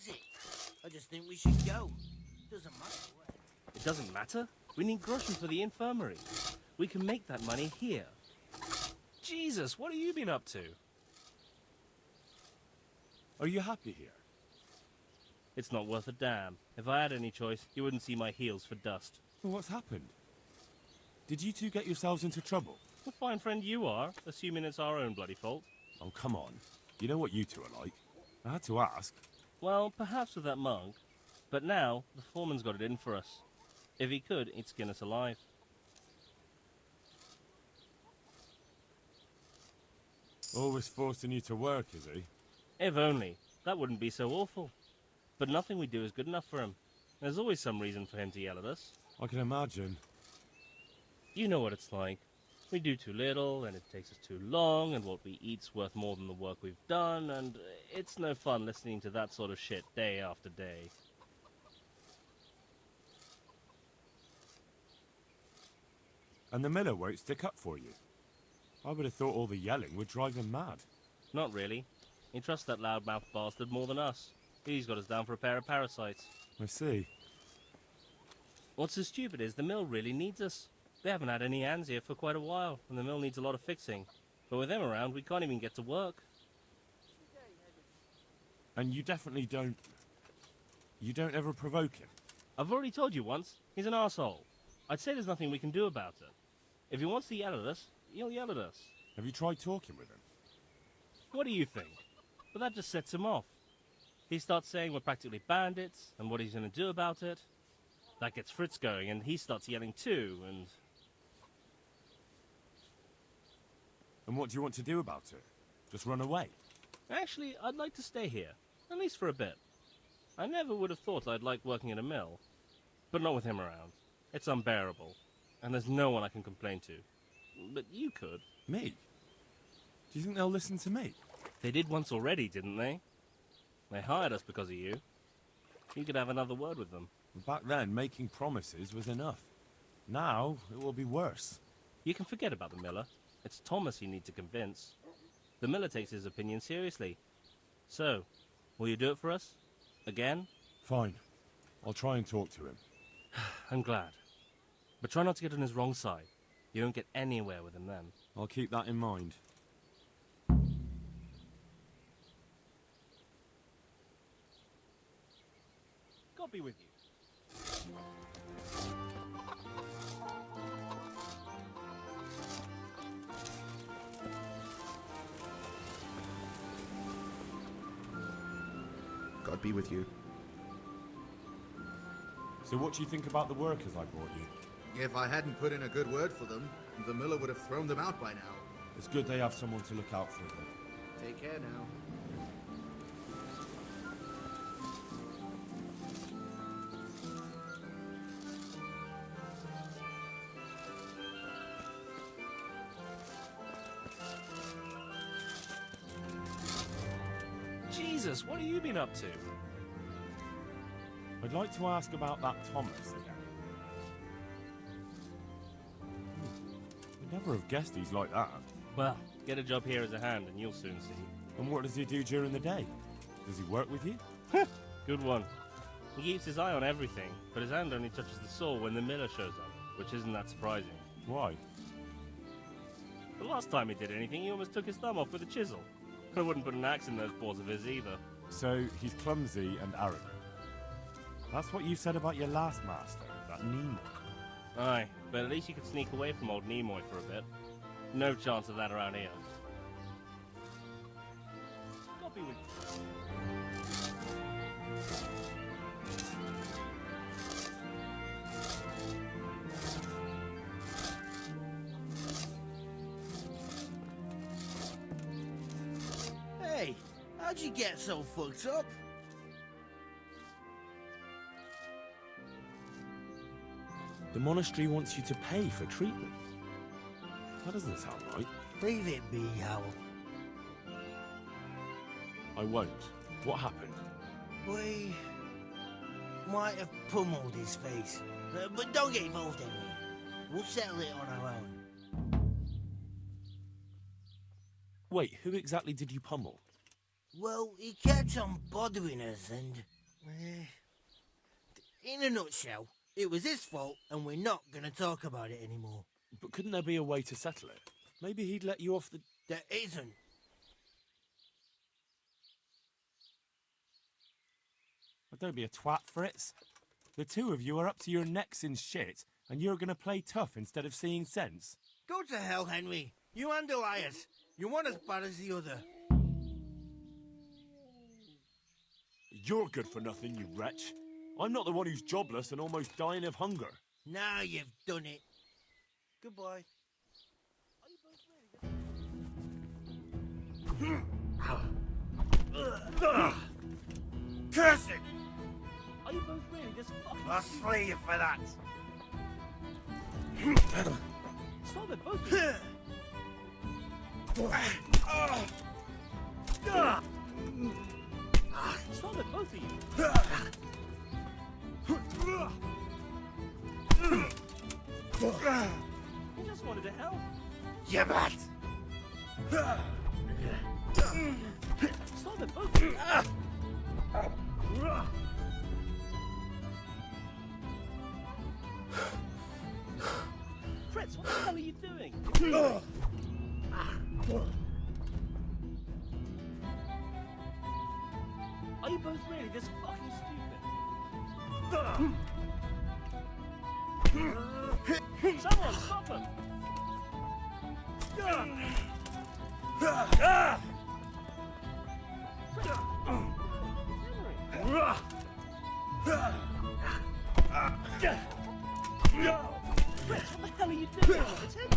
is it? I just think we should go. Doesn't matter where. It doesn't matter. We need groceries for the infirmary. We can make that money here. Jesus, what have you been up to? Are you happy here? It's not worth a damn. If I had any choice, you wouldn't see my heels for dust. Well, what's happened? Did you two get yourselves into trouble? What a fine friend you are, assuming it's our own bloody fault. Oh, come on. You know what you two are like. I had to ask. Well, perhaps with that monk. But now, the foreman's got it in for us. If he could, he'd skin us alive. Always forcing you to work, is he? If only. That wouldn't be so awful. But nothing we do is good enough for him. There's always some reason for him to yell at us. I can imagine. You know what it's like. We do too little, and it takes us too long, and what we eat's worth more than the work we've done, and it's no fun listening to that sort of shit day after day. And the miller won't stick up for you. I would have thought all the yelling would drive him mad. Not really. He trusts that loudmouth bastard more than us. He's got us down for a pair of parasites. I see. What's so stupid is the mill really needs us. They haven't had any hands here for quite a while, and the mill needs a lot of fixing. But with them around, we can't even get to work. And you definitely don't... You don't ever provoke him? I've already told you once, he's an arsehole. I'd say there's nothing we can do about it. If he wants to yell at us, he'll yell at us. Have you tried talking with him? What do you think? But that just sets him off. He starts saying we're practically bandits, and what he's going to do about it. That gets Fritz going, and he starts yelling too, and... And what do you want to do about it? Just run away? Actually, I'd like to stay here, at least for a bit. I never would have thought I'd like working in a mill, but not with him around. It's unbearable, and there's no one I can complain to. But you could. Me? Do you think they'll listen to me? They did once already, didn't they? They hired us because of you. You could have another word with them. Back then, making promises was enough. Now, it will be worse. You can forget about the miller. It's Thomas you need to convince. The miller takes his opinion seriously. So, will you do it for us? Again? Fine. I'll try and talk to him. I'm glad. But try not to get on his wrong side. You won't get anywhere with him then. I'll keep that in mind. God be with you. God be with you. So what do you think about the workers I brought you? If I hadn't put in a good word for them, the miller would have thrown them out by now. It's good they have someone to look out for them. Take care now. Jesus, what have you been up to? I'd like to ask about that Thomas again. I'd never have guessed he's like that. Well, get a job here as a hand and you'll soon see. And what does he do during the day? Does he work with you? Good one. He keeps his eye on everything, but his hand only touches the saw when the miller shows up, which isn't that surprising. Why? The last time he did anything, he almost took his thumb off with a chisel. I wouldn't put an axe in those paws of his either. So he's clumsy and arrogant. That's what you said about your last master, that Nemo. Aye, but at least you could sneak away from old Nimoy for a bit. No chance of that around here. God be with you. Hey, how'd you get so fucked up? The monastery wants you to pay for treatment. That doesn't sound right. Leave it be, Howell. I won't. What happened? We might have pummeled his face. But don't get involved anyway. We'll settle it on our own. Wait, who exactly did you pummel? Well, he kept on bothering us and In a nutshell, it was his fault and we're not going to talk about it anymore. But couldn't there be a way to settle it? Maybe he'd let you off the... There isn't. Well, don't be a twat, Fritz. The two of you are up to your necks in shit, and you're gonna play tough instead of seeing sense. Go to hell, Henry. You and Elias. You're one as bad as the other. You're good for nothing, you wretch. I'm not the one who's jobless and almost dying of hunger. Now you've done it. Goodbye. Curse it! Are you both really this fucking... I'll slay you for that. Stop it, both of you. Stop it, both of you. He just wanted to help. You bat! Stop it, both of you. Fritz, what the hell are you doing? Are you both really this fucking stupid? Someone stop him! Fritz, what the hell are you doing? It's him!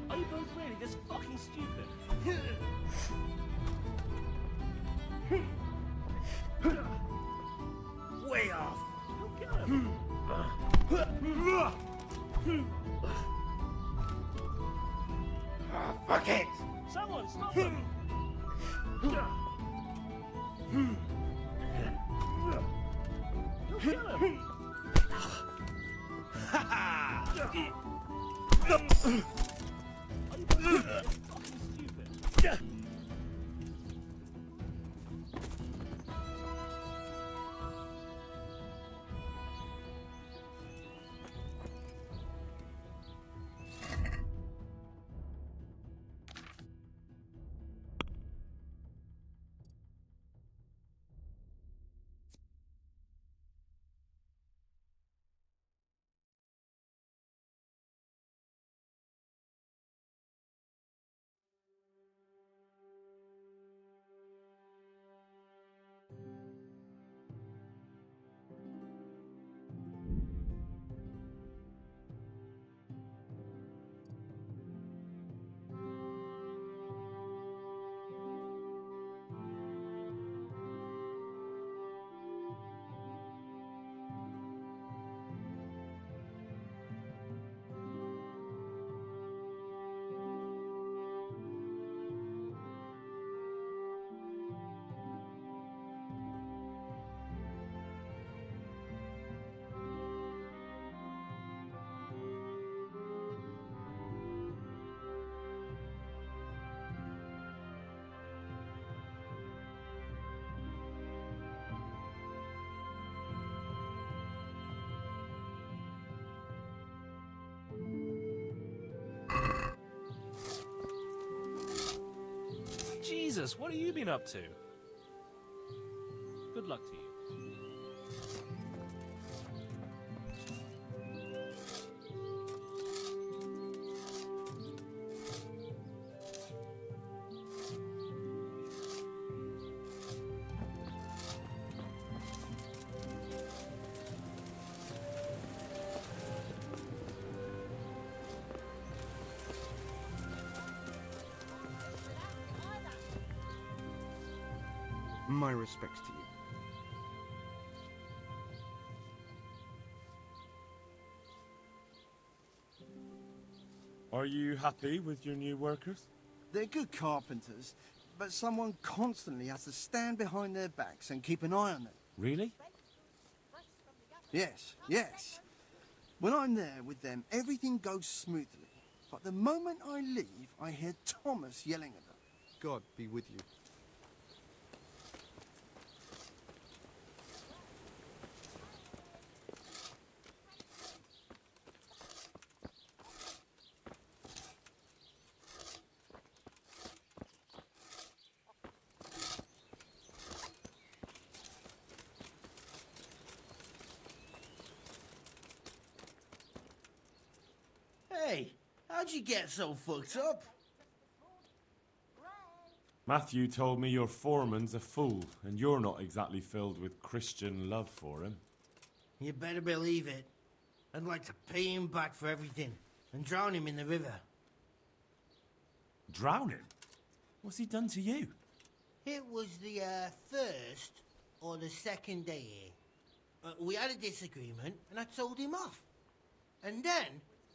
Are you both really this fucking stupid? Way off. Don't kill him! Fuck it! Someone stop him! Don't kill him! Are you both really this fucking stupid? Jesus, what have you been up to? Good luck to you. My respects to you. Are you happy with your new workers? They're good carpenters, but someone constantly has to stand behind their backs and keep an eye on them. Really? Yes, yes. When I'm there with them, everything goes smoothly. But the moment I leave, I hear Thomas yelling at them. God be with you. How'd you get so fucked up? Matthew told me your foreman's a fool, and you're not exactly filled with Christian love for him. You better believe it. I'd like to pay him back for everything and drown him in the river. Drown him? What's he done to you? It was the first or the second day here. We had a disagreement and I told him off. And then,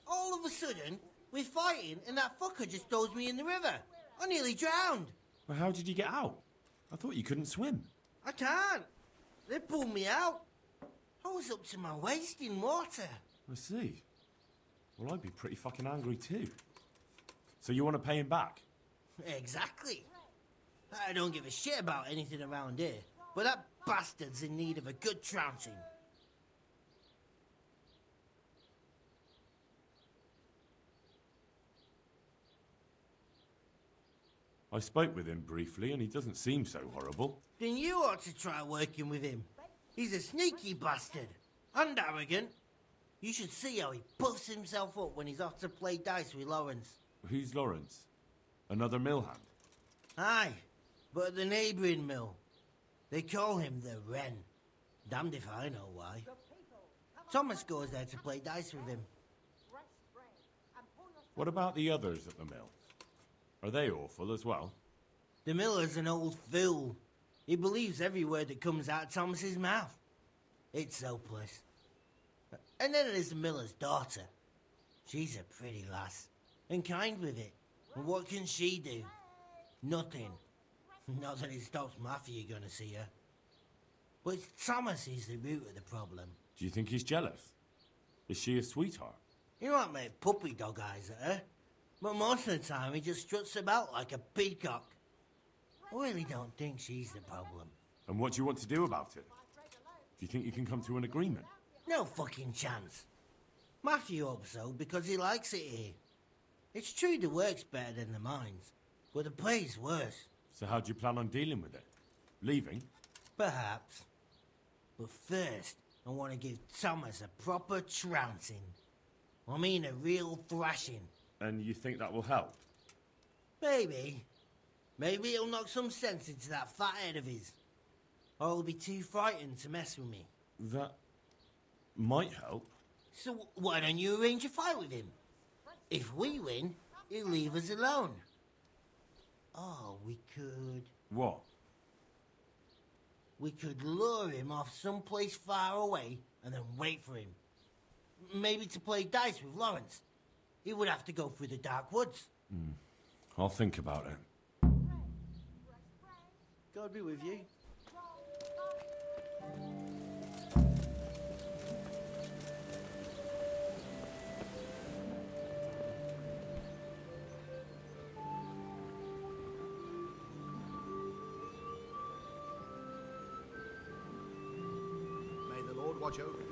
all of a sudden, we're fighting and that fucker just throws me in the river. I nearly drowned. Well, how did you get out? I thought you couldn't swim. I can't. They pulled me out. I was up to my waist in water. I see. Well, I'd be pretty fucking angry too. So you want to pay him back? Exactly. I don't give a shit about anything around here, but that bastard's in need of a good trouncing. I spoke with him briefly and he doesn't seem so horrible. Then you ought to try working with him. He's a sneaky bastard. And arrogant. You should see how he puffs himself up when he's off to play dice with Lawrence. Who's Lawrence? Another mill hand? Aye, but at the neighbouring mill. They call him the Wren. Damned if I know why. Thomas goes there to play dice with him. What about the others at the mill? Are they awful as well? The miller's an old fool. He believes every word that comes out of Thomas's mouth. It's hopeless. And then there's the miller's daughter. She's a pretty lass, and kind with it. And what can she do? Nothing. Not that it stops Matthew gonna see her. But Thomas is the root of the problem. Do you think he's jealous? Is she a sweetheart? He might make puppy dog eyes at her, but most of the time he just struts about like a peacock. I really don't think she's the problem. And what do you want to do about it? Do you think you can come to an agreement? No fucking chance. Matthew hopes so because he likes it here. It's true the work's better than the mines, but the pay's worse. So how do you plan on dealing with it? Leaving? Perhaps. But first, I want to give Thomas a proper trouncing. I mean a real thrashing. And you think that will help? Maybe. Maybe he'll knock some sense into that fat head of his. Or he'll be too frightened to mess with me. That might help. So why don't you arrange a fight with him? If we win, he'll leave us alone. Oh, we could... What? We could lure him off someplace far away and then wait for him. Maybe to play dice with Lawrence. He would have to go through the dark woods. I'll think about it. God be with you. May the Lord watch over you.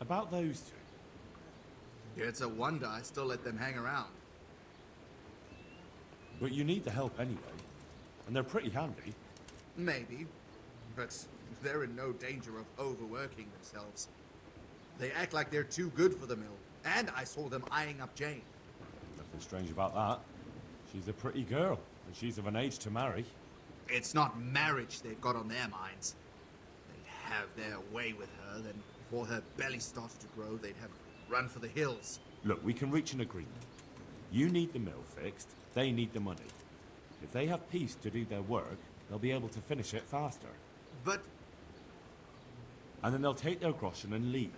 About those two. It's a wonder I still let them hang around. But you need the help anyway. And they're pretty handy. Maybe, but they're in no danger of overworking themselves. They act like they're too good for the mill, and I saw them eyeing up Jane. Nothing strange about that. She's a pretty girl, and she's of an age to marry. It's not marriage they've got on their minds. They'd have their way with her, then before her belly started to grow, they'd have run for the hills. Look, we can reach an agreement. You need the mill fixed, they need the money. If they have peace to do their work, they'll be able to finish it faster. But And then they'll take their groschen and leave.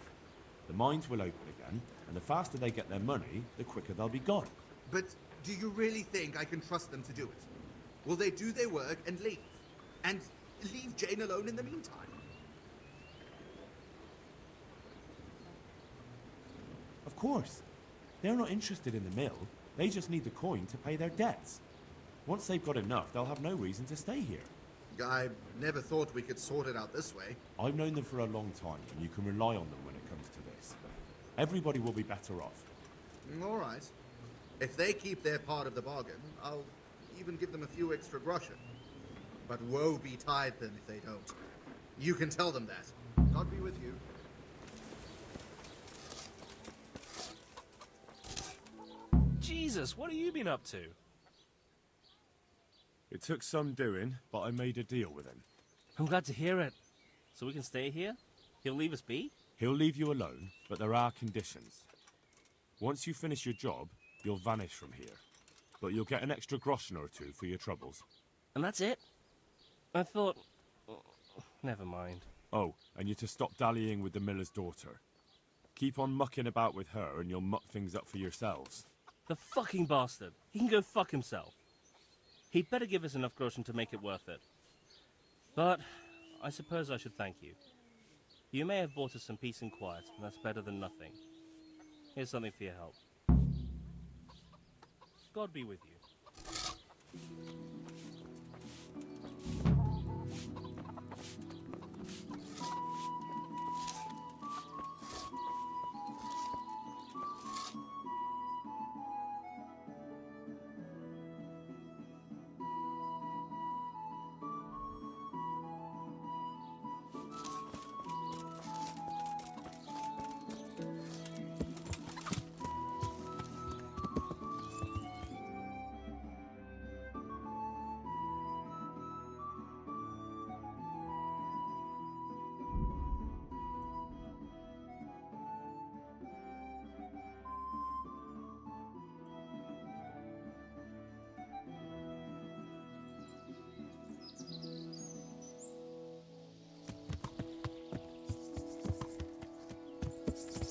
The mines will open again, and the faster they get their money, the quicker they'll be gone. But do you really think I can trust them to do it? Will they do their work and leave? And leave Jane alone in the meantime? Of course. They're not interested in the mill. They just need the coin to pay their debts. Once they've got enough, they'll have no reason to stay here. I never thought we could sort it out this way. I've known them for a long time, and you can rely on them when it comes to this. Everybody will be better off. All right. If they keep their part of the bargain, I'll even give them a few extra groschen. But woe betide them if they don't. You can tell them that. God be with you. Jesus, what have you been up to? It took some doing, but I made a deal with him. I'm glad to hear it. So we can stay here? He'll leave us be? He'll leave you alone, but there are conditions. Once you finish your job, you'll vanish from here. But you'll get an extra groschen or two for your troubles. And that's it? I thought... Never mind. Oh, and you're to stop dallying with the miller's daughter. Keep on mucking about with her and you'll muck things up for yourselves. The fucking bastard. He can go fuck himself. He'd better give us enough groschen to make it worth it. But I suppose I should thank you. You may have bought us some peace and quiet, and that's better than nothing. Here's something for your help. God be with you.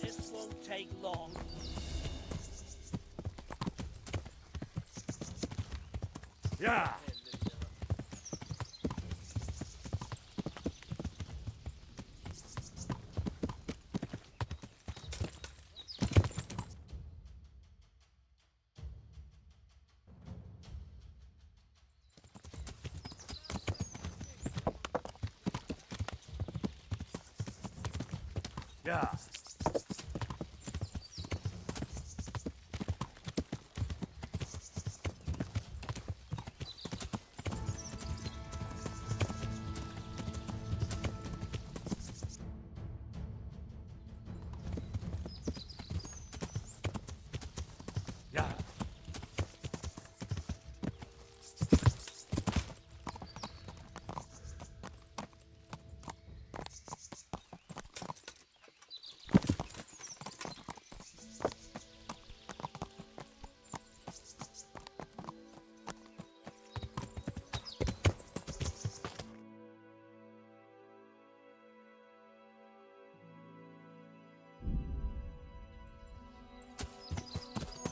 This won't take long. Yeah! Yeah! Yeah!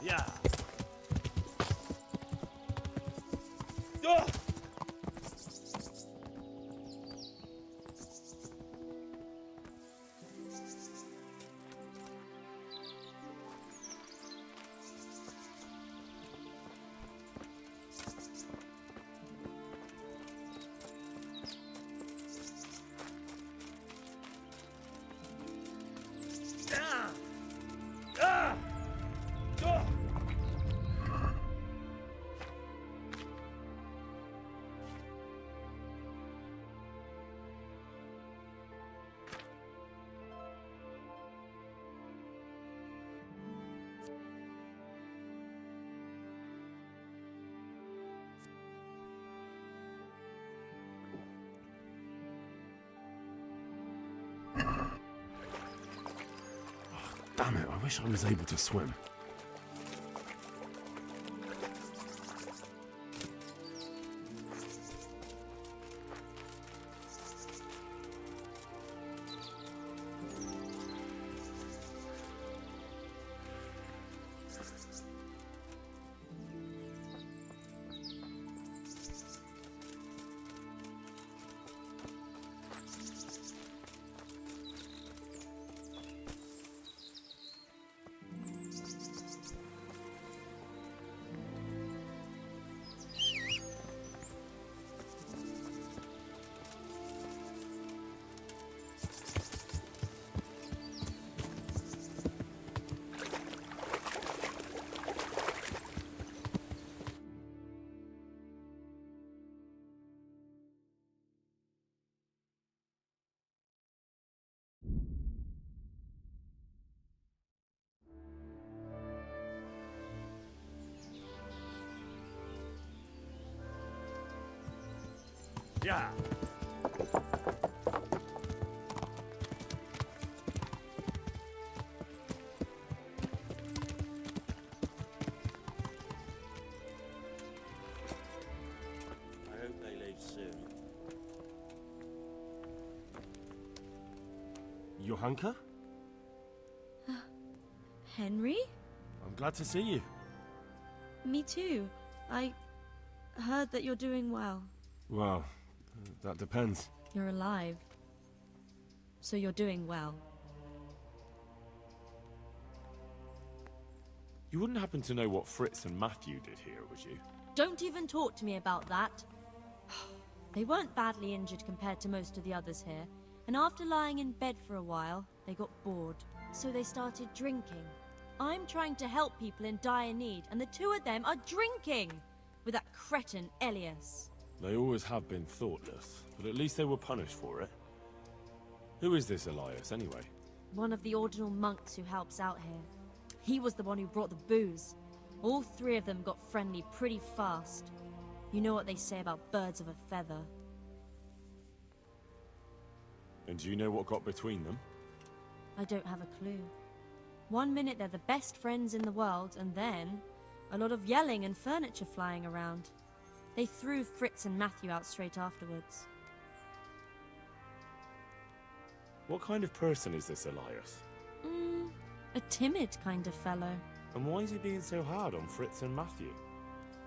Yeah! Ugh! Ah! Ah! Ah! Damn it, I wish I was able to swim. Yeah. I hope they leave soon. Johanka? Henry? I'm glad to see you. Me too. I heard that you're doing well. Well, that depends. You're alive. So you're doing well. You wouldn't happen to know what Fritz and Matthew did here, would you? Don't even talk to me about that. They weren't badly injured compared to most of the others here, and after lying in bed for a while, they got bored. So they started drinking. I'm trying to help people in dire need, and the two of them are drinking! With that cretin Elias. They always have been thoughtless, but at least they were punished for it. Who is this Elias, anyway? One of the ordinal monks who helps out here. He was the one who brought the booze. All three of them got friendly pretty fast. You know what they say about birds of a feather. And do you know what got between them? I don't have a clue. One minute they're the best friends in the world, and then a lot of yelling and furniture flying around. They threw Fritz and Matthew out straight afterwards. What kind of person is this Elias? A timid kind of fellow. And why is he being so hard on Fritz and Matthew?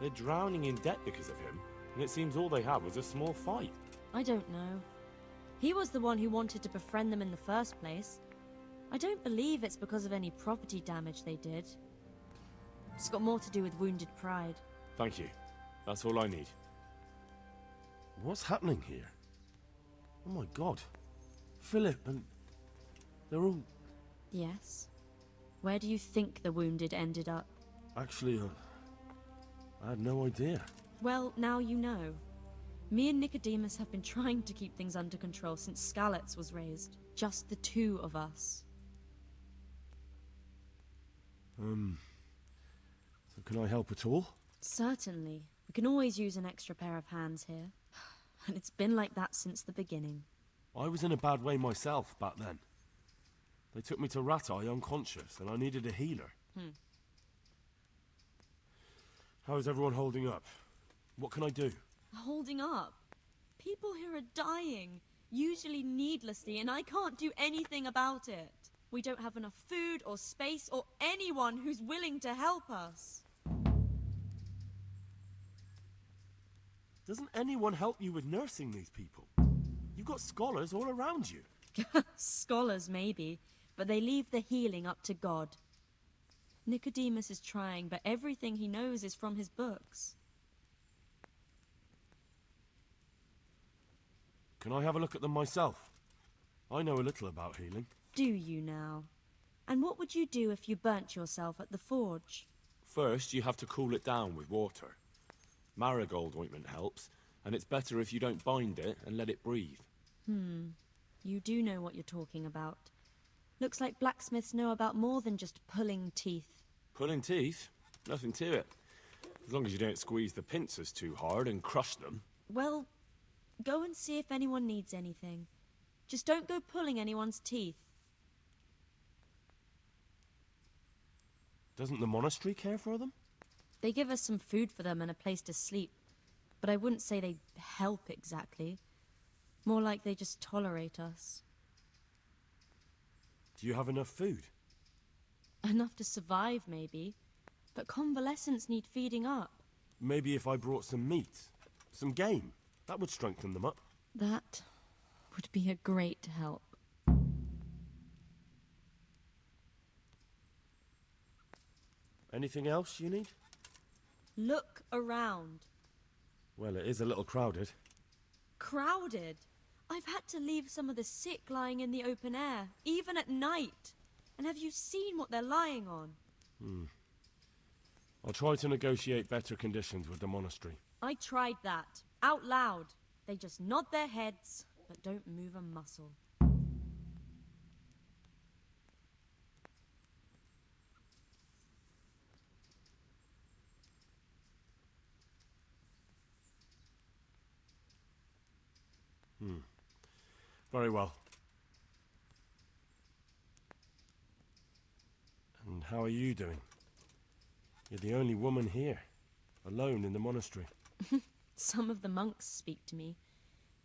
They're drowning in debt because of him, and it seems all they had was a small fight. I don't know. He was the one who wanted to befriend them in the first place. I don't believe it's because of any property damage they did. It's got more to do with wounded pride. Thank you. That's all I need. What's happening here? Oh my god. Philip and... they're all... Yes? Where do you think the wounded ended up? Actually, I had no idea. Well, now you know. Me and Nicodemus have been trying to keep things under control since Skalitz was raised. Just the two of us. So can I help at all? Certainly. We can always use an extra pair of hands here. And it's been like that since the beginning. I was in a bad way myself back then. They took me to Rattay unconscious, and I needed a healer. How is everyone holding up? What can I do? Holding up? People here are dying, usually needlessly, and I can't do anything about it. We don't have enough food or space or anyone who's willing to help us. Doesn't anyone help you with nursing these people? You've got scholars all around you. Scholars, maybe, but they leave the healing up to God. Nicodemus is trying, but everything he knows is from his books. Can I have a look at them myself? I know a little about healing. Do you now? And what would you do if you burnt yourself at the forge? First, you have to cool it down with water. Marigold ointment helps, and it's better if you don't bind it and let it breathe. You do know what you're talking about. Looks like blacksmiths know about more than just pulling teeth. Pulling teeth? Nothing to it. As long as you don't squeeze the pincers too hard and crush them. Well, go and see if anyone needs anything. Just don't go pulling anyone's teeth. Doesn't the monastery care for them? They give us some food for them and a place to sleep. But I wouldn't say they help exactly. More like they just tolerate us. Do you have enough food? Enough to survive, maybe. But convalescents need feeding up. Maybe if I brought some meat, some game, that would strengthen them up. That would be a great help. Anything else you need? Look around. Well, it is a little crowded. Crowded? I've had to leave some of the sick lying in the open air, even at night. And have you seen what they're lying on? I'll try to negotiate better conditions with the monastery. I tried that, out loud. They just nod their heads, but don't move a muscle. Very well. And how are you doing? You're the only woman here, alone in the monastery. Some of the monks speak to me,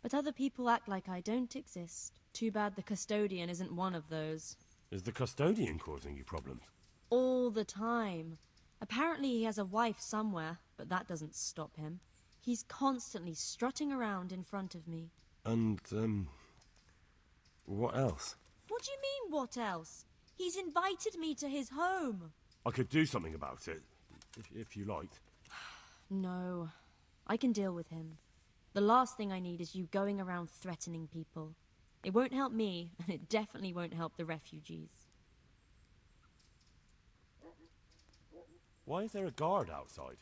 but other people act like I don't exist. Too bad the custodian isn't one of those. Is the custodian causing you problems? All the time. Apparently he has a wife somewhere, but that doesn't stop him. He's constantly strutting around in front of me. And, what else? What do you mean, what else? He's invited me to his home. I could do something about it, if you liked. No, I can deal with him. The last thing I need is you going around threatening people. It won't help me, and it definitely won't help the refugees. Why is there a guard outside?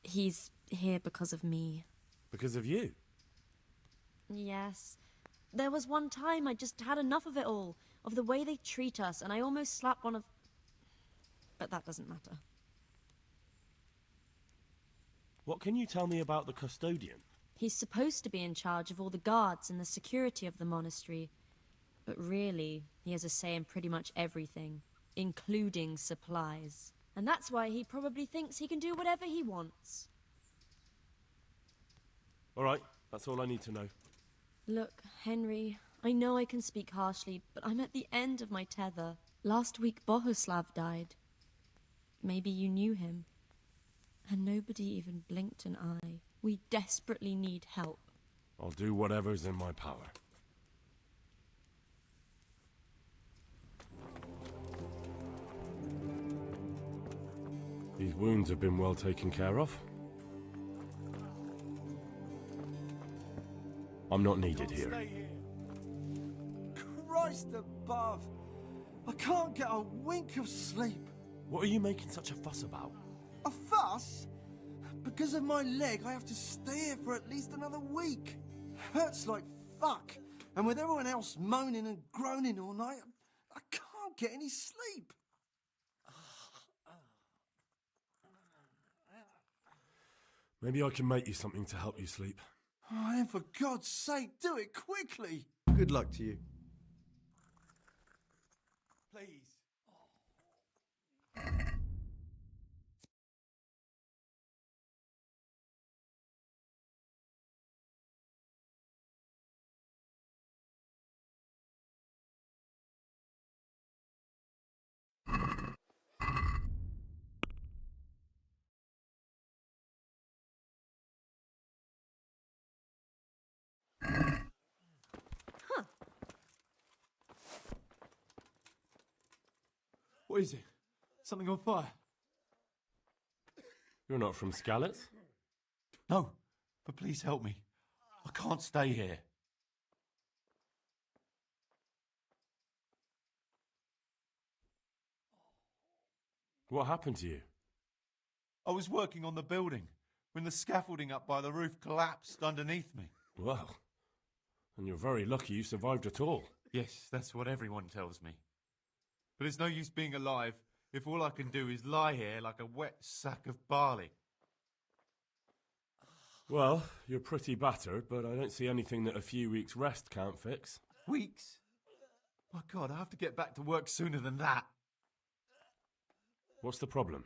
He's here because of me. Because of you? Yes. There was one time I just had enough of it all, of the way they treat us, and I almost slapped one of... But that doesn't matter. What can you tell me about the custodian? He's supposed to be in charge of all the guards and the security of the monastery. But really, he has a say in pretty much everything, including supplies. And that's why he probably thinks he can do whatever he wants. All right, that's all I need to know. Look, Henry, I know I can speak harshly, but I'm at the end of my tether. Last week, Bohuslav died. Maybe you knew him. And nobody even blinked an eye. We desperately need help. I'll do whatever's in my power. These wounds have been well taken care of. I'm not needed here. Christ above! I can't get a wink of sleep. What are you making such a fuss about? A fuss? Because of my leg, I have to stay here for at least another week. Hurts like fuck. And with everyone else moaning and groaning all night, I can't get any sleep. Maybe I can make you something to help you sleep. Oh, then for God's sake, do it quickly. Good luck to you. Please. What is it? Something on fire? You're not from Skalitz? No, but please help me. I can't stay here. What happened to you? I was working on the building when the scaffolding up by the roof collapsed underneath me. Well, and you're very lucky you survived at all. Yes, that's what everyone tells me. But it's no use being alive if all I can do is lie here like a wet sack of barley. Well, you're pretty battered, but I don't see anything that a few weeks' rest can't fix. Weeks? My God, I have to get back to work sooner than that. What's the problem?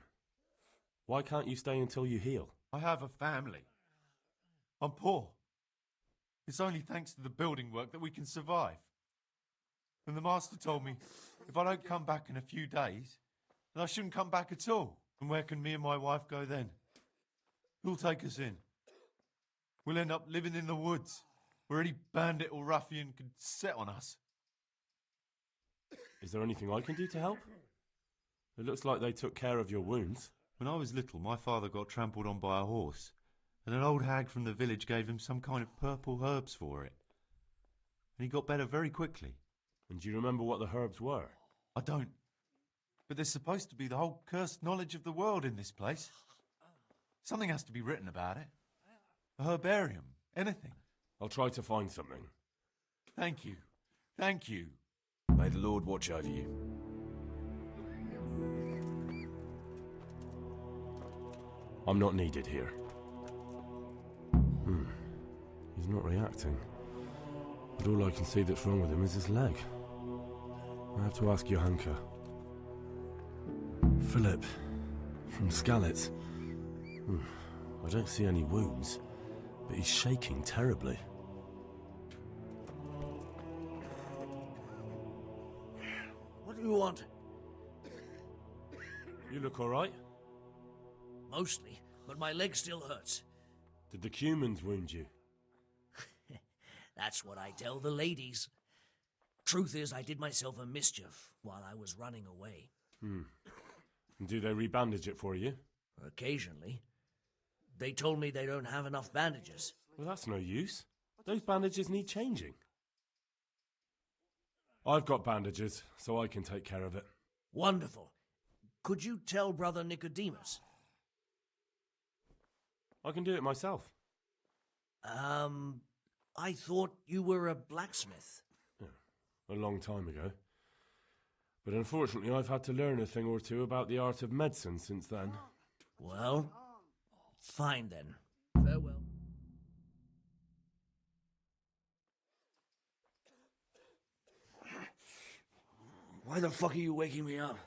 Why can't you stay until you heal? I have a family. I'm poor. It's only thanks to the building work that we can survive. And the master told me if I don't come back in a few days, then I shouldn't come back at all. And where can me and my wife go then? Who'll take us in? We'll end up living in the woods, where any bandit or ruffian could set on us. Is there anything I can do to help? It looks like they took care of your wounds. When I was little, my father got trampled on by a horse, and an old hag from the village gave him some kind of purple herbs for it. And he got better very quickly. And do you remember what the herbs were? I don't. But there's supposed to be the whole cursed knowledge of the world in this place. Something has to be written about it. A herbarium. Anything. I'll try to find something. Thank you. Thank you. May the Lord watch over you. I'm not needed here. He's not reacting. But all I can see that's wrong with him is his leg. I have to ask Johanka. Philip, from Skalitz. I don't see any wounds, but he's shaking terribly. What do you want? You look all right? Mostly, but my leg still hurts. Did the humans wound you? That's what I tell the ladies. Truth is, I did myself a mischief while I was running away. And do they rebandage it for you? Occasionally. They told me they don't have enough bandages. Well, that's no use. Those bandages need changing. I've got bandages, so I can take care of it. Wonderful. Could you tell Brother Nicodemus? I can do it myself. I thought you were a blacksmith. A long time ago. But unfortunately, I've had to learn a thing or two about the art of medicine since then. Well, fine then. Farewell. Why the fuck are you waking me up?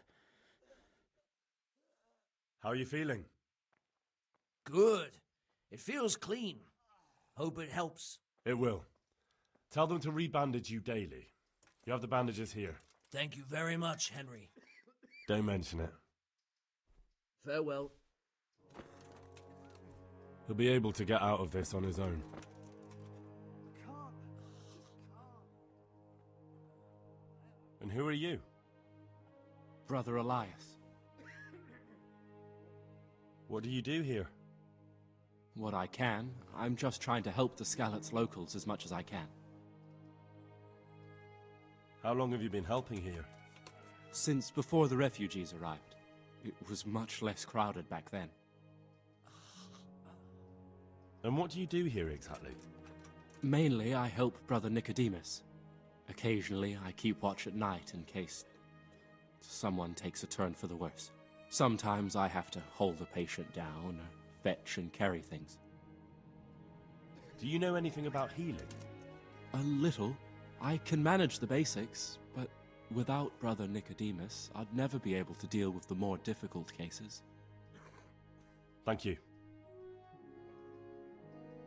How are you feeling? Good. It feels clean. Hope it helps. It will. Tell them to rebandage you daily. You have the bandages here. Thank you very much, Henry. Don't mention it. Farewell. He'll be able to get out of this on his own. And who are you? Brother Elias. What do you do here? What I can. I'm just trying to help the Skalitz locals as much as I can. How long have you been helping here? Since before the refugees arrived. It was much less crowded back then. And what do you do here exactly? Mainly, I help Brother Nicodemus. Occasionally, I keep watch at night in case someone takes a turn for the worse. Sometimes I have to hold the patient down, or fetch and carry things. Do you know anything about healing? A little. I can manage the basics, but without Brother Nicodemus, I'd never be able to deal with the more difficult cases. Thank you.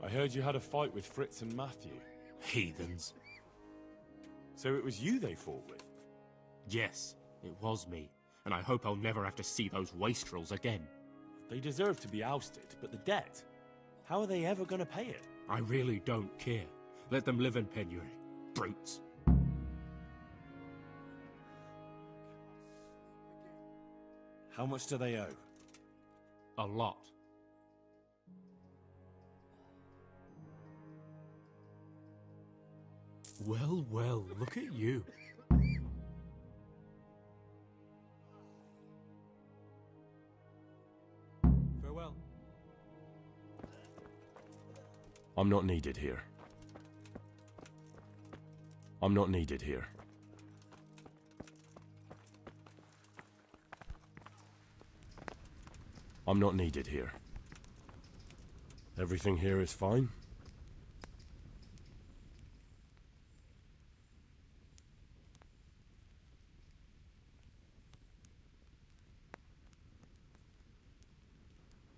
I heard you had a fight with Fritz and Matthew. Heathens. So it was you they fought with? Yes, it was me. And I hope I'll never have to see those wastrels again. They deserve to be ousted, but the debt? How are they ever going to pay it? I really don't care. Let them live in penury. Brutes. How much do they owe? A lot. Well, well, look at you. Farewell. I'm not needed here. I'm not needed here. I'm not needed here. Everything here is fine.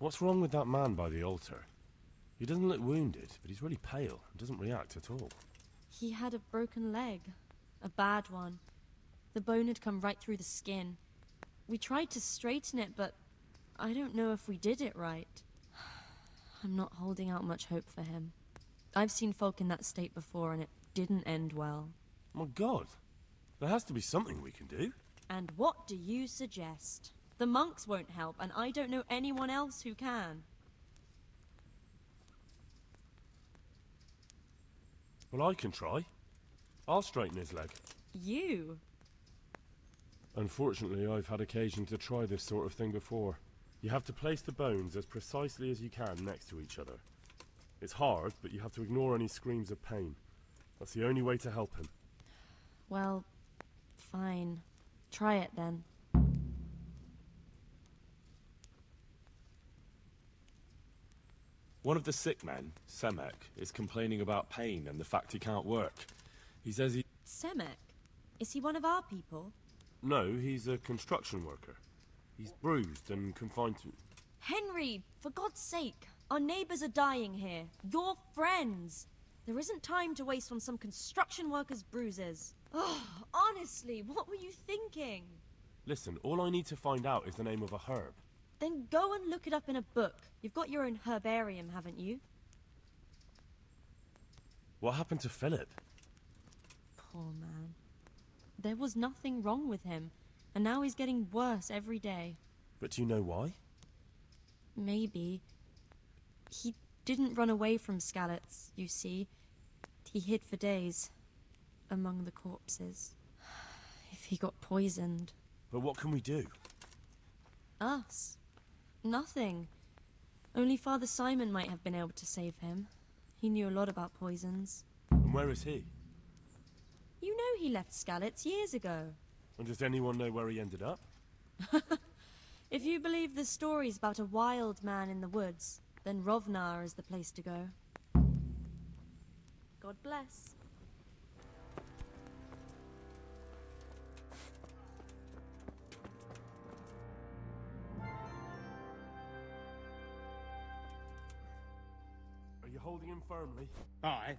What's wrong with that man by the altar? He doesn't look wounded, but he's really pale and doesn't react at all. He had a broken leg. A bad one. The bone had come right through the skin. We tried to straighten it, but I don't know if we did it right. I'm not holding out much hope for him. I've seen folk in that state before, and it didn't end well. My God, there has to be something we can do. And what do you suggest? The monks won't help, and I don't know anyone else who can. Well, I can try. I'll straighten his leg. You? Unfortunately, I've had occasion to try this sort of thing before. You have to place the bones as precisely as you can next to each other. It's hard, but you have to ignore any screams of pain. That's the only way to help him. Well, fine. Try it then. One of the sick men, Semek, is complaining about pain and the fact he can't work. He says he... Semek? Is he one of our people? No, he's a construction worker. He's bruised and confined to... Henry, for God's sake, our neighbors are dying here. You're friends. There isn't time to waste on some construction worker's bruises. Oh, honestly, what were you thinking? Listen, all I need to find out is the name of a herb. Then go and look it up in a book. You've got your own herbarium, haven't you? What happened to Philip? Poor man. There was nothing wrong with him, and now he's getting worse every day. But do you know why? Maybe. He didn't run away from Skalitz, you see. He hid for days, among the corpses. If he got poisoned... But what can we do? Us? Nothing. Only Father Simon might have been able to save him. He knew a lot about poisons. And where is he? You know he left Skalitz years ago. And does anyone know where he ended up? If you believe the stories about a wild man in the woods, then Rovnar is the place to go. God bless. Are you holding him firmly? Aye.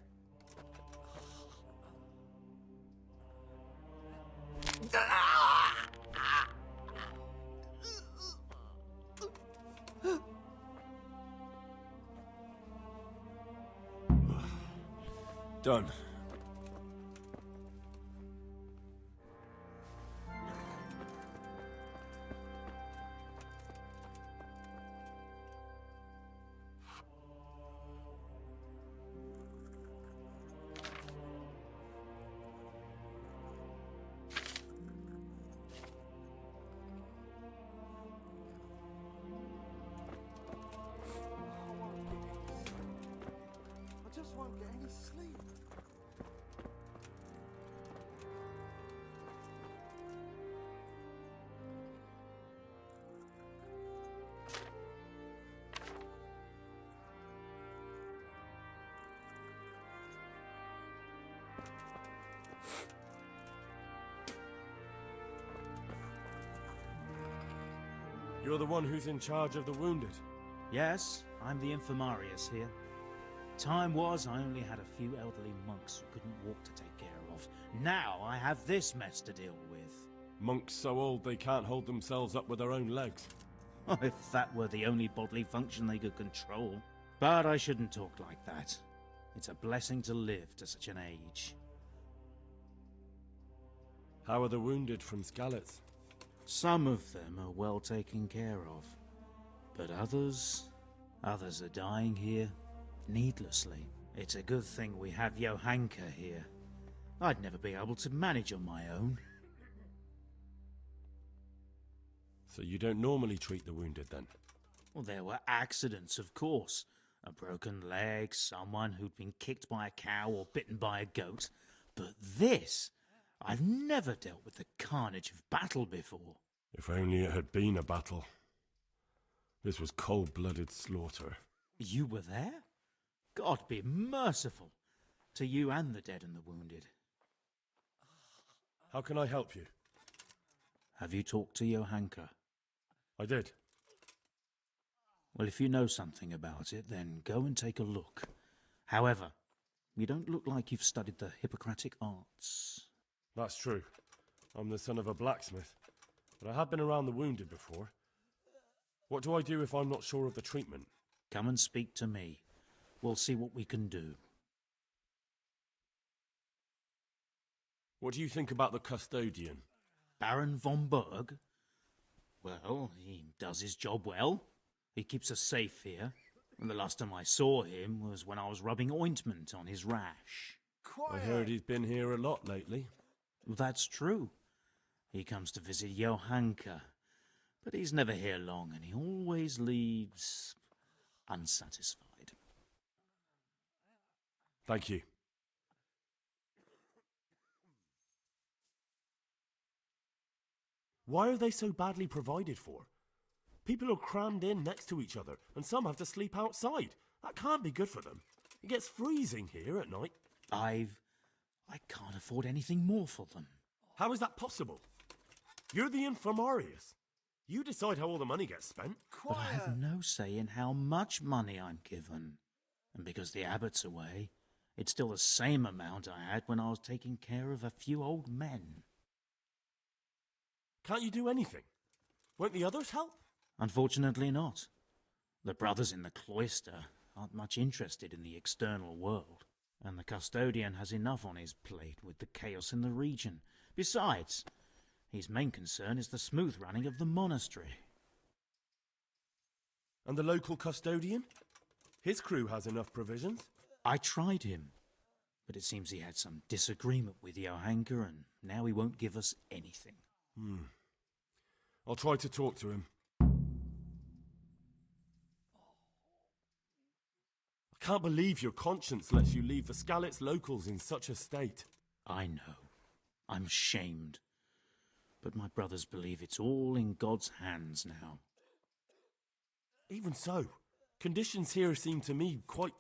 Done. I just won't get any sleep. You're the one who's in charge of the wounded. Yes, I'm the infirmarius here. Time was I only had a few elderly monks who couldn't walk to take care of. Now I have this mess to deal with. Monks so old they can't hold themselves up with their own legs. If that were the only bodily function they could control. But I shouldn't talk like that. It's a blessing to live to such an age. How are the wounded from Skalitz? Some of them are well taken care of. But others are dying here needlessly. It's a good thing we have Johanka here. I'd never be able to manage on my own. So you don't normally treat the wounded then? Well, there were accidents, of course. A broken leg, someone who'd been kicked by a cow or bitten by a goat. But this... I've never dealt with the carnage of battle before. If only it had been a battle. This was cold-blooded slaughter. You were there? God be merciful to you and the dead and the wounded. How can I help you? Have you talked to Johanka? I did. Well, if you know something about it, then go and take a look. However, you don't look like you've studied the Hippocratic arts. That's true. I'm the son of a blacksmith. But I have been around the wounded before. What do I do if I'm not sure of the treatment? Come and speak to me. We'll see what we can do. What do you think about the custodian? Baron von Berg? Well, he does his job well. He keeps us safe here. And the last time I saw him was when I was rubbing ointment on his rash. I heard he's been here a lot lately. That's true. He comes to visit Johanka, but he's never here long, and he always leaves unsatisfied. Thank you. Why are they so badly provided for? People are crammed in next to each other, and some have to sleep outside. That can't be good for them. It gets freezing here at night. I've I can't afford anything more for them. How is that possible? You're the infirmarius. You decide how all the money gets spent. But I have no say in how much money I'm given. And because the abbot's away, it's still the same amount I had when I was taking care of a few old men. Can't you do anything? Won't the others help? Unfortunately not. The brothers in the cloister aren't much interested in the external world, and the custodian has enough on his plate with the chaos in the region. Besides, his main concern is the smooth running of the monastery. And the local custodian? His crew has enough provisions. I tried him, but it seems he had some disagreement with Johanka, and now he won't give us anything. I'll try to talk to him. I can't believe your conscience lets you leave the Skalitz locals in such a state. I know. I'm ashamed. But my brothers believe it's all in God's hands now. Even so, conditions here seem to me quite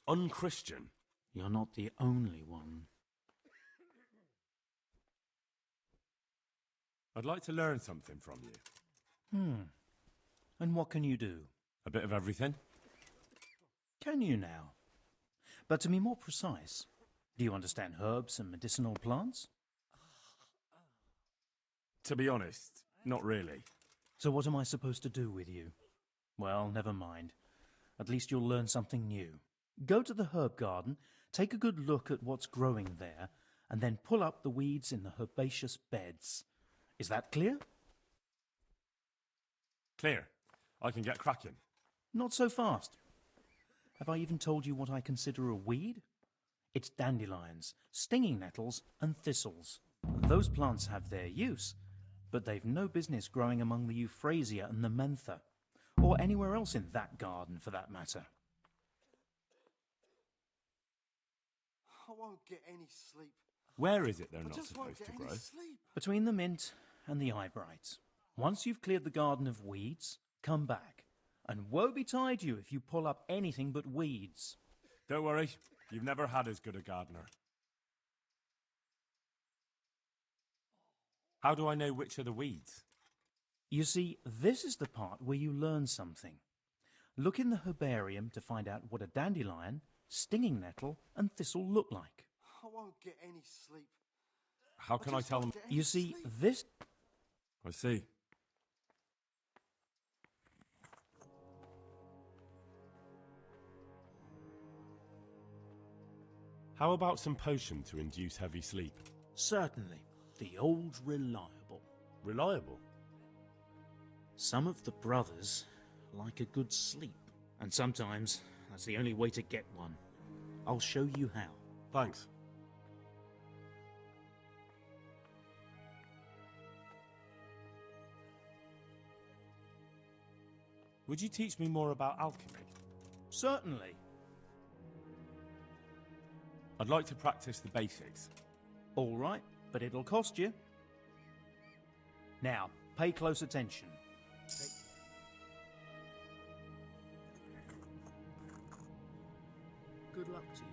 unchristian. You're not the only one. I'd like to learn something from you. And what can you do? A bit of everything. Can you now? But to be more precise, do you understand herbs and medicinal plants? To be honest, not really. So what am I supposed to do with you? Well, never mind. At least you'll learn something new. Go to the herb garden, take a good look at what's growing there, and then pull up the weeds in the herbaceous beds. Is that clear? Clear. I can get cracking. Not so fast. Have I even told you what I consider a weed? It's dandelions, stinging nettles, and thistles. Those plants have their use, but they've no business growing among the euphrasia and the mentha, or anywhere else in that garden for that matter. I won't get any sleep. Where is it they're I not just won't supposed to get grow? any sleep. Between the mint and the eyebrights. Once you've cleared the garden of weeds, come back. And woe betide you if you pull up anything but weeds. Don't worry, you've never had as good a gardener. How do I know which are the weeds? You see, this is the part where you learn something. Look in the herbarium to find out what a dandelion, stinging nettle, and thistle look like. I won't get any sleep. How can I tell them? You see, this... I see. How about some potion to induce heavy sleep? Certainly. The old reliable. Reliable? Some of the brothers like a good sleep, and sometimes that's the only way to get one. I'll show you how. Thanks. Would you teach me more about alchemy? Certainly. I'd like to practice the basics. All right, but it'll cost you. Now, pay close attention. Good luck to you.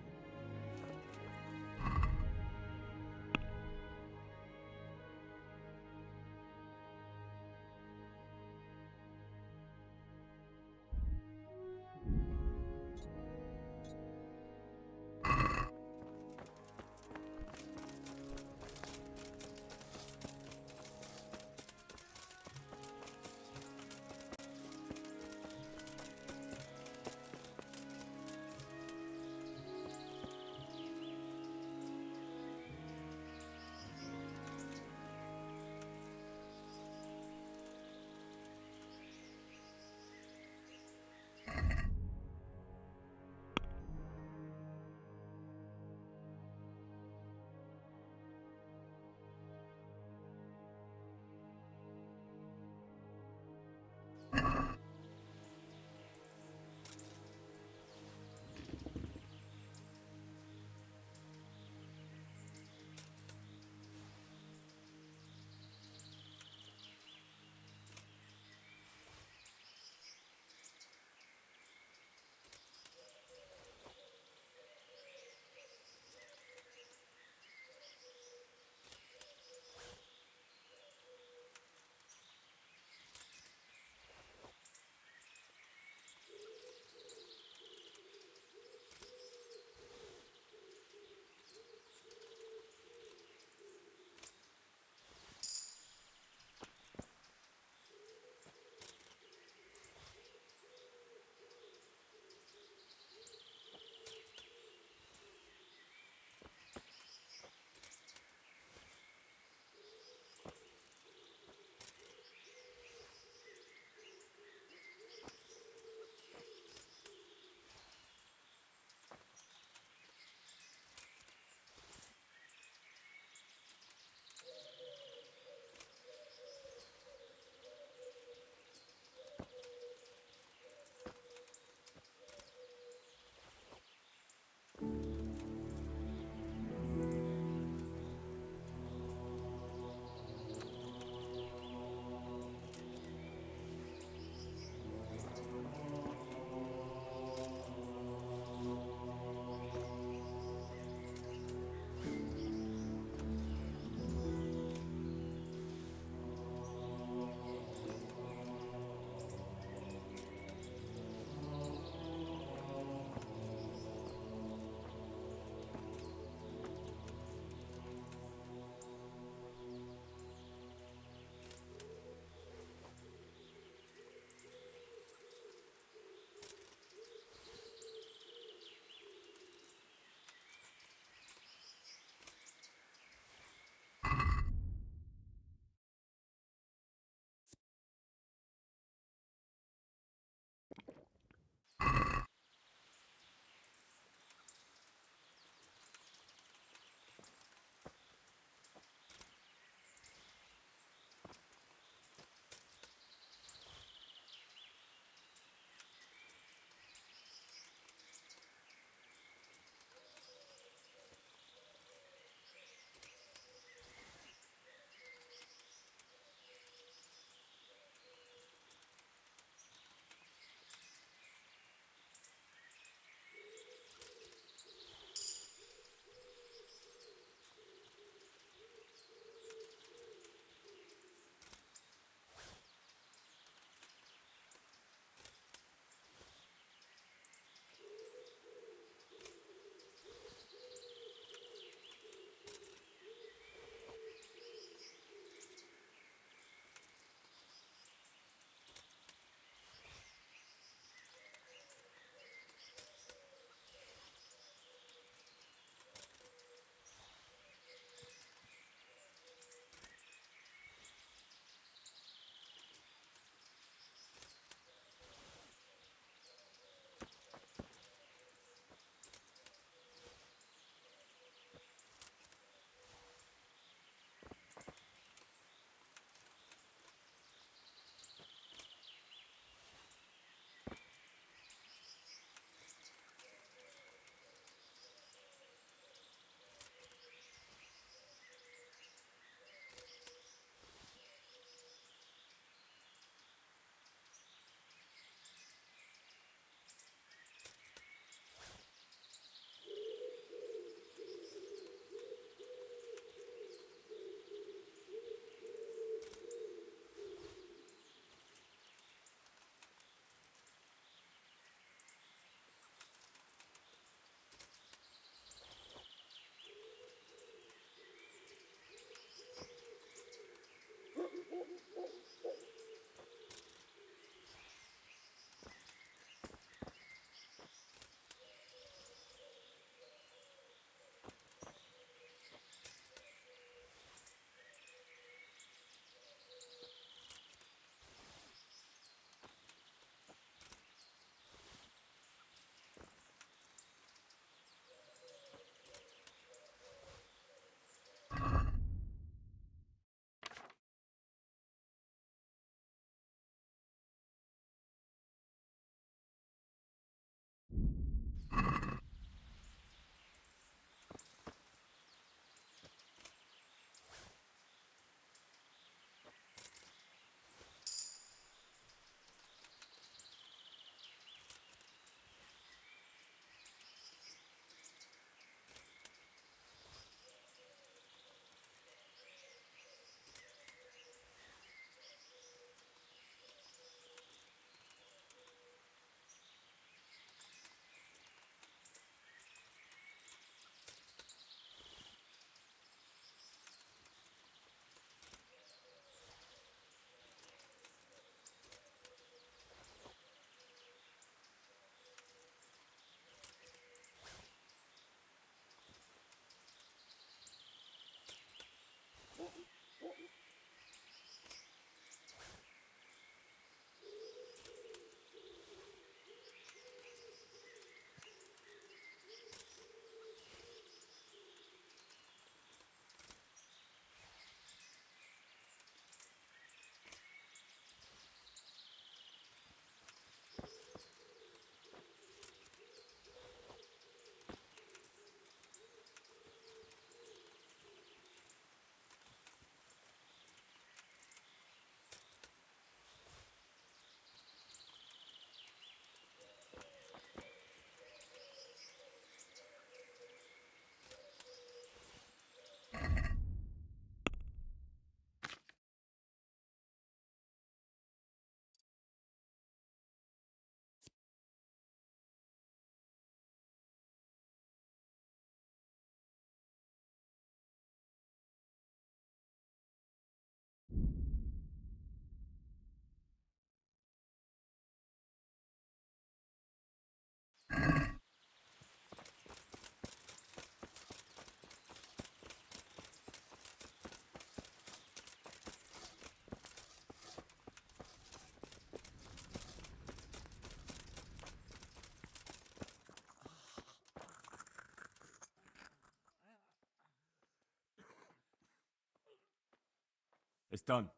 It's done.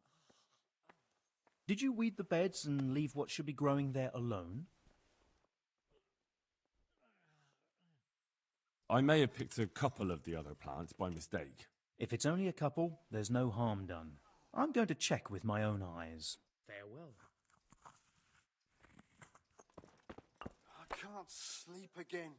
Did you weed the beds and leave what should be growing there alone? I may have picked a couple of the other plants by mistake. If it's only a couple, there's no harm done. I'm going to check with my own eyes. Farewell. I can't sleep again.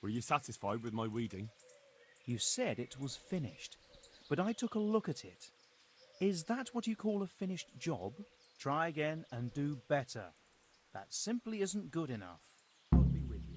Were you satisfied with my weeding? You said it was finished, but I took a look at it. Is that what you call a finished job? Try again and do better. That simply isn't good enough. God be with you.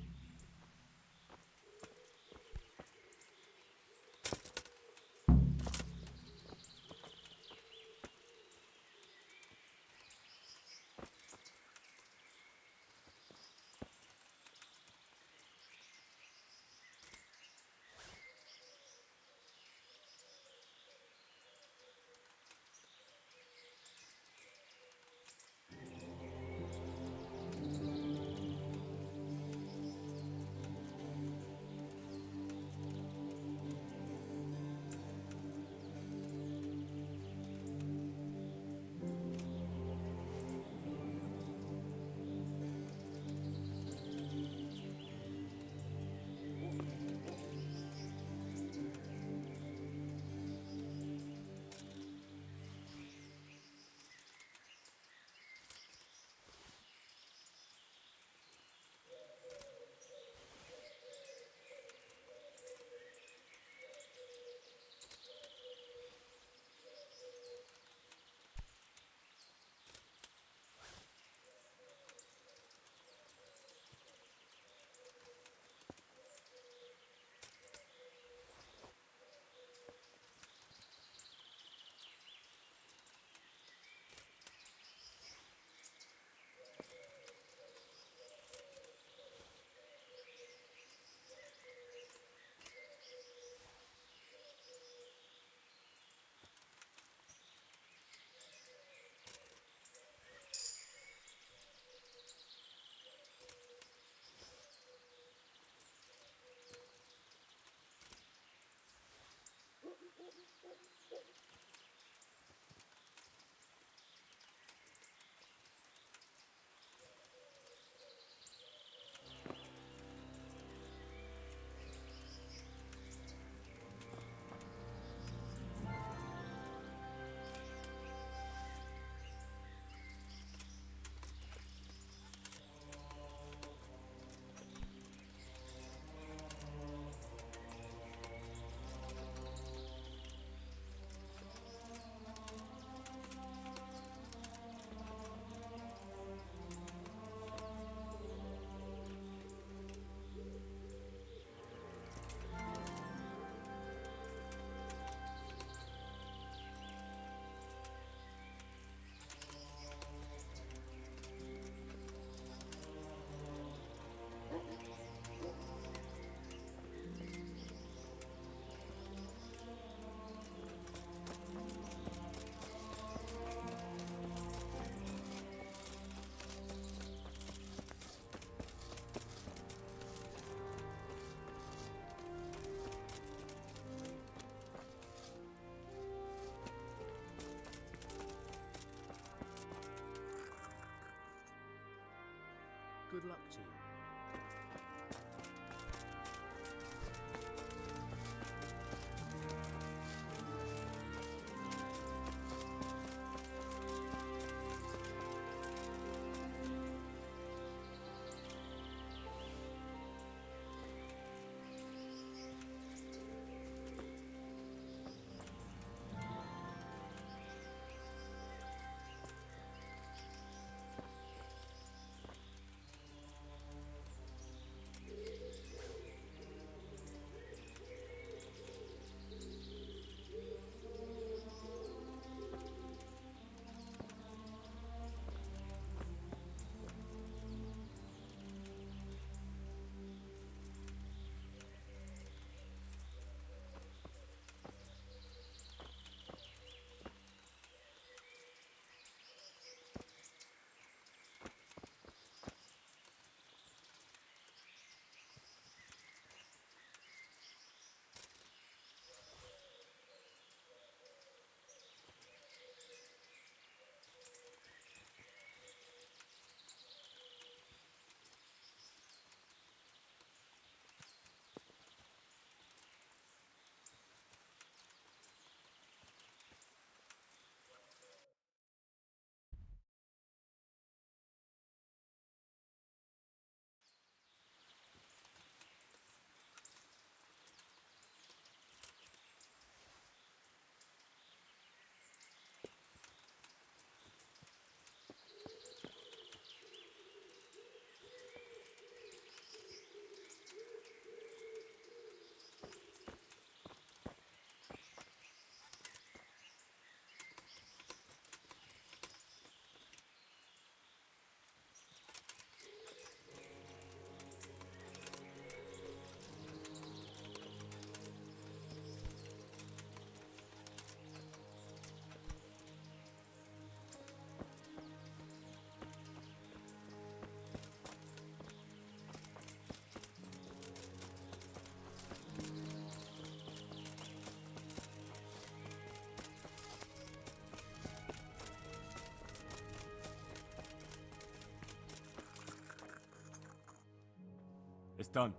done.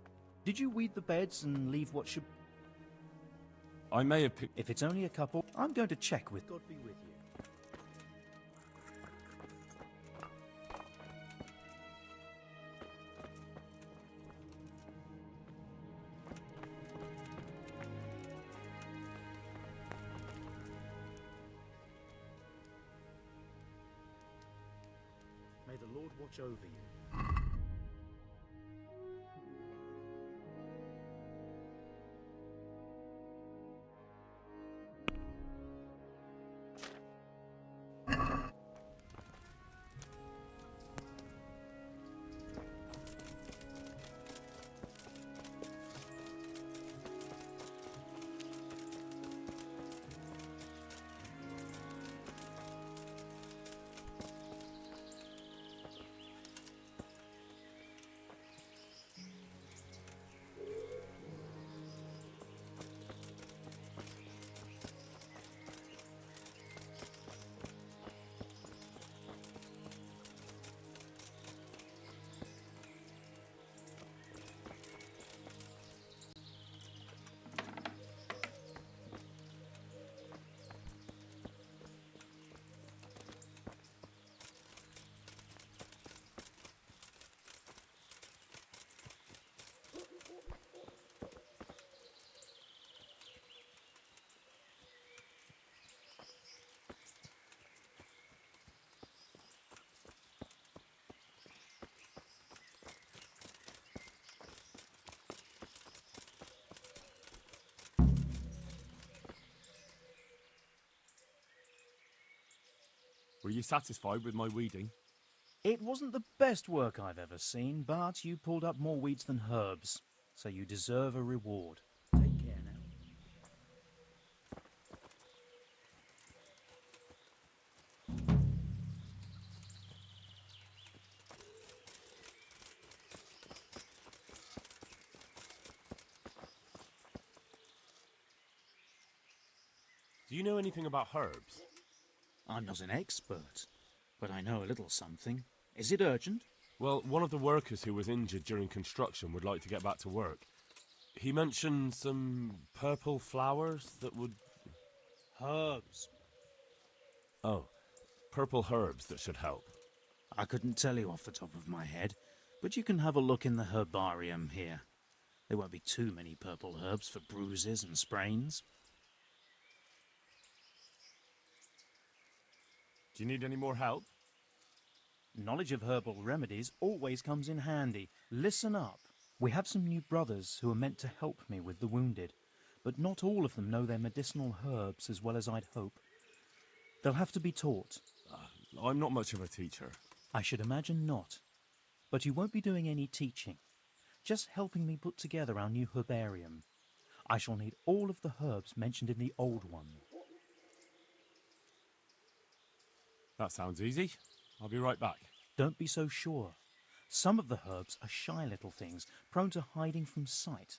Did you weed the beds and leave what should... I may have picked... If it's only a couple, I'm going to check with... God be with you. May the Lord watch over you. Were you satisfied with my weeding? It wasn't the best work I've ever seen, but you pulled up more weeds than herbs, so you deserve a reward. Take care now. Do you know anything about herbs? I'm not an expert, but I know a little something. Is it urgent? Well, one of the workers who was injured during construction would like to get back to work. He mentioned some purple flowers that would... Herbs. Oh, purple herbs that should help. I couldn't tell you off the top of my head, but you can have a look in the herbarium here. There won't be too many purple herbs for bruises and sprains. Do you need any more help? Knowledge of herbal remedies always comes in handy. Listen up. We have some new brothers who are meant to help me with the wounded, but not all of them know their medicinal herbs as well as I'd hope. They'll have to be taught. I'm not much of a teacher. I should imagine not. But you won't be doing any teaching, just helping me put together our new herbarium. I shall need all of the herbs mentioned in the old one. That sounds easy. I'll be right back. Don't be so sure. Some of the herbs are shy little things, prone to hiding from sight.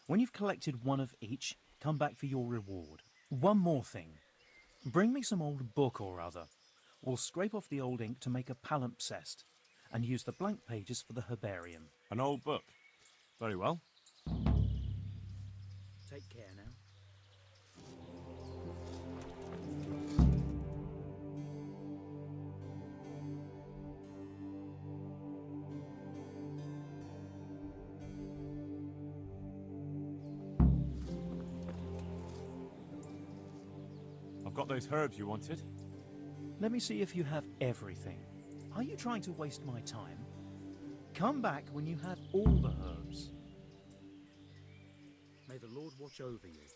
When you've collected one of each, come back for your reward. One more thing. Bring me some old book or other. We'll scrape off the old ink to make a palimpsest, and use the blank pages for the herbarium. An old book. Very well. Take care now. I've got those herbs you wanted. Let me see if you have everything. Are you trying to waste my time? Come back when you have all the herbs. May the Lord watch over you.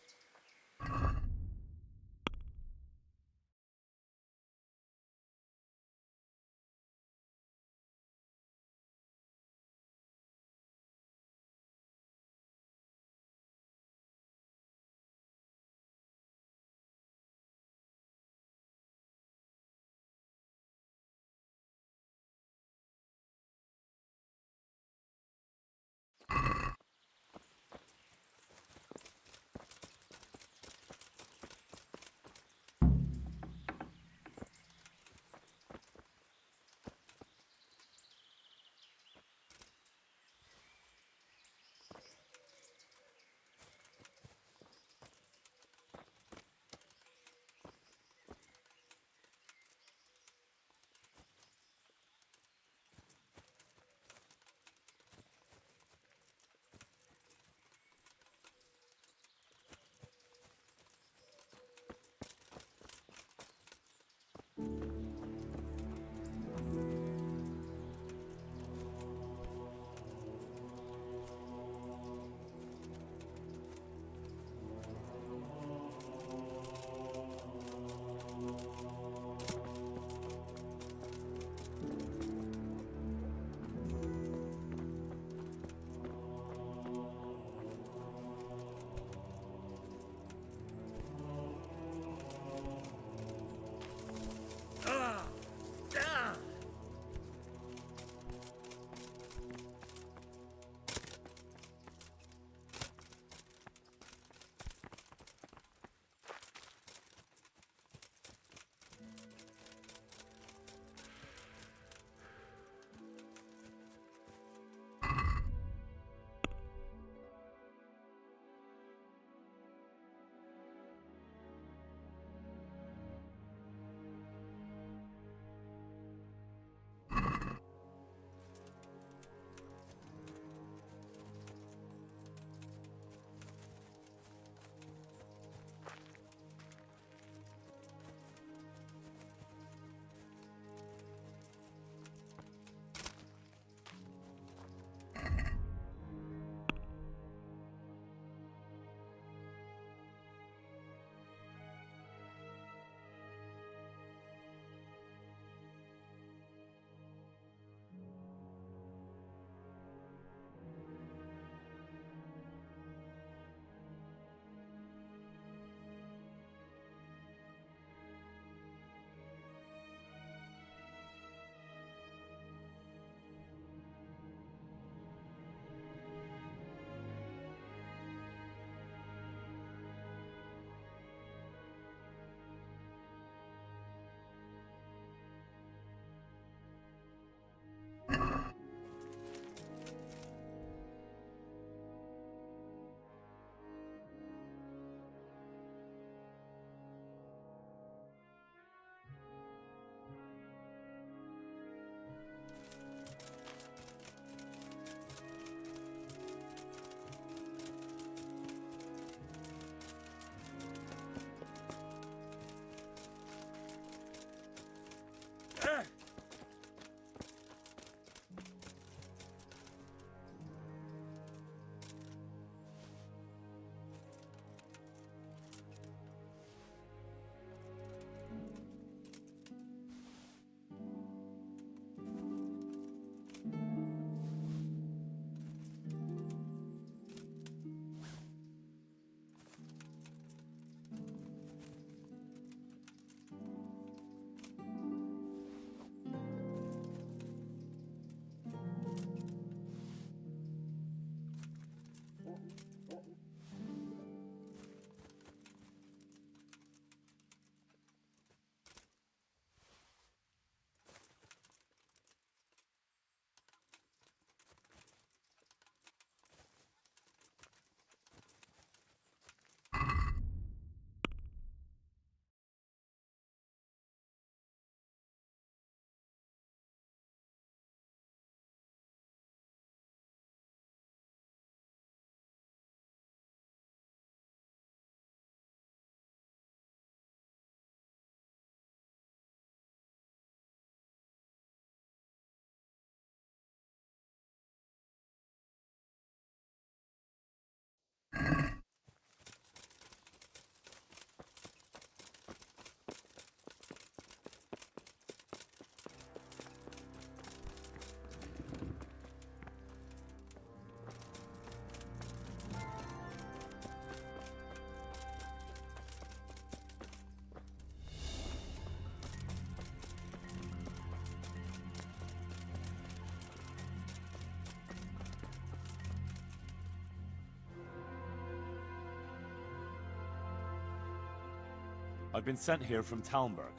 I've been sent here from Talmberg.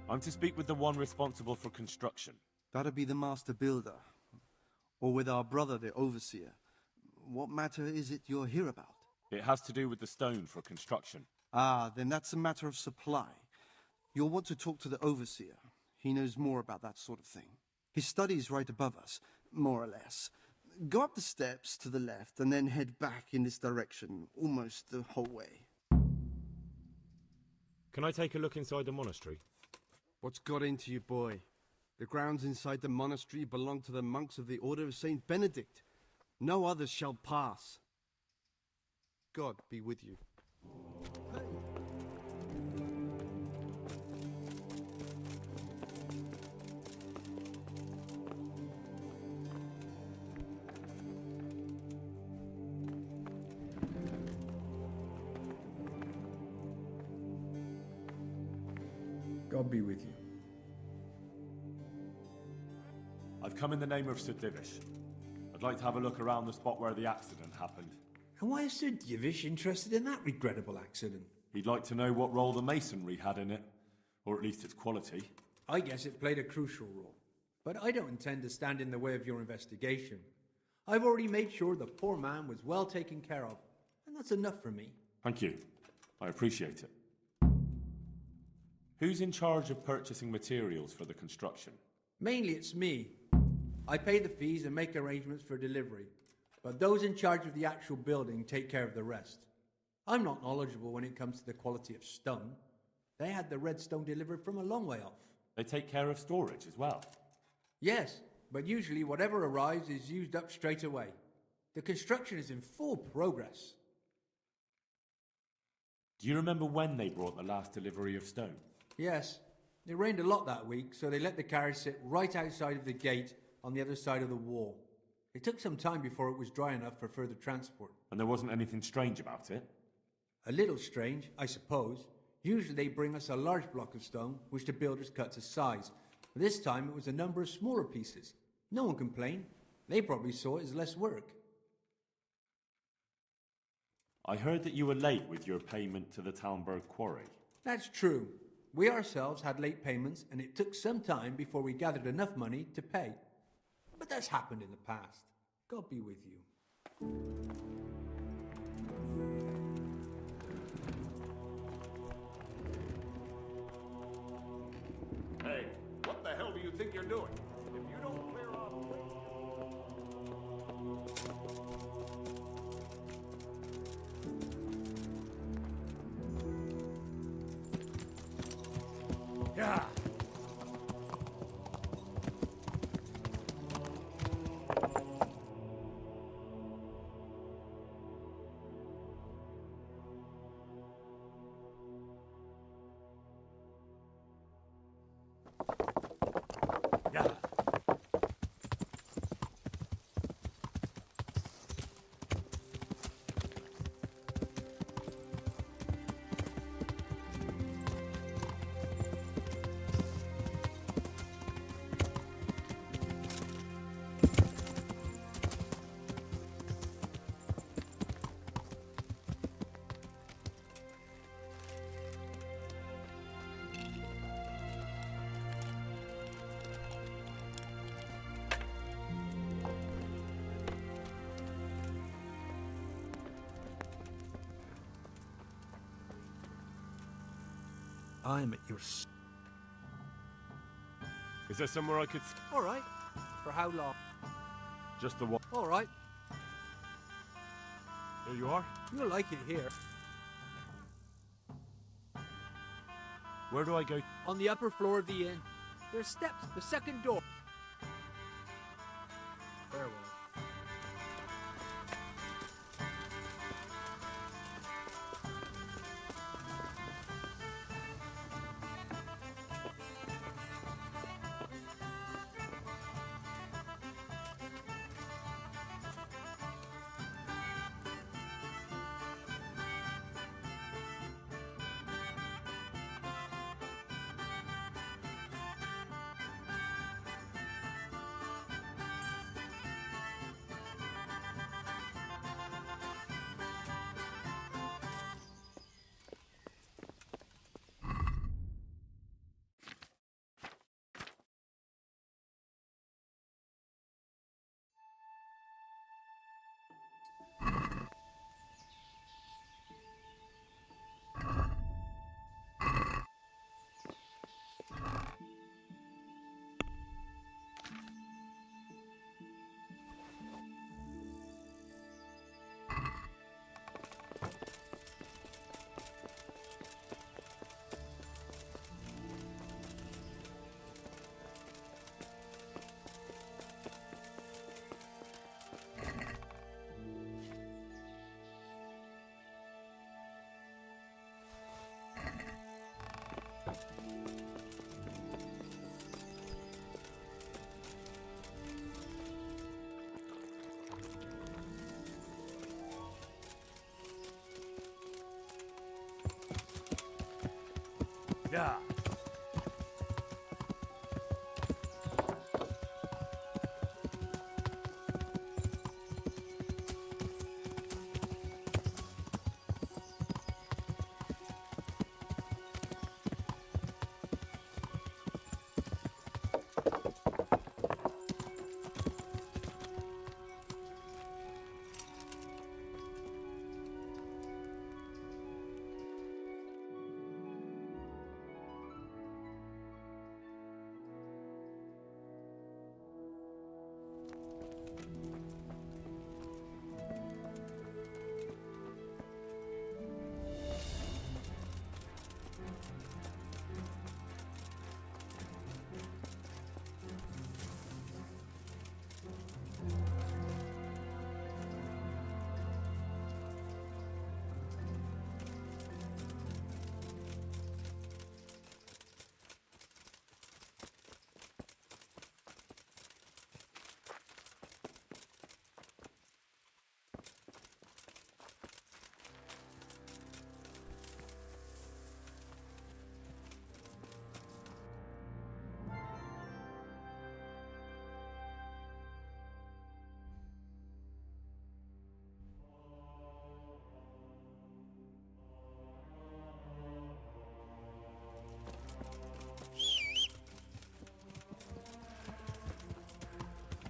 I'm to speak with the one responsible for construction. That'd be the master builder. Or with our brother, the overseer. What matter is it you're here about? It has to do with the stone for construction. Ah, then that's a matter of supply. You'll want to talk to the overseer. He knows more about that sort of thing. His study's right above us, more or less. Go up the steps to the left and then head back in this direction, almost the whole way. Can I take a look inside the monastery? What's got into you, boy? The grounds inside the monastery belong to the monks of the Order of Saint Benedict. No others shall pass. God be with you. God be with you. I've come in the name of Sir Divish. I'd like to have a look around the spot where the accident happened. And why is Sir Divish interested in that regrettable accident? He'd like to know what role the masonry had in it, or at least its quality. I guess it played a crucial role. But I don't intend to stand in the way of your investigation. I've already made sure the poor man was well taken care of, and that's enough for me. Thank you. I appreciate it. Who's in charge of purchasing materials for the construction? Mainly it's me. I pay the fees and make arrangements for delivery, but those in charge of the actual building take care of the rest. I'm not knowledgeable when it comes to the quality of stone. They had the red stone delivered from a long way off. They take care of storage as well? Yes, but usually whatever arrives is used up straight away. The construction is in full progress. Do you remember when they brought the last delivery of stone? Yes, it rained a lot that week, so they let the carriage sit right outside of the gate on the other side of the wall. It took some time before it was dry enough for further transport. And there wasn't anything strange about it? A little strange, I suppose. Usually they bring us a large block of stone, which the builders cut to size. But this time it was a number of smaller pieces. No one complained. They probably saw it as less work. I heard that you were late with your payment to the Talmberg quarry. That's true. We ourselves had late payments, and it took some time before we gathered enough money to pay. But that's happened in the past. God be with you. Hey, what the hell do you think you're doing? If you don't clear off... Yeah. I'm at your... Is there somewhere I could... All right. For how long? Just the one. All right. Here you are. You'll like it here. Where do I go? On the upper floor of the inn. There's steps, the second door. Farewell. Yeah.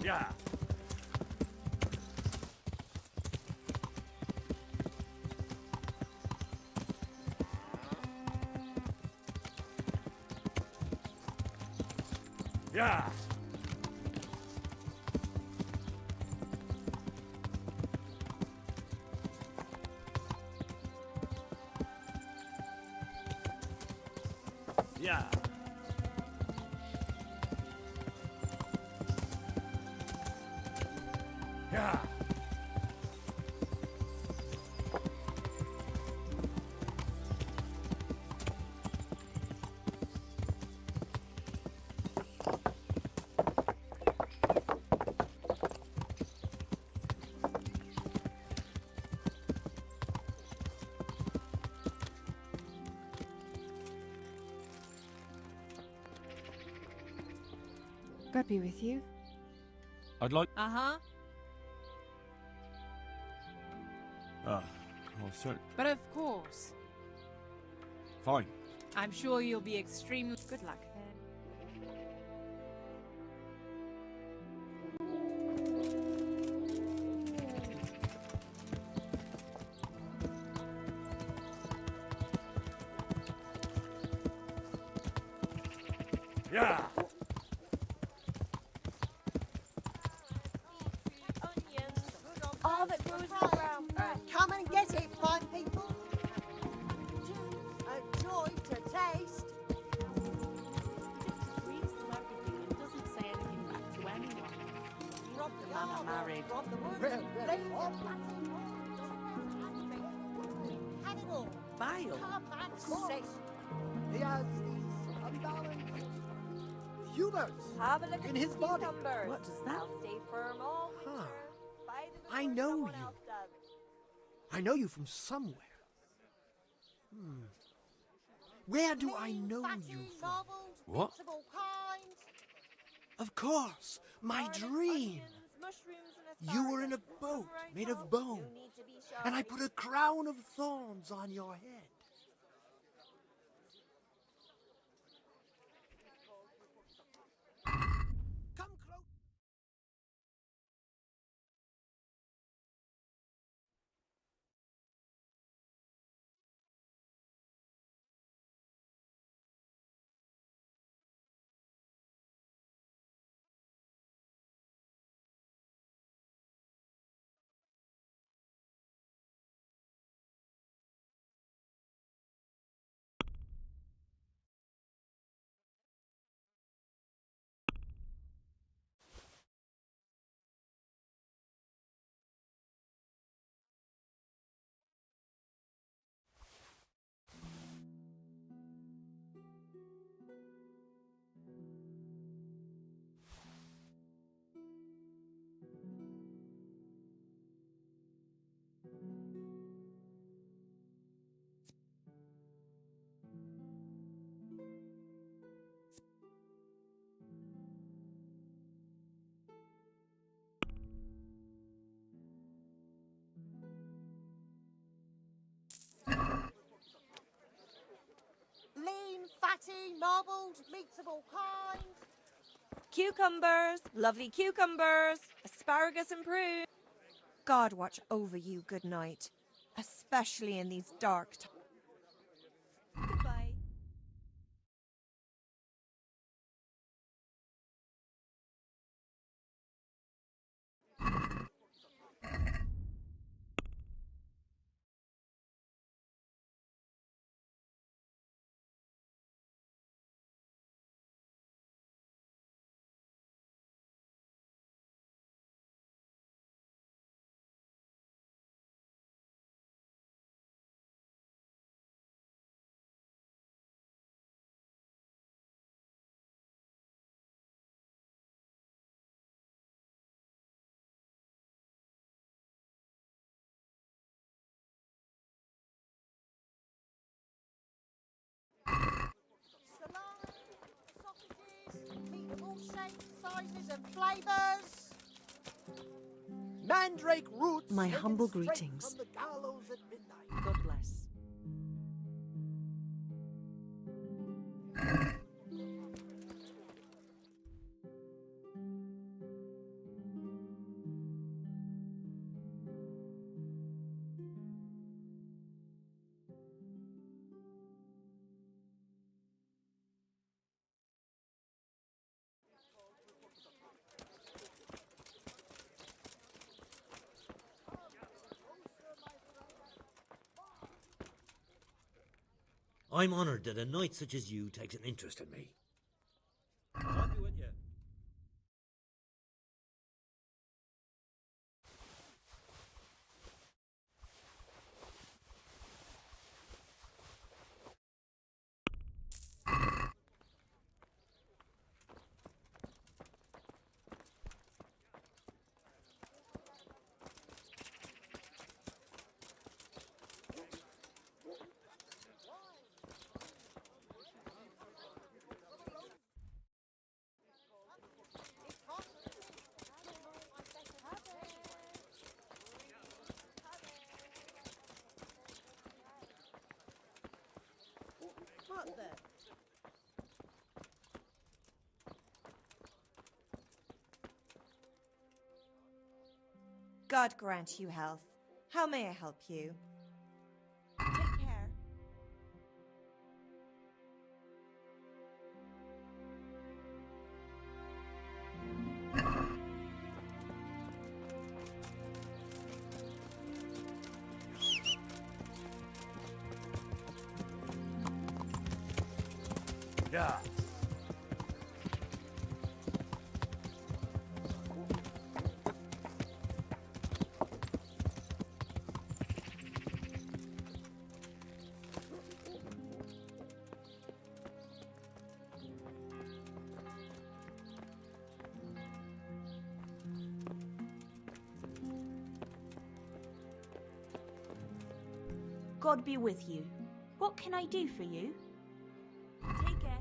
Yeah. Yeah. Yeah. Yeah. God be with you. I'd like... Uh-huh. Ah, well, sir. But of course. Fine. I'm sure you'll be extremely... Good luck then. Yeah. All that grows in the ground. Come and get it, fine people. A joy to taste. Reads through everything and doesn't say anything back to anyone. Rob The man I married. Rob the wood. Had it all. Vile. Come and say. He has these unbalanced humors Have a look in at his body. cucumbers. What does that? I'll stay firm all winter. Buy them I before know someone you. else does. I know you from somewhere. Where do I know you from? Novels, What? bits of all kinds. Of course, my dream. Mushrooms and You were in a asparagus. boat Right made now, of bone, you need to be and I shy. put a crown of thorns on your head. fatty, marbled, meats of all kinds. Cucumbers, lovely cucumbers, asparagus and prunes. God watch over you, good night, especially in these dark times. Goodbye. Meat of all shapes, sizes and flavours. Mandrake roots. My hanging humble straight greetings. From the gallows at midnight. God bless. I'm honoured that a knight such as you takes an interest in me. I'll be with you. What the? God grant you health. How may I help you? Take care. Yeah. God be with you. What can I do for you? Take care.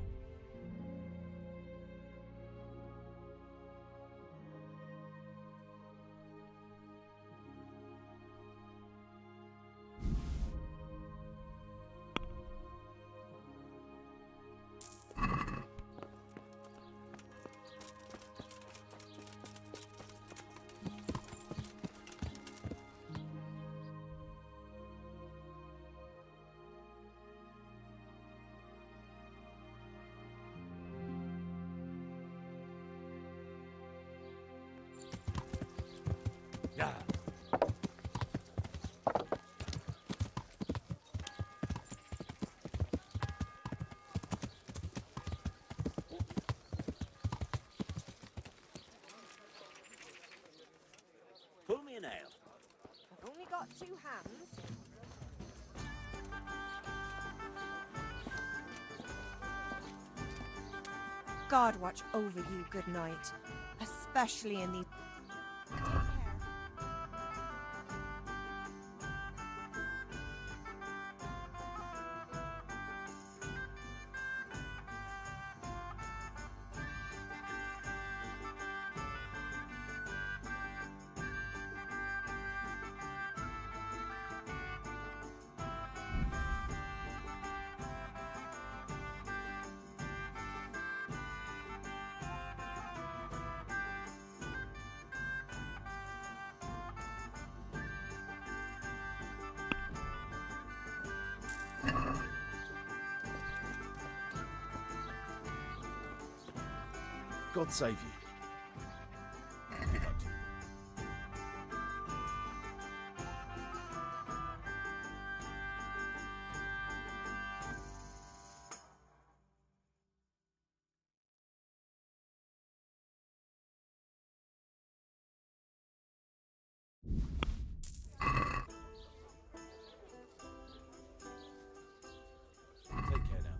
Yeah. Pull me an ale. I've only got 2 hands. God watch over you, good night, especially in these. Take care. God save you. Good luck to you. Take care now.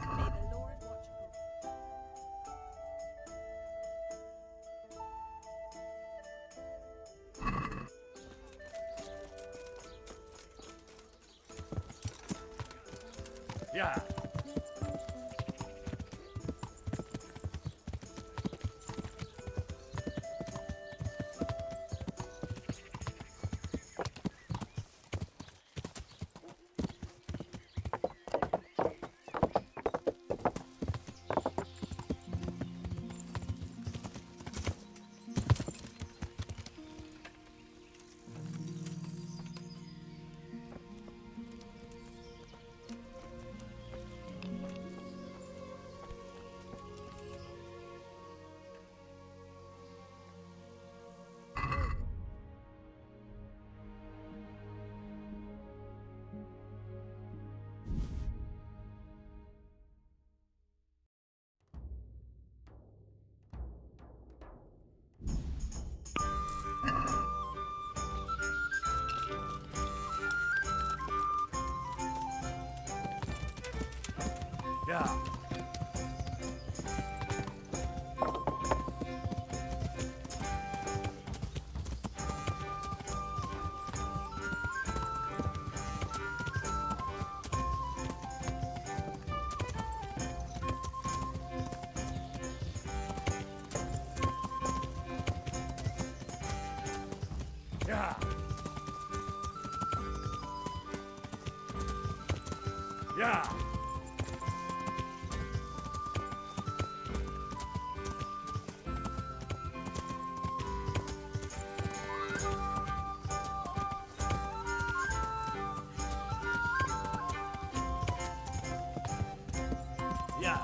May the Lord watch over. Yeah. Yeah. Yeah. Yeah. Yeah.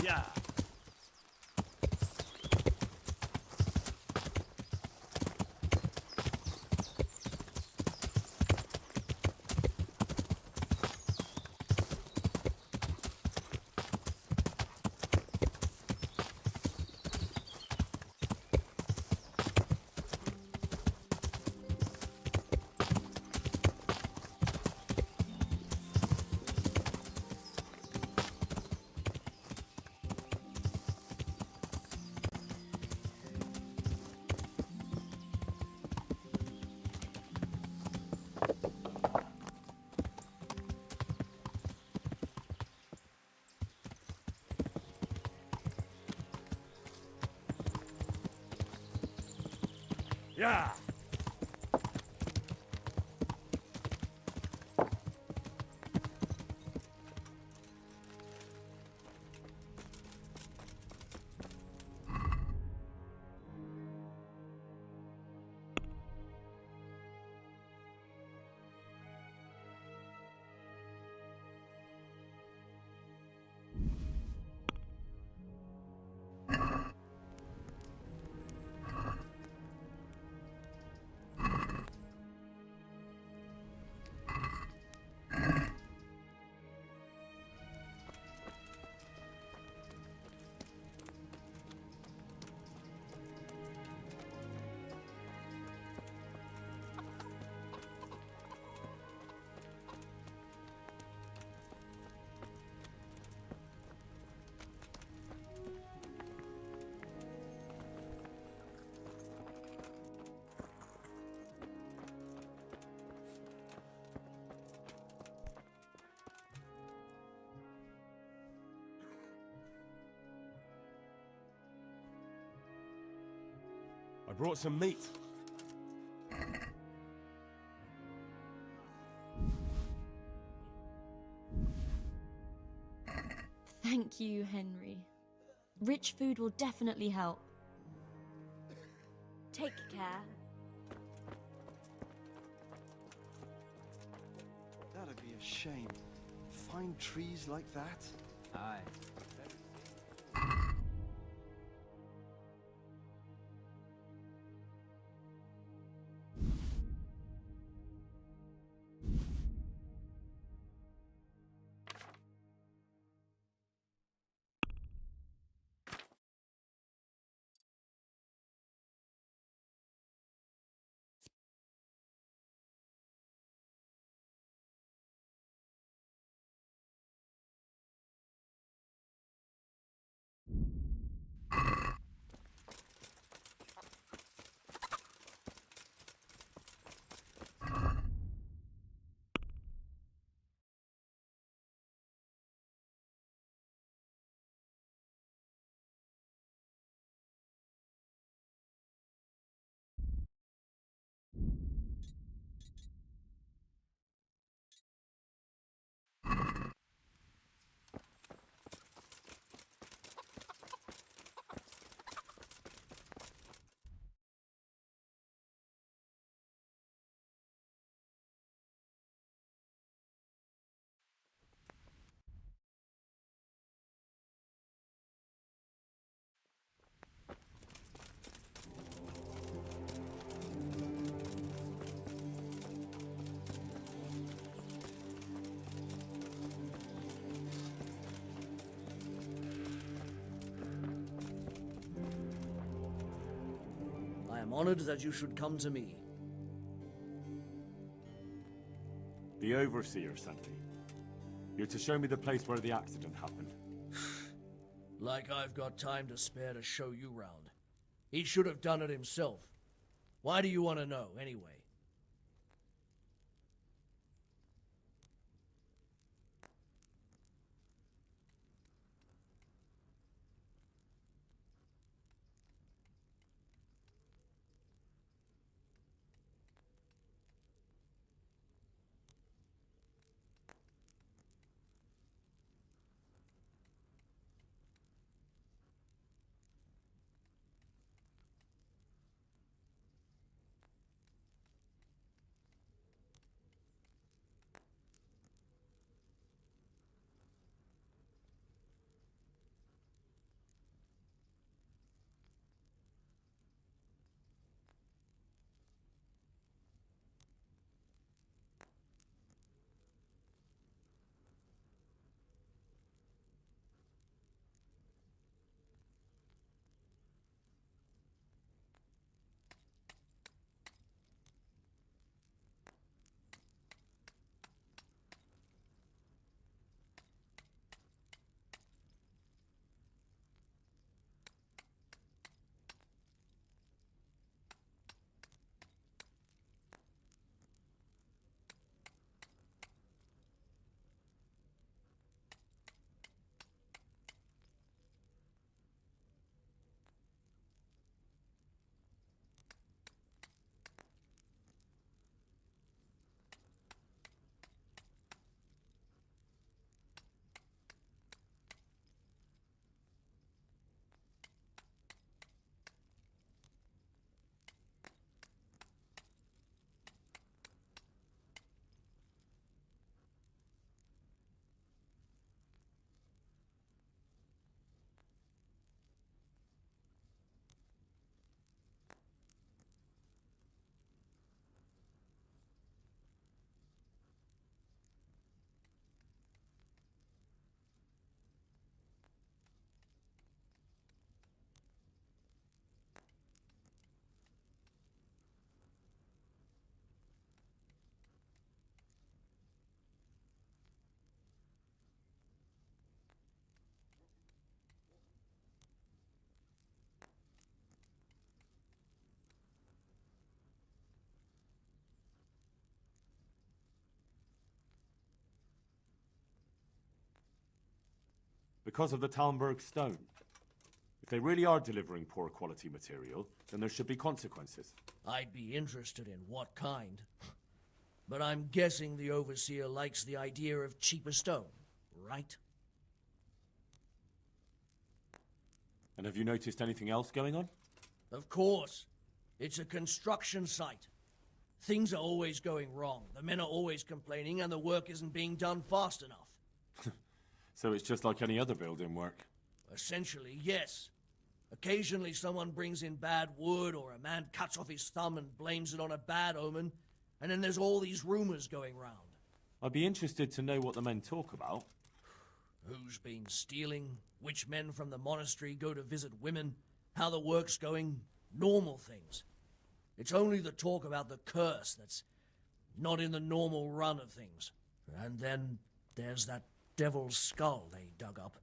Yeah. Yeah. I brought some meat. Thank you, Henry. Rich food will definitely help. Take care. That'd be a shame. Find trees like that. Aye. I am honored that you should come to me. The Overseer sent me. You're to show me the place where the accident happened. Like I've got time to spare to show you round. He should have done it himself. Why do you want to know, anyway? Because of the Talmberg stone. If they really are delivering poor quality material, then there should be consequences. I'd be interested in what kind. But I'm guessing the Overseer likes the idea of cheaper stone, right? And have you noticed anything else going on? Of course. It's a construction site. Things are always going wrong. The men are always complaining, and the work isn't being done fast enough. So it's just like any other building work? Essentially, yes. Occasionally someone brings in bad wood, or a man cuts off his thumb and blames it on a bad omen, and then there's all these rumors going round. I'd be interested to know what the men talk about. Who's been stealing, which men from the monastery go to visit women, how the work's going, normal things. It's only the talk about the curse that's not in the normal run of things. And then there's that devil's skull they dug up.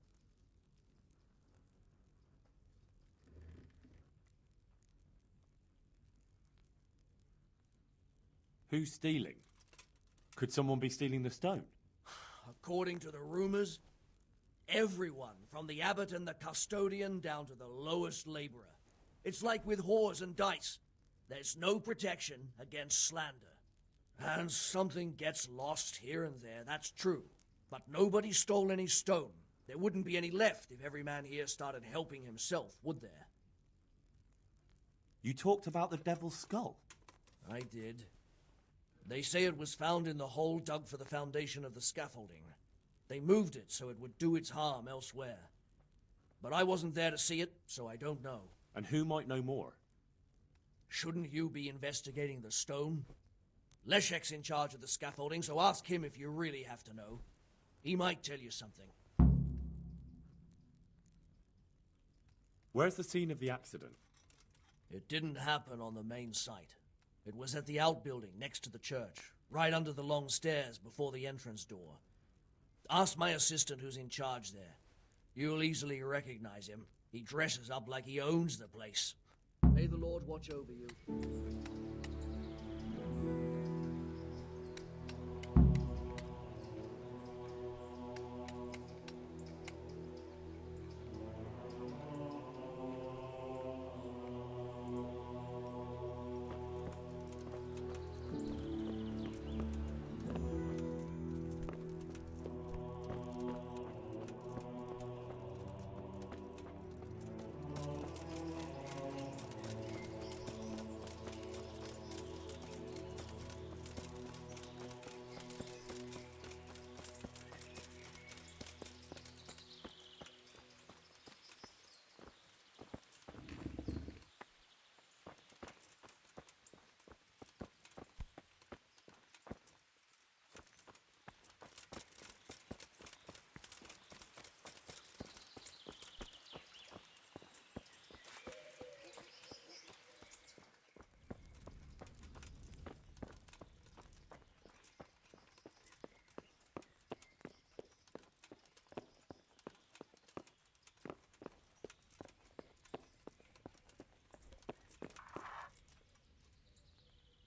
Who's stealing? Could someone be stealing the stone? According to the rumors, everyone, from the abbot and the custodian down to the lowest laborer. It's like with whores and dice. There's no protection against slander. And something gets lost here and there, that's true. But nobody stole any stone. There wouldn't be any left if every man here started helping himself, would there? You talked about the devil's skull? I did. They say it was found in the hole dug for the foundation of the scaffolding. They moved it so it would do its harm elsewhere. But I wasn't there to see it, so I don't know. And who might know more? Shouldn't you be investigating the stone? Leszek's in charge of the scaffolding, so ask him if you really have to know. He might tell you something. Where's the scene of the accident? It didn't happen on the main site. It was at the outbuilding next to the church, right under the long stairs before the entrance door. Ask my assistant who's in charge there. You'll easily recognize him. He dresses up like he owns the place. May the Lord watch over you.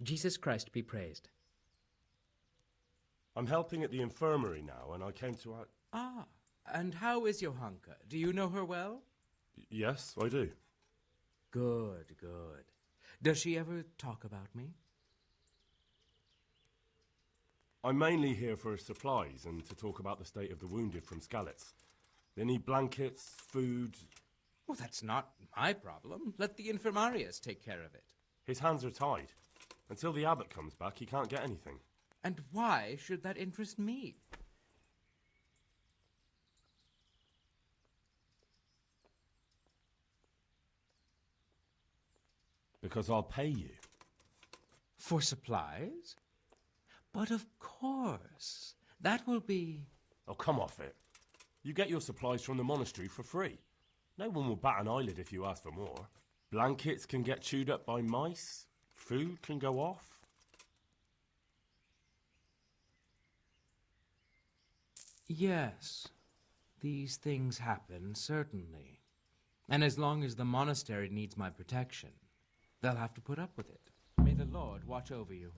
Jesus Christ be praised. I'm helping at the infirmary now, and I came to... Ah, and how is Johanka? Do you know her well? Yes, I do. Good, good. Does she ever talk about me? I'm mainly here for supplies and to talk about the state of the wounded from Skalitz. They need blankets, food... Well, that's not my problem. Let the infirmarius take care of it. His hands are tied. Until the abbot comes back, he can't get anything. And why should that interest me? Because I'll pay you. For supplies? But of course. That will be... Oh, come off it. You get your supplies from the monastery for free. No one will bat an eyelid if you ask for more. Blankets can get chewed up by mice. Food can go off. Yes. These things happen, certainly. And as long as the monastery needs my protection, they'll have to put up with it. May the Lord watch over you.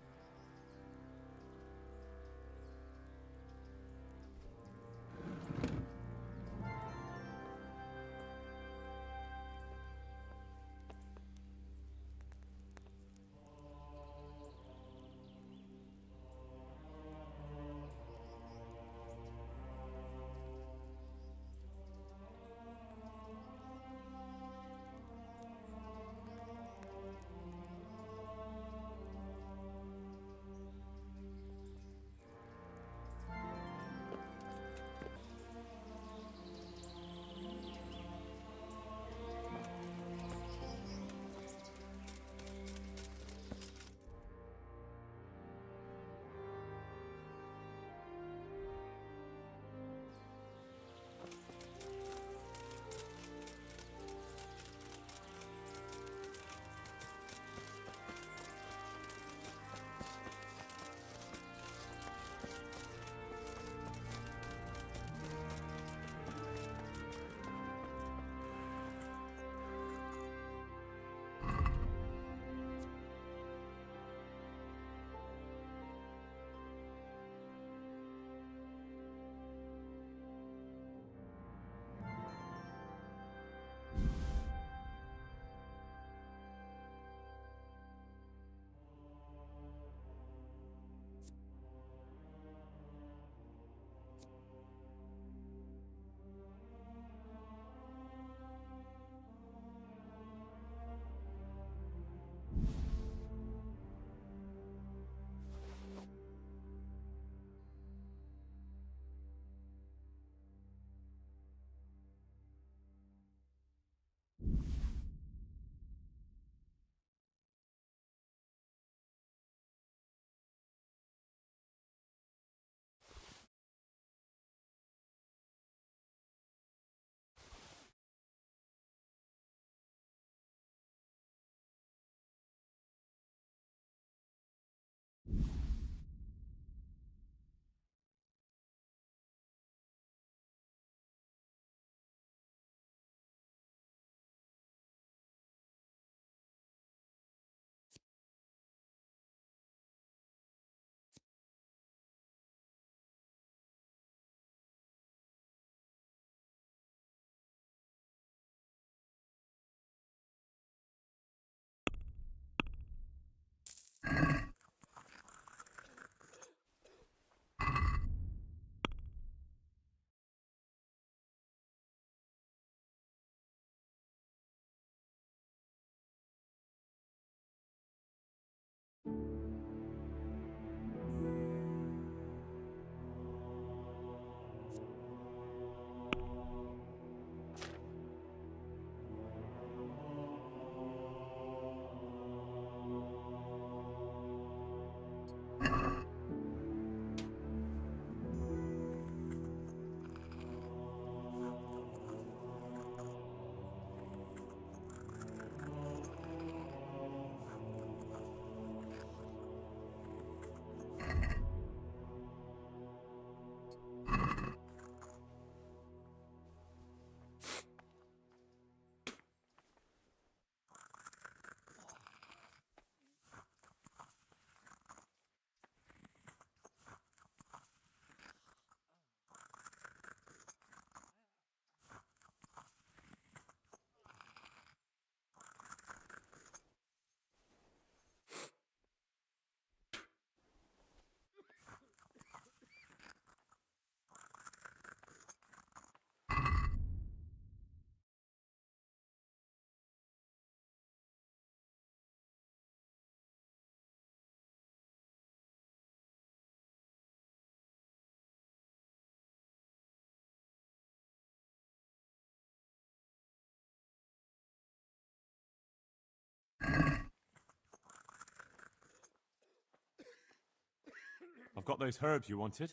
I've got those herbs you wanted.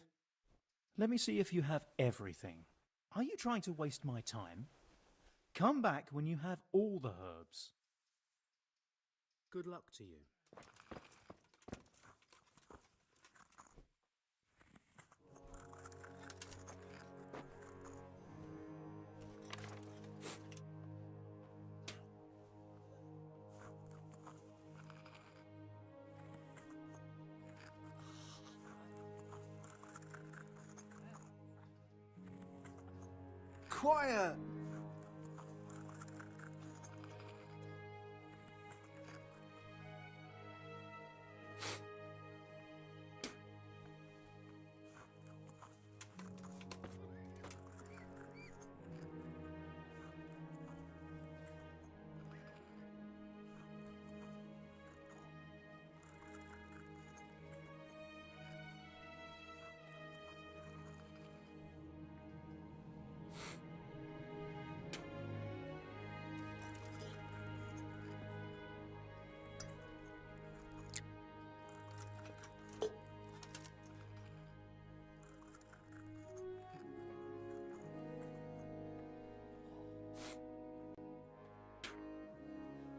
Let me see if you have everything. Are you trying to waste my time? Come back when you have all the herbs. Good luck to you. Quiet!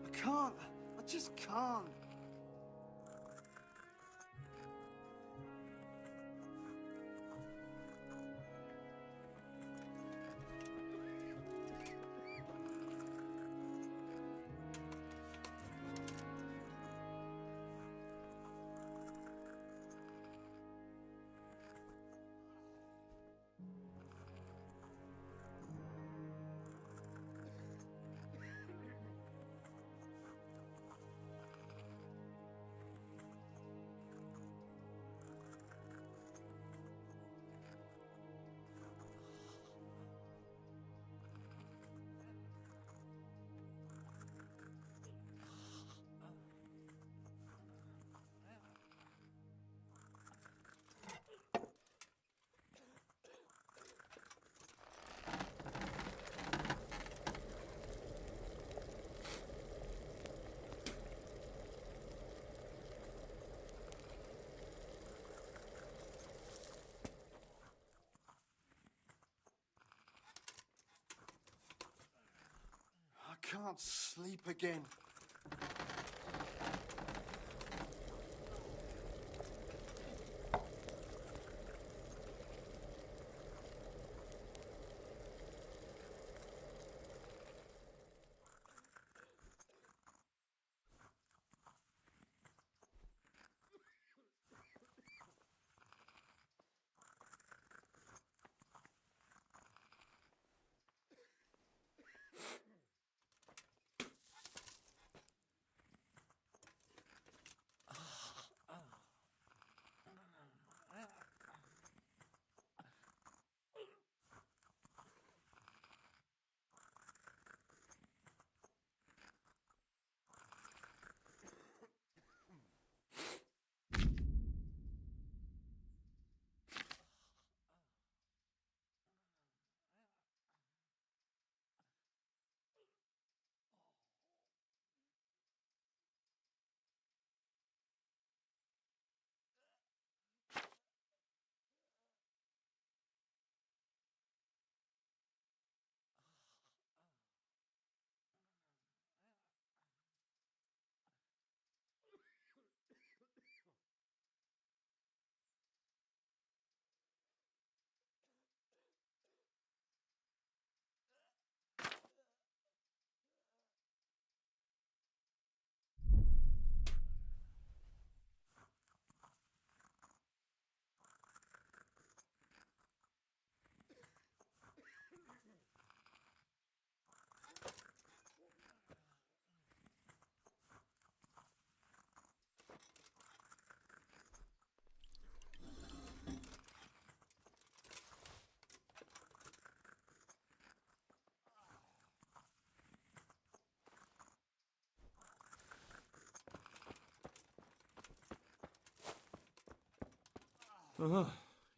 I can't. I just can't. I can't sleep again.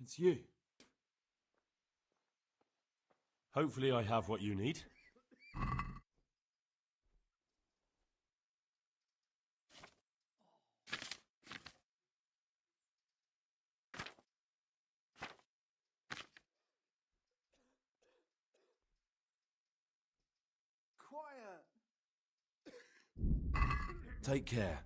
It's you. Hopefully I have what you need. Take care.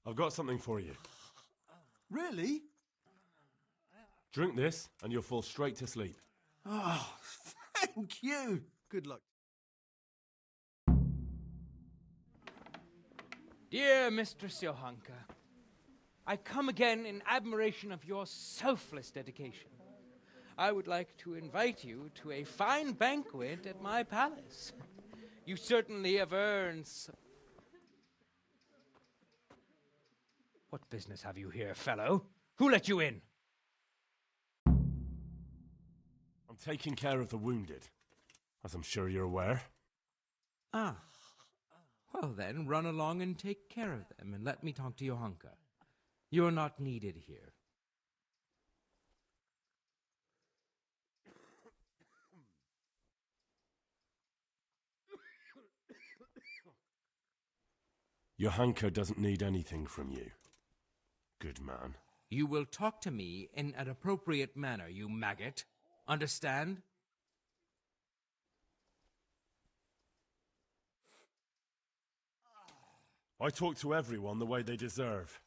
I've got something for you. Really? Drink this, and you'll fall straight to sleep. Oh, thank you. Good luck. Dear Mistress Johanka, I come again in admiration of your selfless dedication. I would like to invite you to a fine banquet at my palace. You certainly have earned What business have you here, fellow? Who let you in? I'm taking care of the wounded, as I'm sure you're aware. Ah. Well then, run along and take care of them, and let me talk to Johanka. You're not needed here. Johanka doesn't need anything from you. Good man. You will talk to me in an appropriate manner, you maggot. Understand? I talk to everyone the way they deserve.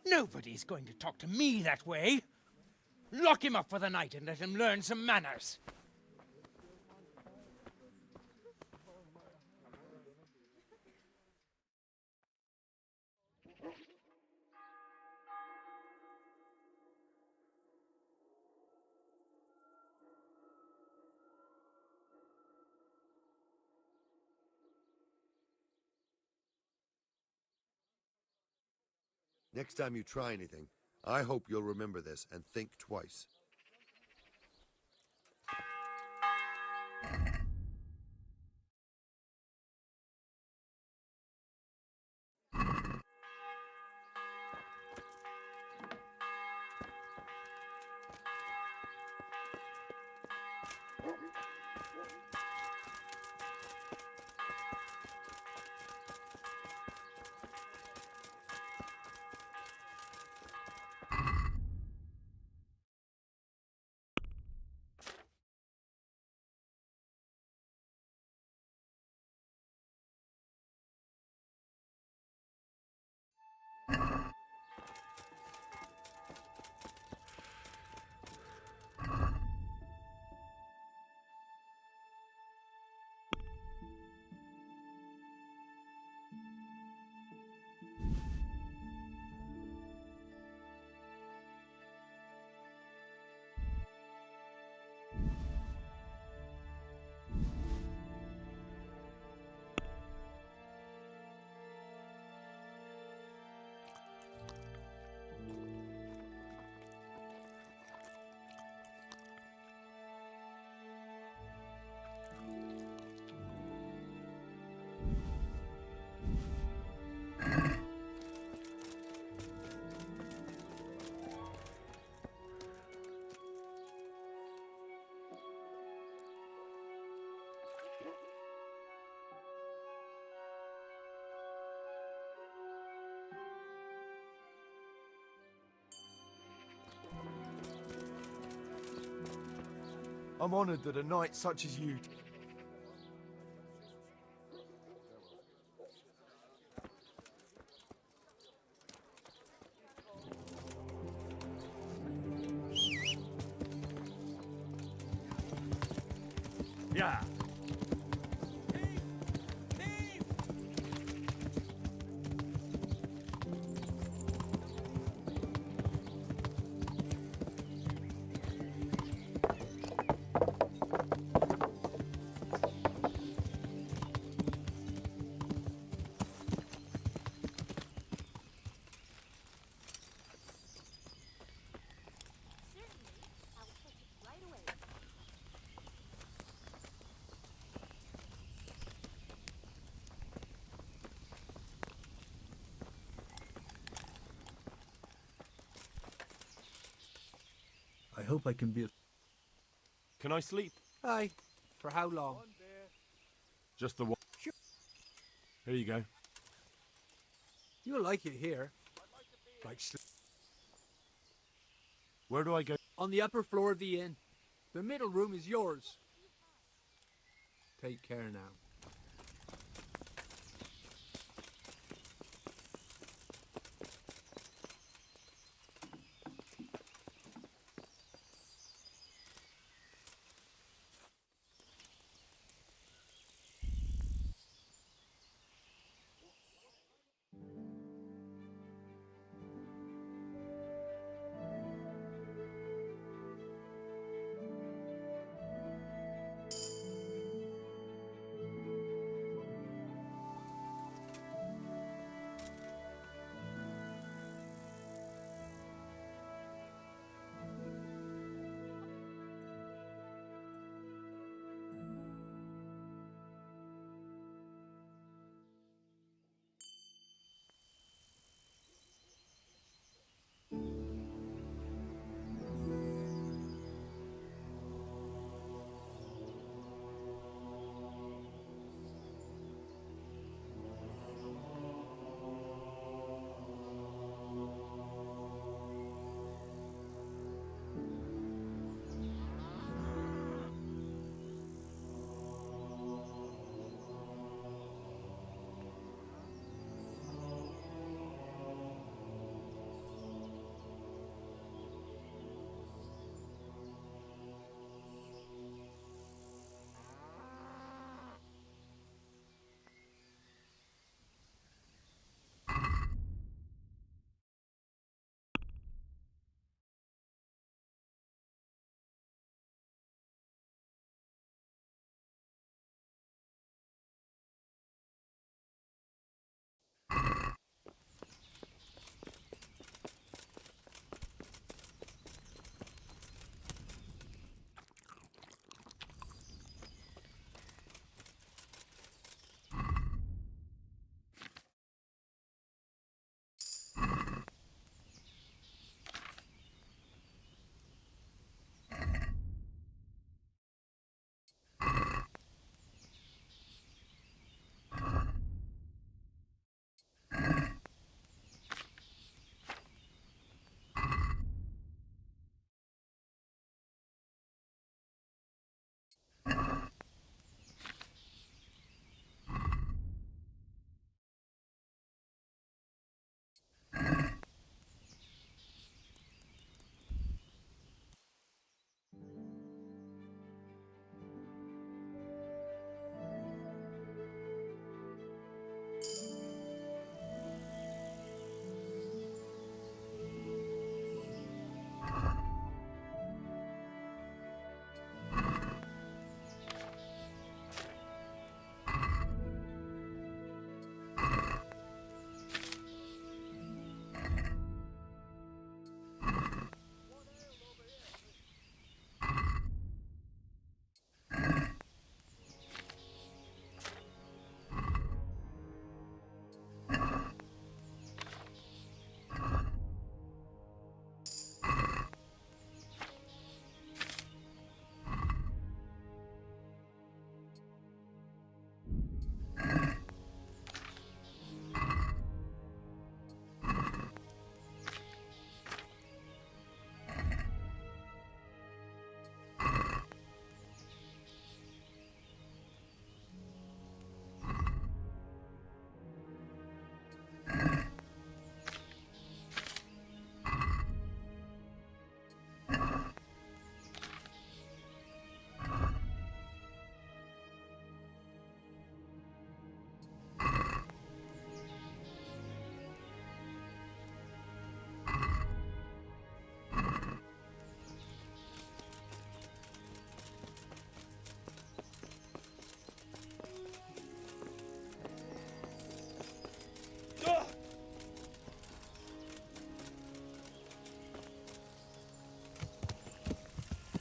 Nobody's going to talk to me that way. Lock him up for the night and let him learn some manners. Next time you try anything, I hope you'll remember this and think twice. I'm honored that a knight such as you... Yeah. hope I can be of... Can I sleep? Aye. For how long? Just the one. Here you go. You'll like it here. Like Where do I go? on the upper floor of the inn. The middle room is yours. Take care now.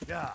Yeah.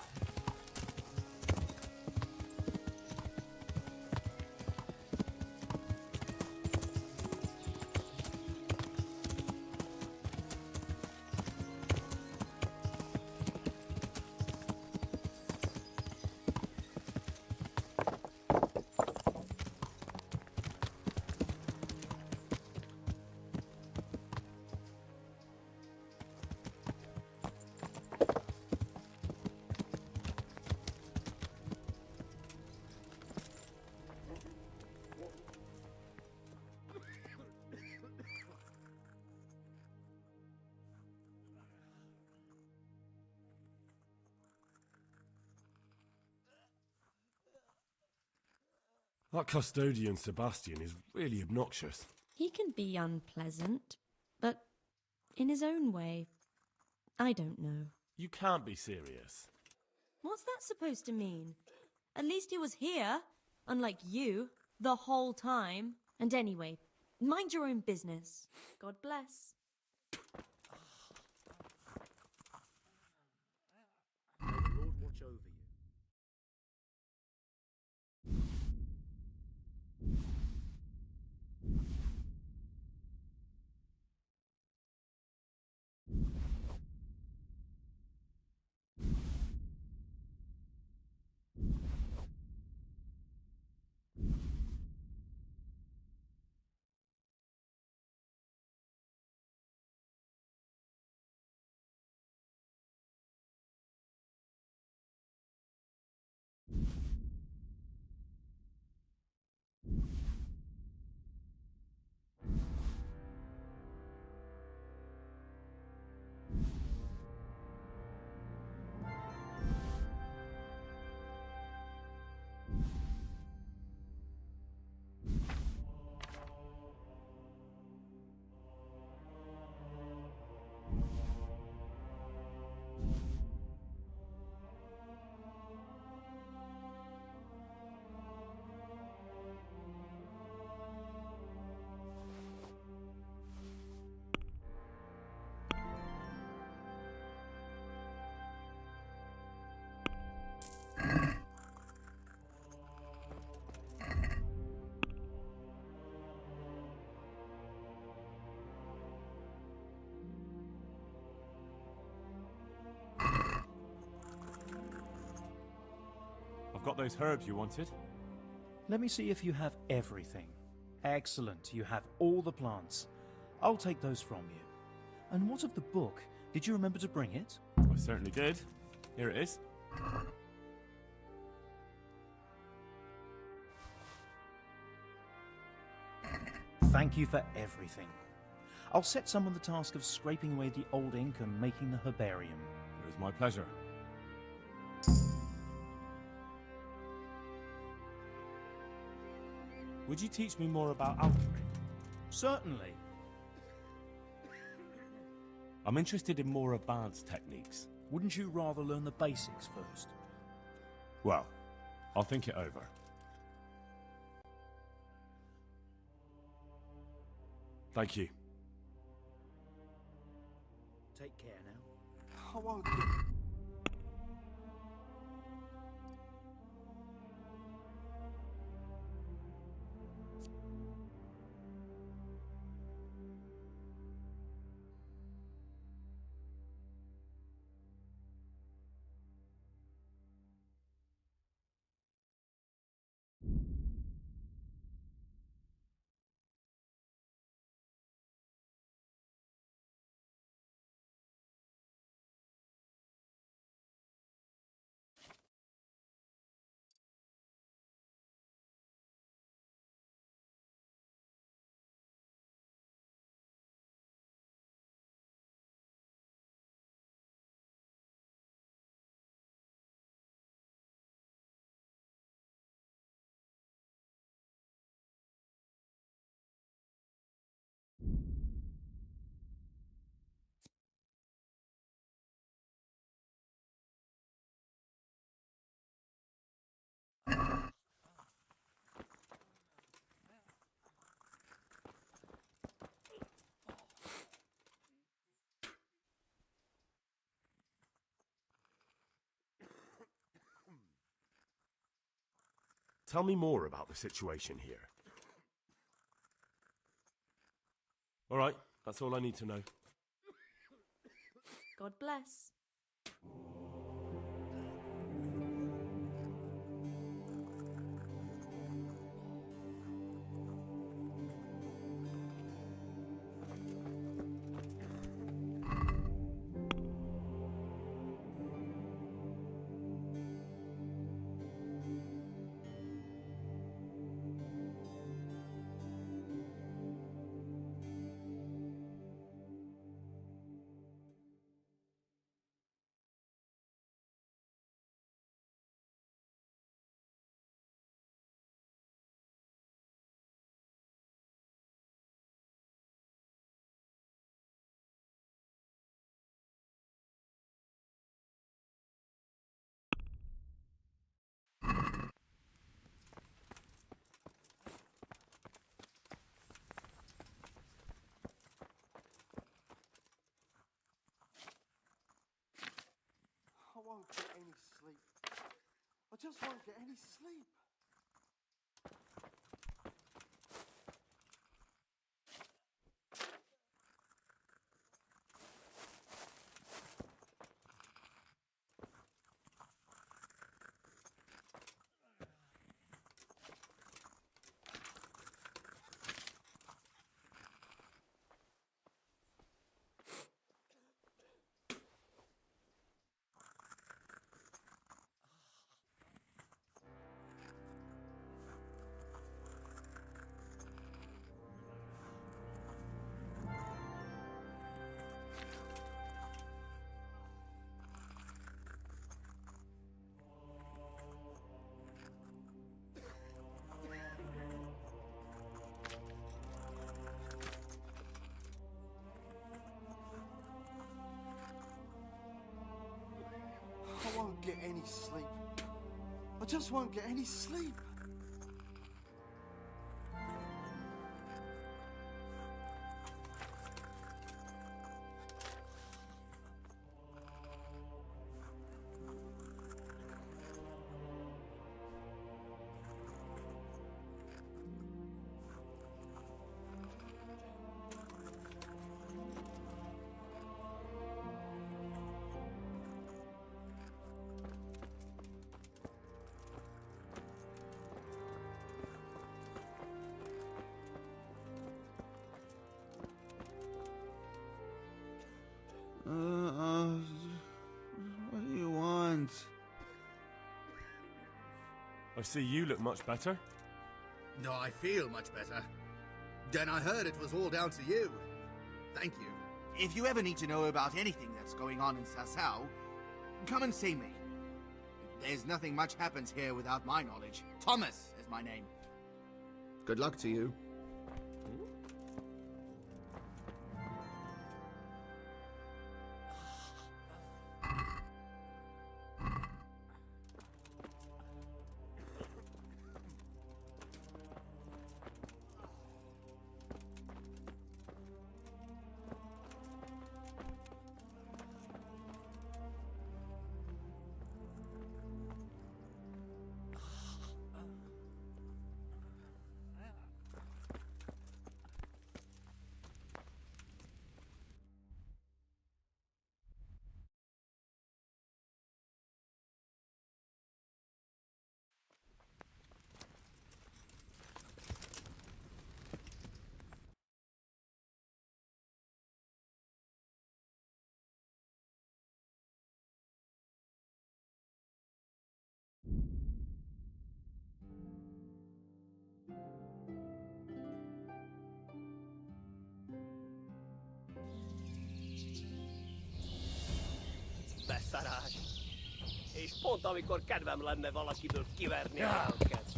That custodian Sebastian is really obnoxious. He can be unpleasant, but in his own way. I don't know. You can't be serious. What's that supposed to mean? At least he was here, unlike you, the whole time. And anyway, mind your own business. God bless. May the Lord watch over you. I've got those herbs you wanted. Let me see if you have everything. Excellent, you have all the plants. I'll take those from you. And what of the book? Did you remember to bring it? I certainly did. Here it is. Thank you for everything. I'll set someone the task of scraping away the old ink and making the herbarium. It was my pleasure. Would you teach me more about alchemy? Certainly. I'm interested in more advanced techniques. Wouldn't you rather learn the basics first? Well, I'll think it over. Thank you. Take care now. I won't. Tell me more about the situation here. All right, that's all I need to know. God bless. I just won't get any sleep. I won't get any sleep. I just won't get any sleep. What do you want? I see you look much better. No, I feel much better. Then I heard it was all down to you. Thank you. If you ever need to know about anything that's going on in Sasau, come and see me. There's nothing much happens here without my knowledge. Thomas is my name. Good luck to you. Beszarás! És pont amikor kedvem lenne valakiből kiverni a lelket.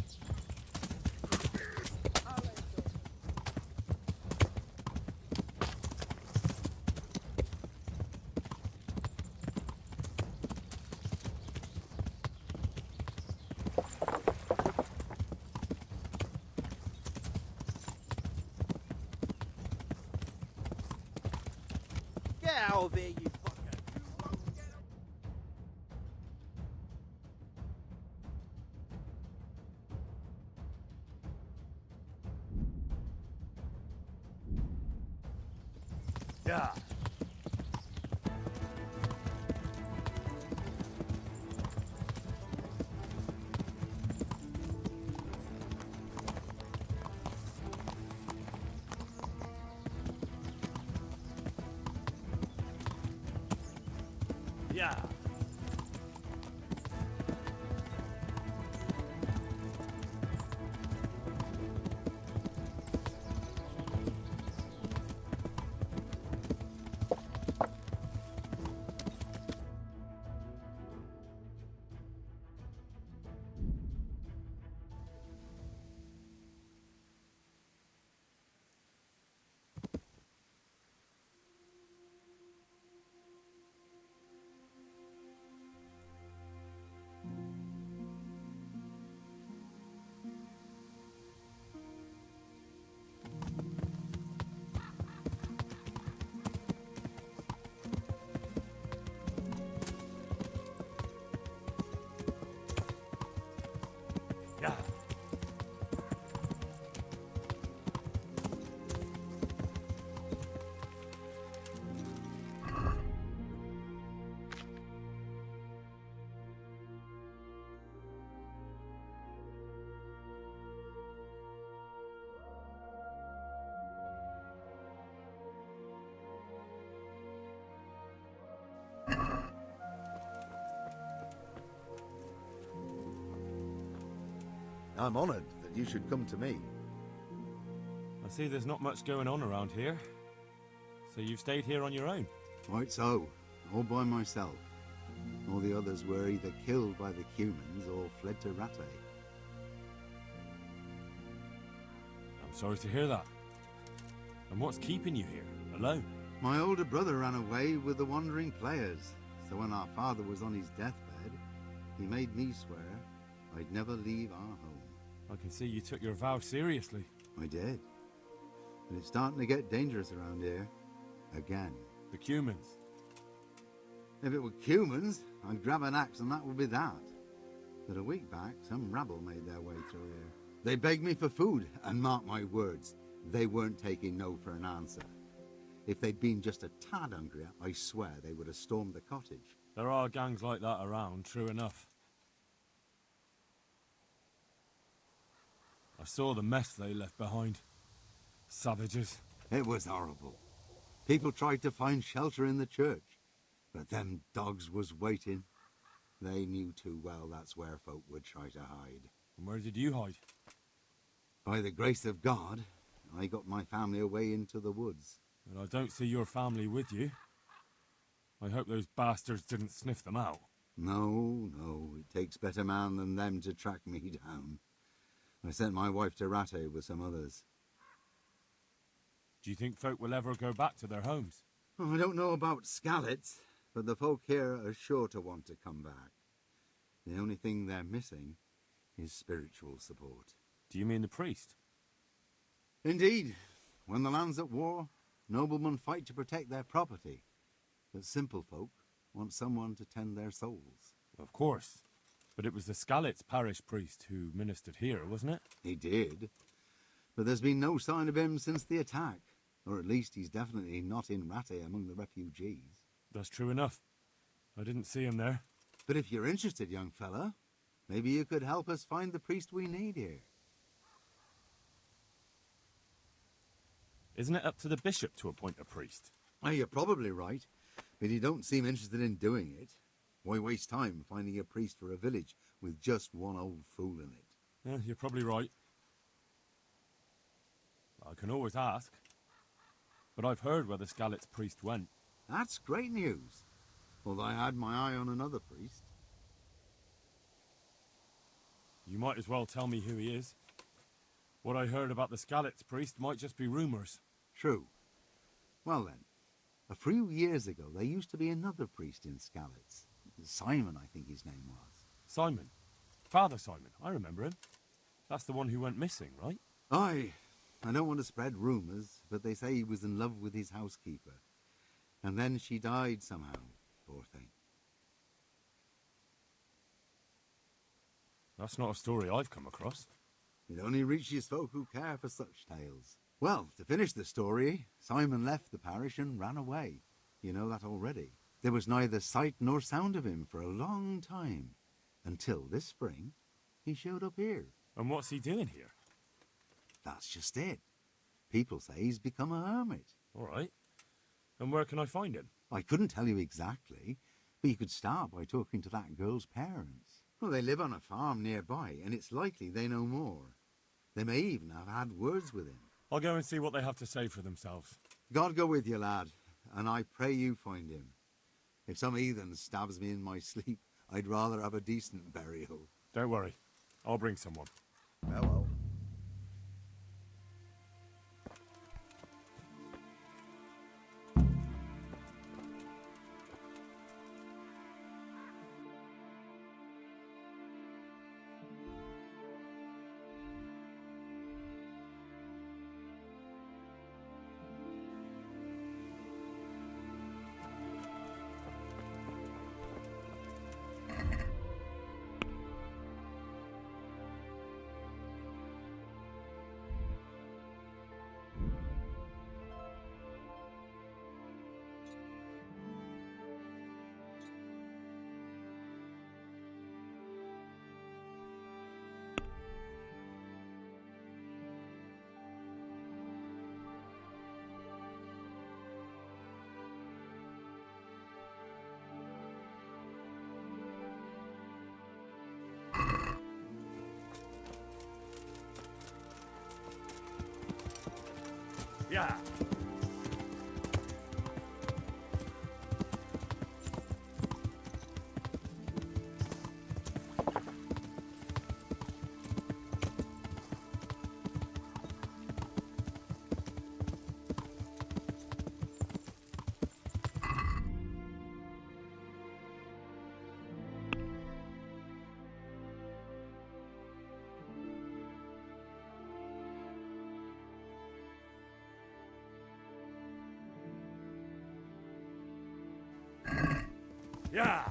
Get out of here, you fucker! Yeah. Yeah. I'm honored that you should come to me. I see there's not much going on around here. So you've stayed here on your own? Quite so, all by myself. All the others were either killed by the humans or fled to Rattay. I'm sorry to hear that. And what's keeping you here, alone? My older brother ran away with the wandering players, so when our father was on his deathbed, he made me swear I'd never leave our home. I can see you took your vow seriously. I did. But it's starting to get dangerous around here. Again. The humans. If it were humans, I'd grab an axe and that would be that. But a week back, some rabble made their way through here. They begged me for food, and mark my words, they weren't taking no for an answer. If they'd been just a tad hungrier, I swear they would have stormed the cottage. There are gangs like that around, true enough. I saw the mess they left behind. Savages. It was horrible. People tried to find shelter in the church, but them dogs was waiting. They knew too well that's where folk would try to hide. And where did you hide? By the grace of God, I got my family away into the woods. But I don't see your family with you. I hope those bastards didn't sniff them out. No, it takes better man than them to track me down. I sent my wife to Rattay with some others. Do you think folk will ever go back to their homes? Oh, I don't know about Skalitz, but the folk here are sure to want to come back. The only thing they're missing is spiritual support. Do you mean the priest? Indeed. When the land's at war, noblemen fight to protect their property. But simple folk want someone to tend their souls. Of course. But it was the Skalitz parish priest who ministered here, wasn't it? He did. But there's been no sign of him since the attack. Or at least he's definitely not in Rattay among the refugees. That's true enough. I didn't see him there. But if you're interested, young fella, maybe you could help us find the priest we need here. Isn't it up to the bishop to appoint a priest? Oh, you're probably right, but he don't seem interested in doing it. Why waste time finding a priest for a village with just one old fool in it? Yeah, you're probably right. I can always ask. But I've heard where the Skalitz priest went. That's great news. Although I had my eye on another priest. You might as well tell me who he is. What I heard about the Skalitz priest might just be rumours. True. Well then, a few years ago there used to be another priest in Skalitz. Simon, I think his name was. Simon? Father Simon, I remember him. That's the one who went missing, right? Aye. I don't want to spread rumours, but they say he was in love with his housekeeper. And then she died somehow, poor thing. That's not a story I've come across. It only reaches folk who care for such tales. Well, to finish the story, Simon left the parish and ran away. You know that already. There was neither sight nor sound of him for a long time. Until this spring, he showed up here. And what's he doing here? That's just it. People say he's become a hermit. All right. And where can I find him? I couldn't tell you exactly, but you could start by talking to that girl's parents. Well, they live on a farm nearby, and it's likely they know more. They may even have had words with him. I'll go and see what they have to say for themselves. God go with you, lad, and I pray you find him. If some heathen stabs me in my sleep, I'd rather have a decent burial. Don't worry. I'll bring someone. Hello. Yeah. Yeah.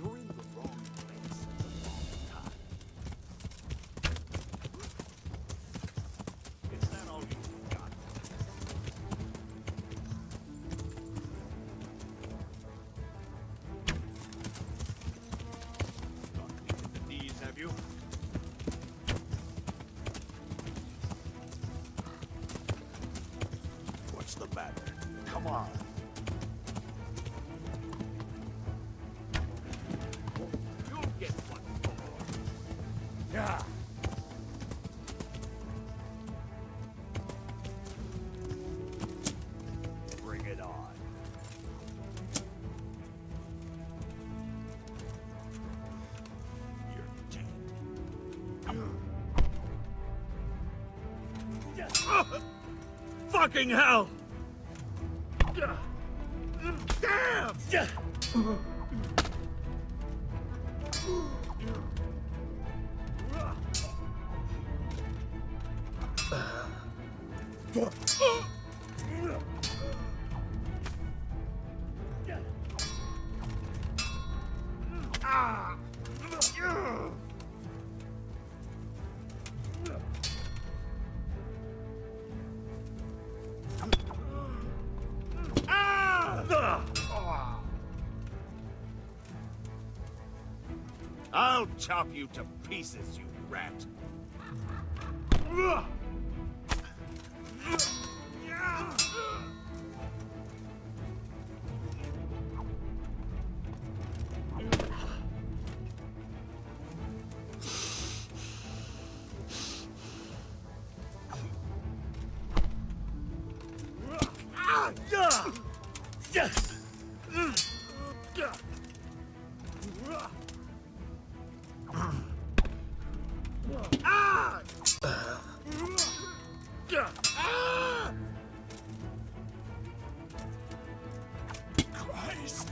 You're in the wrong place at the wrong time. Is that all you've got? Not weak at the knees, have you? What's the matter? Come on. You'll get one more. Yeah. Bring it on. You're dead. Fucking hell! Damn! I'll chop you to pieces, you rat. Christ!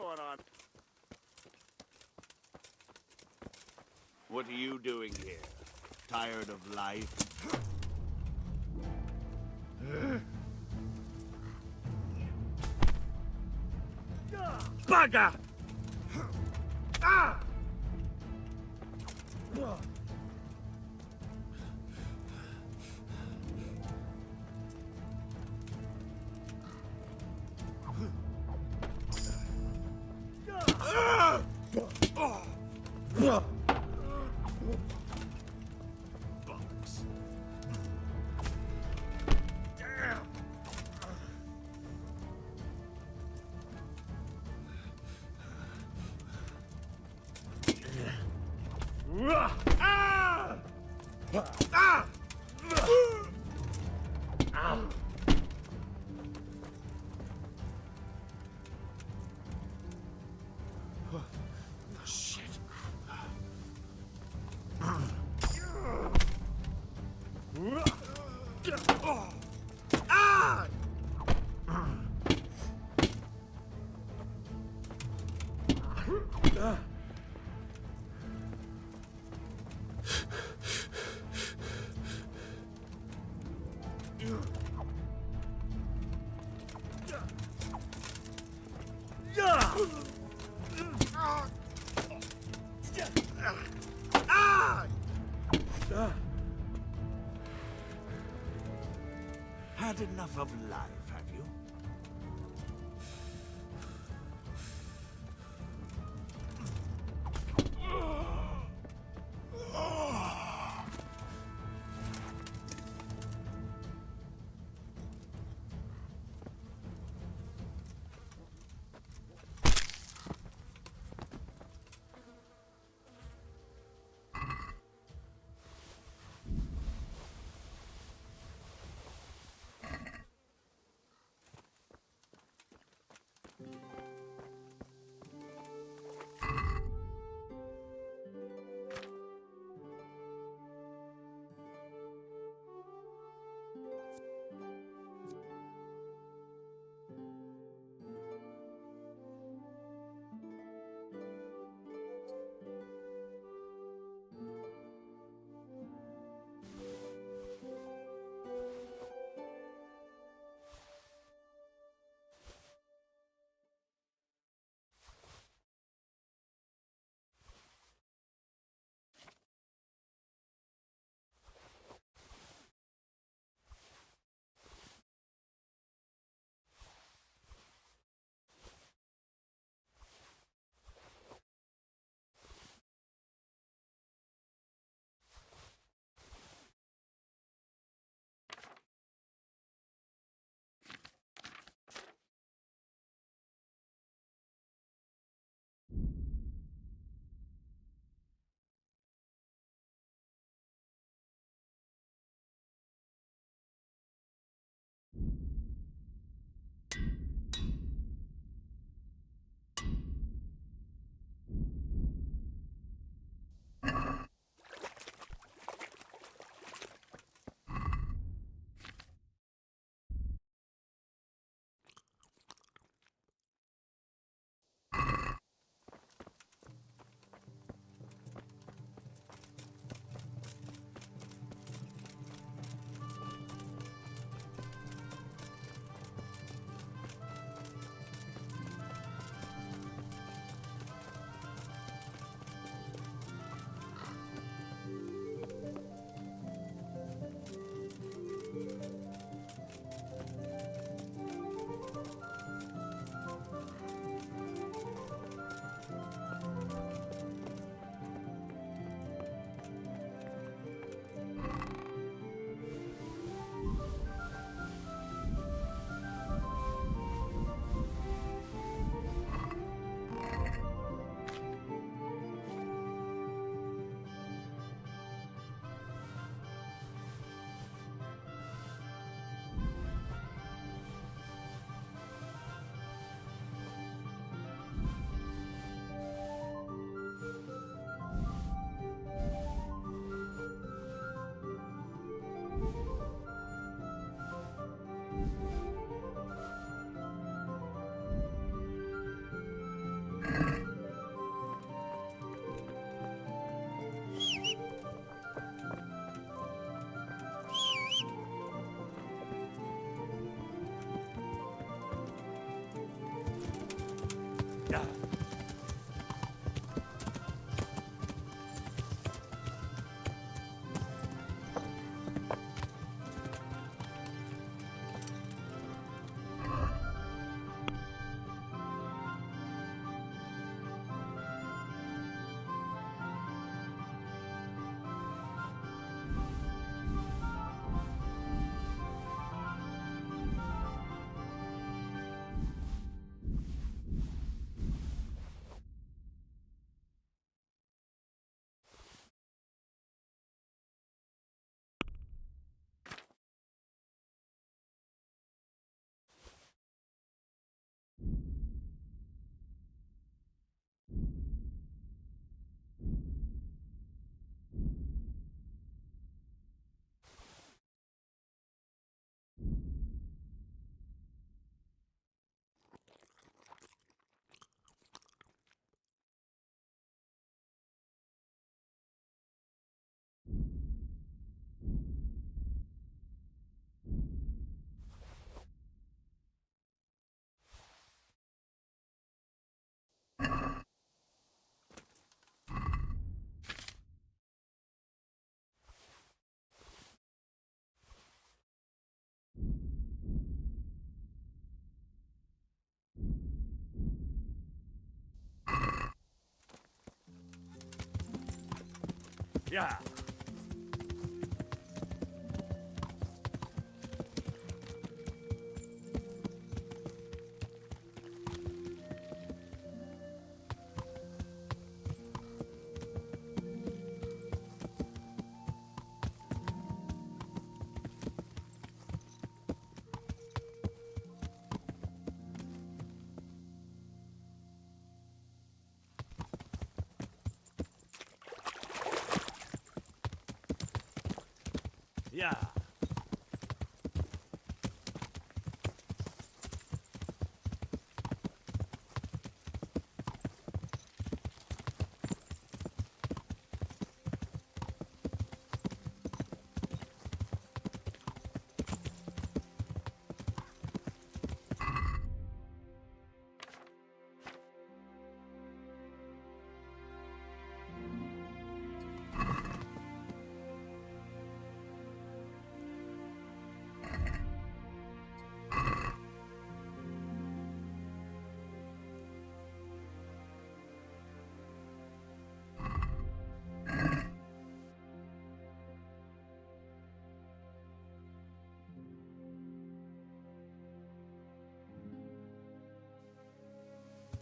going on? What are you doing here? Tired of life? Bugger! Ah! Bollocks. Damn! Ah! Ah! Ah! Oh, shit. Ah! Had enough of life, have you? Yeah. Yeah.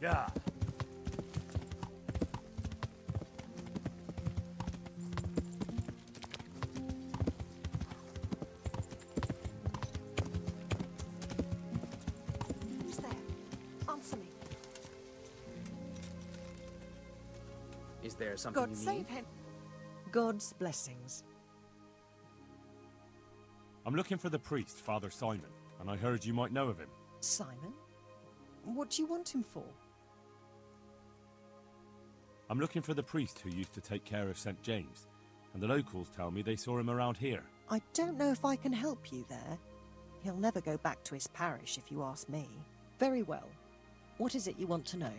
Yeah. Who's there? Answer me. Is there something God you need? save him. God's blessings. I'm looking for the priest, Father Simon, and I heard you might know of him. Simon? What do you want him for? I'm looking for the priest who used to take care of St. James, and the locals tell me they saw him around here. I don't know if I can help you there. He'll never go back to his parish if you ask me. Very well. What is it you want to know?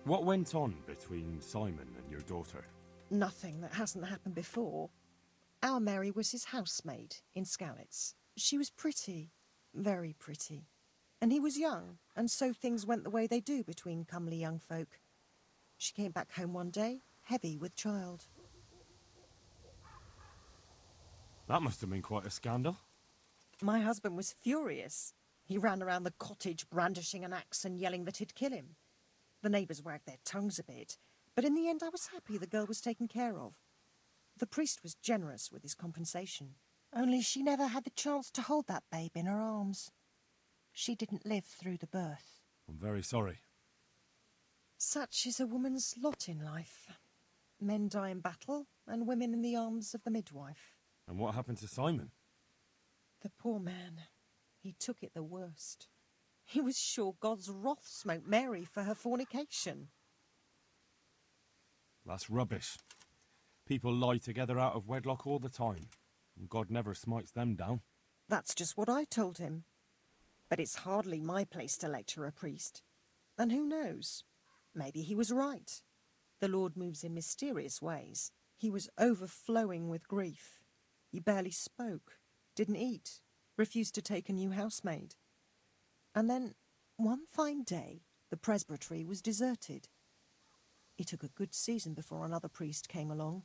What went on between Simon and your daughter? Nothing that hasn't happened before. Our Mary was his housemaid in Skalitz. She was pretty, very pretty. And he was young, and so things went the way they do between comely young folk. She came back home one day, heavy with child. That must have been quite a scandal. My husband was furious. He ran around the cottage brandishing an axe and yelling that he'd kill him. The neighbours wagged their tongues a bit, but in the end I was happy the girl was taken care of. The priest was generous with his compensation. Only she never had the chance to hold that babe in her arms. She didn't live through the birth. I'm very sorry. Such is a woman's lot in life. Men die in battle, and women in the arms of the midwife. And what happened to Simon? The poor man. He took it the worst. He was sure God's wrath smote Mary for her fornication. That's rubbish. People lie together out of wedlock all the time, and God never smites them down. That's just what I told him. But it's hardly my place to lecture a priest. And who knows? Maybe he was right. The Lord moves in mysterious ways. He was overflowing with grief. He barely spoke, didn't eat, refused to take a new housemaid. And then, one fine day, the presbytery was deserted. It took a good season before another priest came along.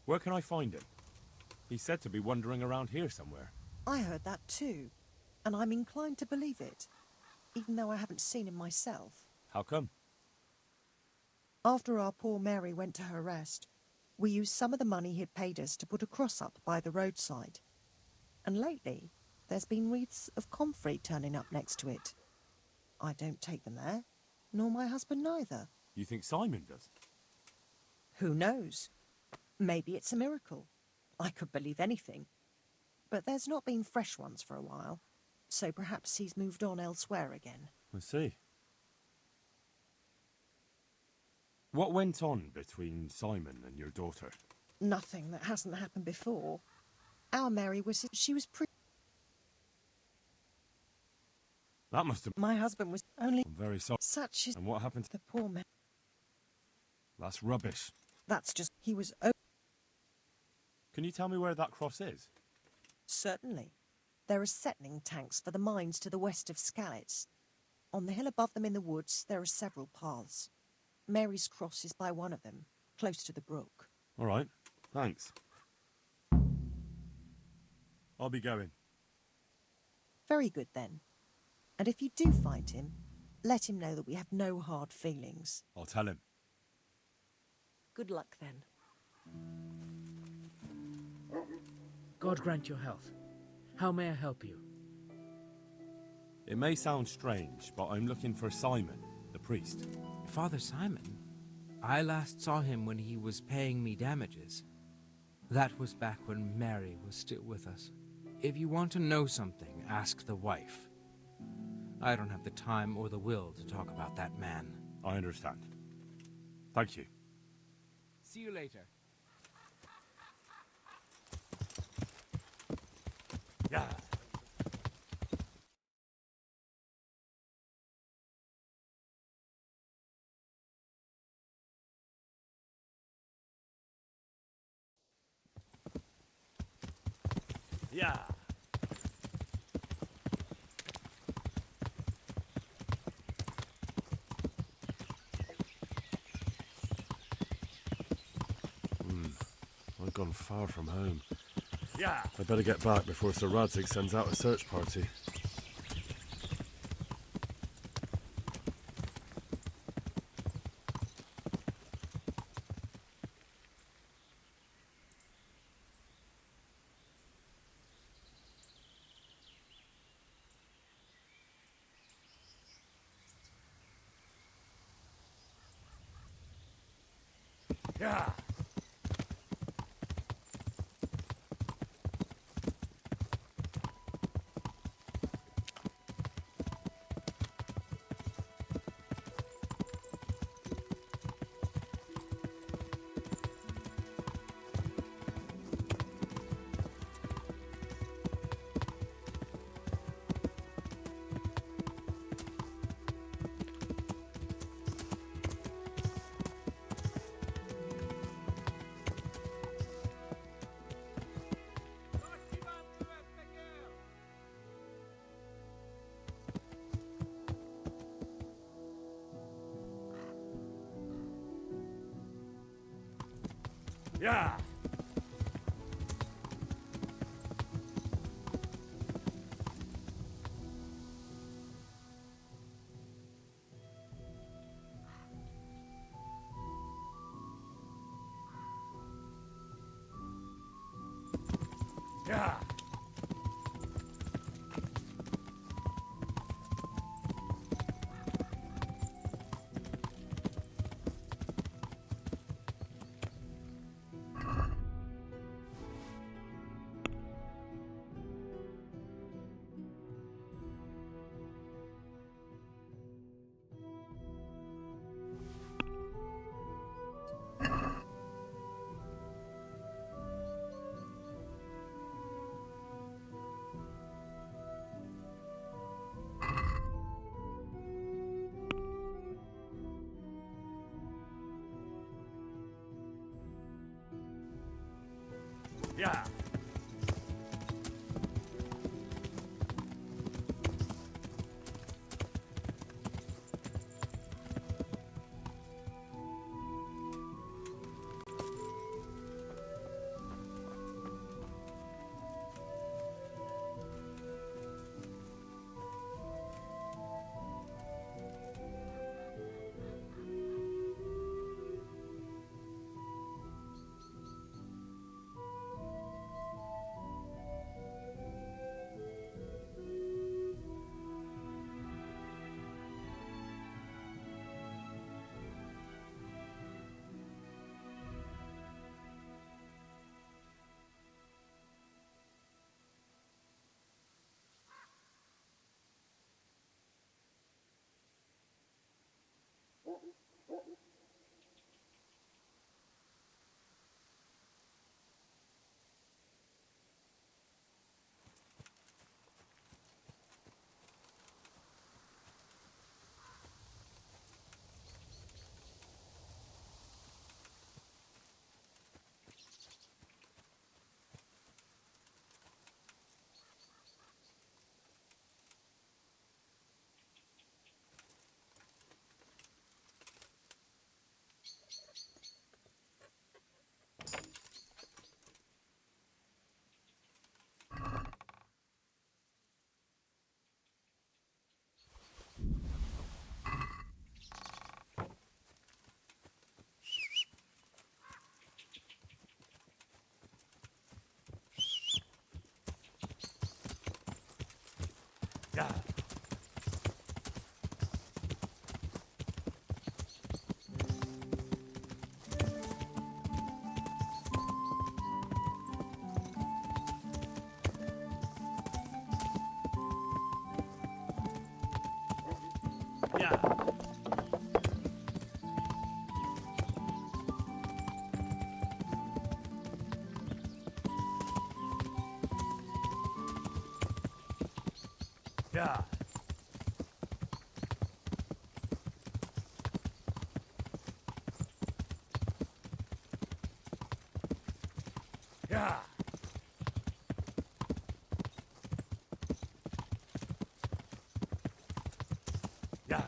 Where can I find him? He's said to be wandering around here somewhere. I heard that too, and I'm inclined to believe it, even though I haven't seen him myself. How come? After our poor Mary went to her rest, we used some of the money he'd paid us to put a cross up by the roadside. And lately, there's been wreaths of comfrey turning up next to it. I don't take them there, nor my husband neither. You think Simon does? Who knows? Maybe it's a miracle. I could believe anything. But there's not been fresh ones for a while, so perhaps he's moved on elsewhere again. I see. What went on between Simon and your daughter? Nothing that hasn't happened before. Our Mary was... she was pretty... That must have... My husband was only... I'm very sorry. Such is... And what happened to... The poor man. That's rubbish. That's just... He was... Can you tell me where that cross is? Certainly. There are settling tanks for the mines to the west of Skalitz. On the hill above them in the woods, there are several paths. Mary's Cross is by one of them, close to the brook. All right. Thanks. I'll be going. Very good, then. And if you do find him, let him know that we have no hard feelings. I'll tell him. Good luck, then. God grant your health. How may I help you? It may sound strange, but I'm looking for Simon, the priest. Father Simon? I last saw him when he was paying me damages. That was back when Mary was still with us. If you want to know something, ask the wife. I don't have the time or the will to talk about that man. I understand. Thank you. See you later. Yeah. Yeah. I've gone far from home. Yeah. I better get back before Sir Radzig sends out a search party. Yeah. Yeah. Yeah. Yeah. Yeah. Yeah. Yeah. Yeah. Yeah.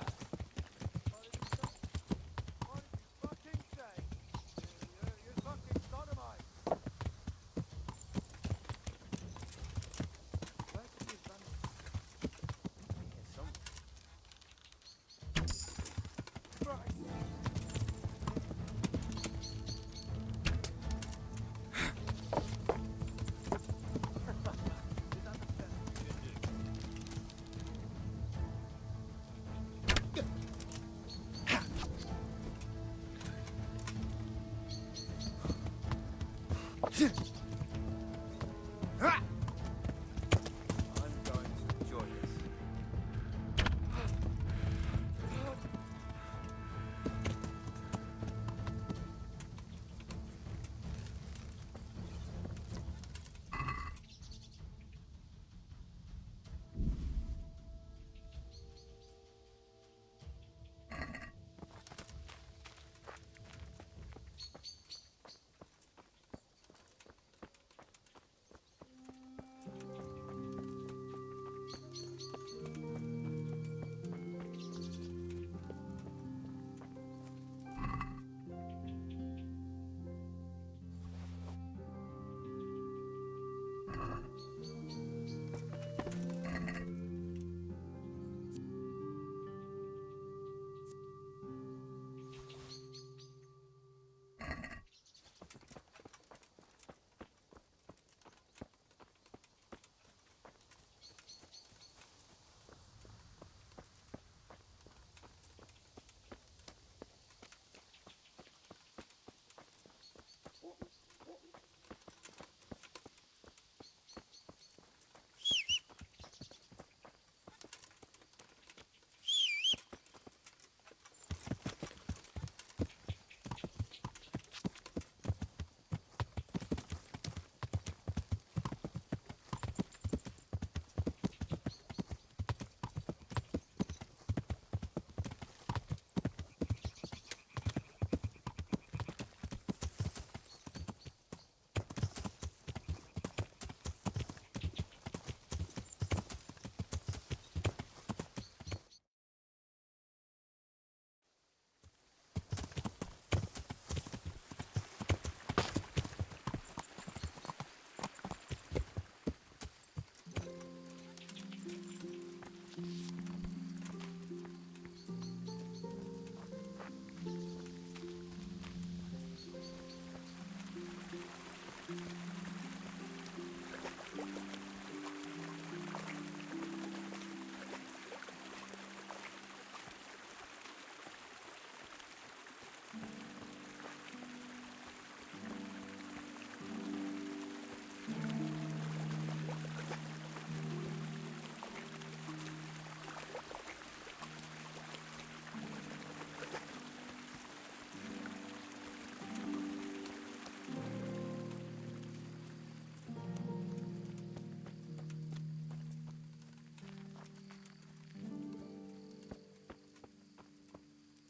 I'm going to enjoy this.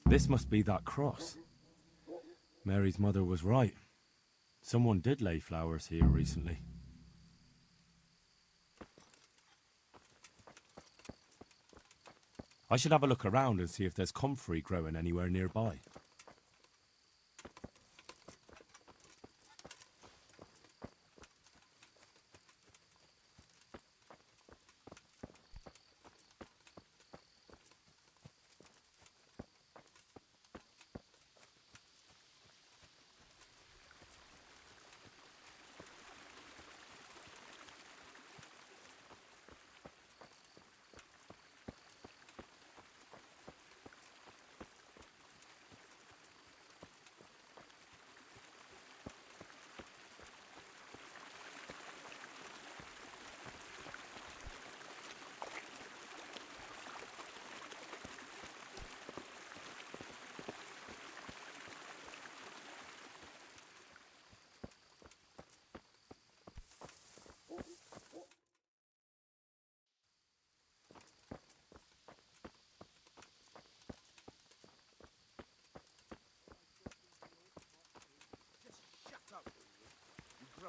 This must be that cross. Mary's mother was right. Someone did lay flowers here recently. I should have a look around and see if there's comfrey growing anywhere nearby.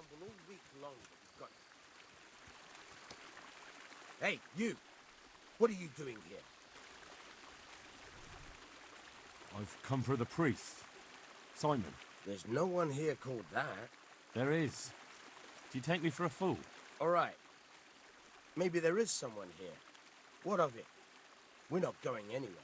grumble all week long, but we've got it. Hey, you! What are you doing here? I've come for the priest. Simon. There's no one here called that. There is. Do you take me for a fool? All right. Maybe there is someone here. What of it? We're not going anywhere.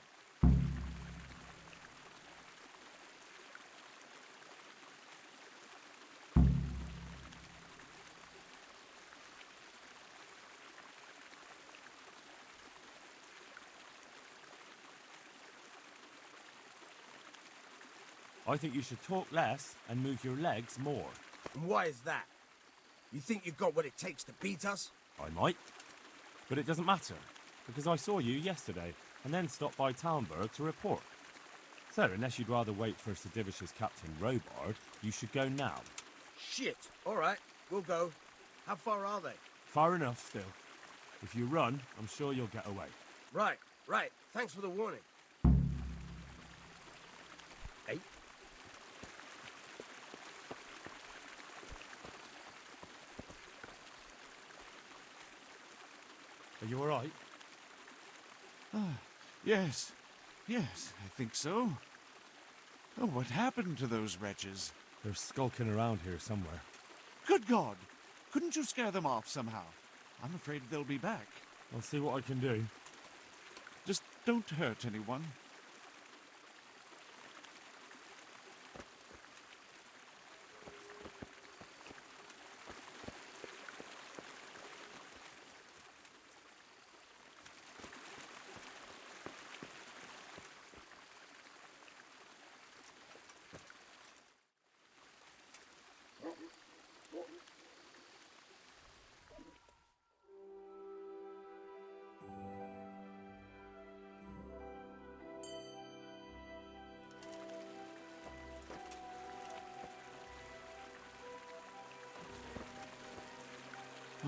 I think you should talk less and move your legs more. And why is that? You think you've got what it takes to beat us? I might. But it doesn't matter, because I saw you yesterday, and then stopped by Talmberg to report. So, unless you'd rather wait for Sir Divish's Captain Robard, you should go now. Shit! All right, we'll go. How far are they? Far enough, still. If you run, I'm sure you'll get away. Right. Thanks for the warning. Hey? Are you all right? Yes, I think so. Oh, what happened to those wretches? They're skulking around here somewhere. Good God! Couldn't you scare them off somehow? I'm afraid they'll be back. I'll see what I can do. Just don't hurt anyone.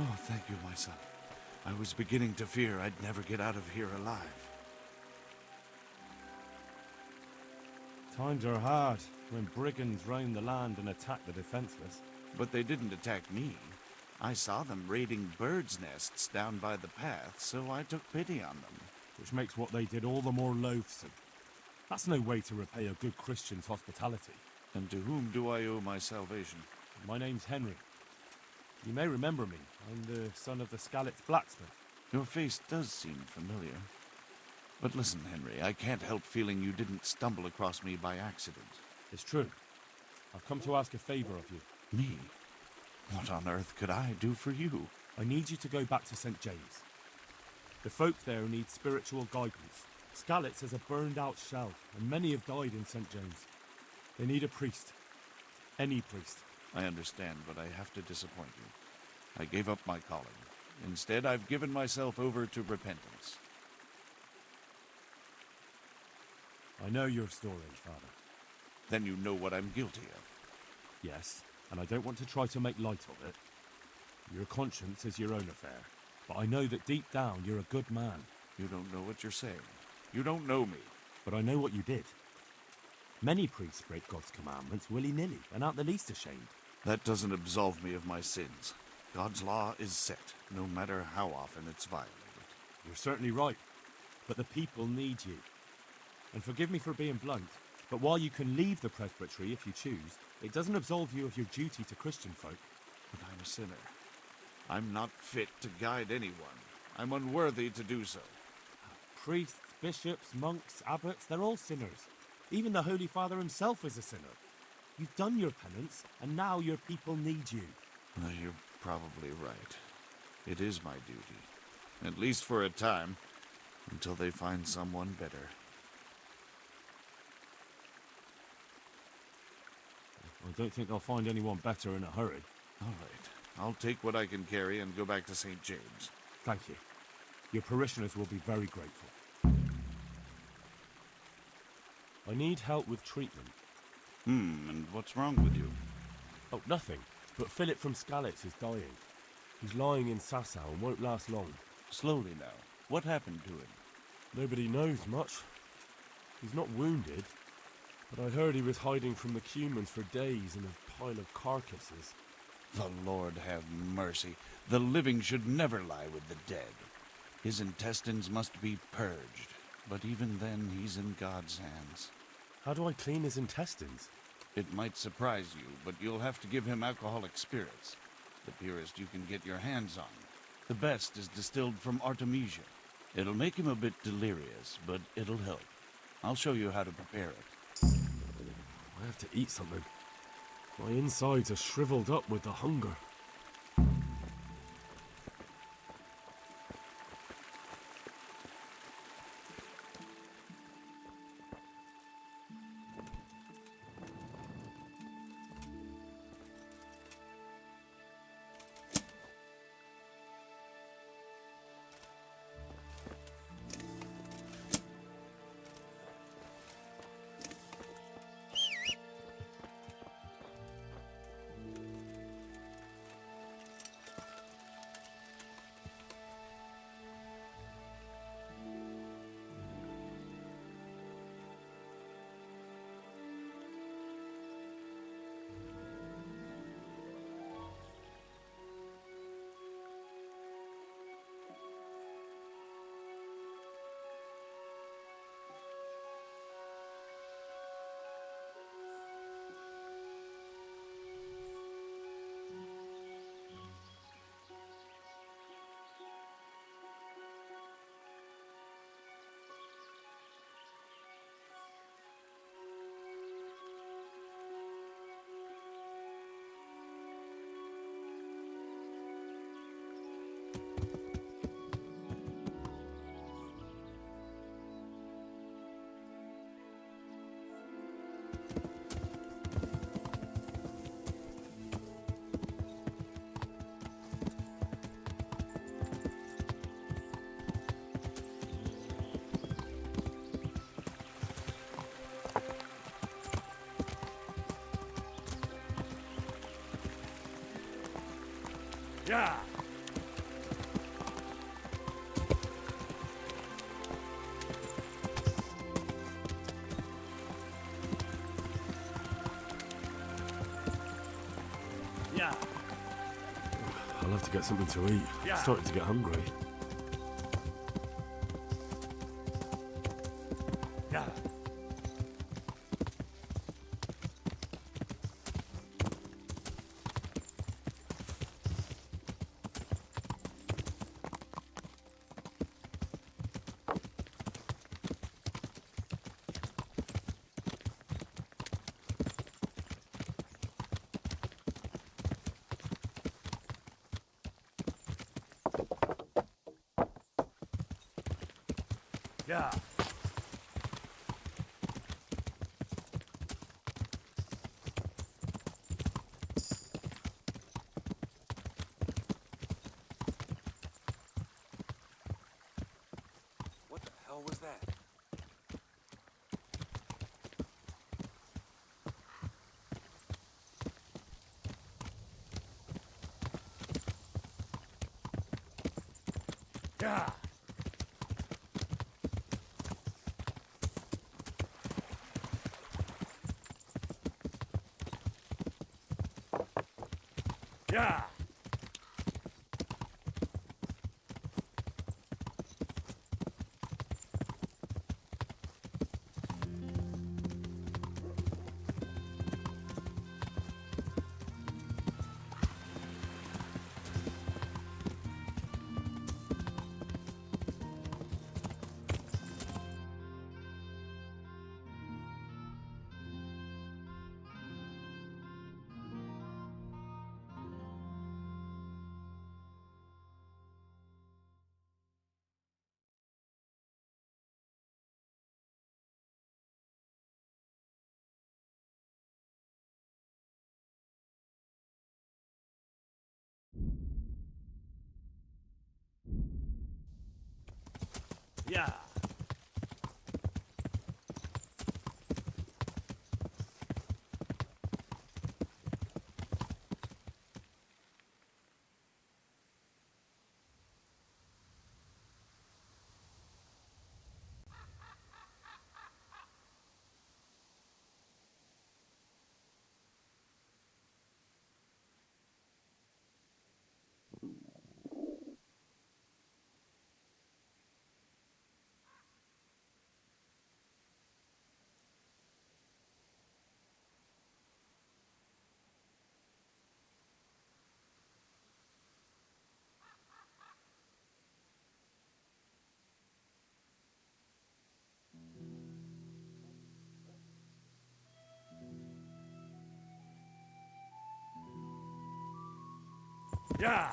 Oh, thank you, my son. I was beginning to fear I'd never get out of here alive. Times are hard when brigands roam the land and attack the defenseless. But they didn't attack me. I saw them raiding birds' nests down by the path, so I took pity on them. Which makes what they did all the more loathsome. That's no way to repay a good Christian's hospitality. And to whom do I owe my salvation? My name's Henry. You may remember me. I'm the son of the Skalitz blacksmith. Your face does seem familiar. But listen, Henry, I can't help feeling you didn't stumble across me by accident. It's true. I've come to ask a favor of you. Me? What on earth could I do for you? I need you to go back to St. James. The folk there need spiritual guidance. Skalitz has a burned-out shell, and many have died in St. James. They need a priest. Any priest. I understand, but I have to disappoint you. I gave up my calling. Instead, I've given myself over to repentance. I know your story, Father. Then you know what I'm guilty of. Yes, and I don't want to try to make light of it. Your conscience is your own affair, but I know that deep down you're a good man. You don't know what you're saying. You don't know me. But I know what you did. Many priests break God's commandments willy-nilly and aren't the least ashamed. That doesn't absolve me of my sins. God's law is set, no matter how often it's violated. You're certainly right, but the people need you. And forgive me for being blunt, but while you can leave the presbytery if you choose, it doesn't absolve you of your duty to Christian folk. But I'm a sinner. I'm not fit to guide anyone. I'm unworthy to do so. Priests, bishops, monks, abbots, they're all sinners. Even the Holy Father himself is a sinner. You've done your penance, and now your people need you. You're probably right. It is my duty. At least for a time, until they find someone better. I don't think they'll find anyone better in a hurry. All right. I'll take what I can carry and go back to St. James. Thank you. Your parishioners will be very grateful. I need help with treatment. And what's wrong with you? Oh, nothing. But Philip from Skalitz is dying. He's lying in Sasau and won't last long. Slowly now. What happened to him? Nobody knows much. He's not wounded, but I heard he was hiding from the Cumans for days in a pile of carcasses. The Lord have mercy. The living should never lie with the dead. His intestines must be purged, but even then he's in God's hands. How do I clean his intestines? It might surprise you, but you'll have to give him alcoholic spirits. The purest you can get your hands on. The best is distilled from Artemisia. It'll make him a bit delirious, but it'll help. I'll show you how to prepare it. I have to eat something. My insides are shriveled up with the hunger. Yeah. Yeah. I'll have to get something to eat. Yeah. Starting to get hungry. Yeah. Yeah. What the hell was that? Yeah. Yeah. Yeah. Yeah!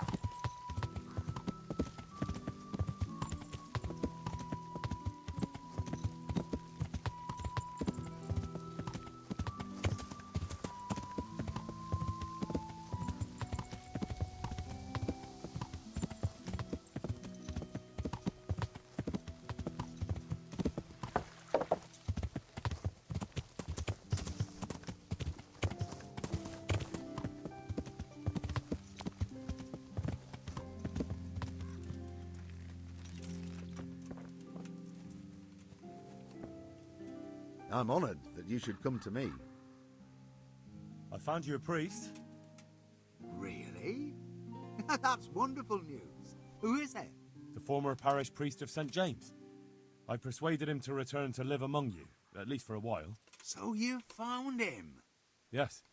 I'm honored that you should come to me. I found you a priest. Really? That's wonderful news. Who is it? The former parish priest of St. James. I persuaded him to return to live among you, at least for a while. So you found him? Yes.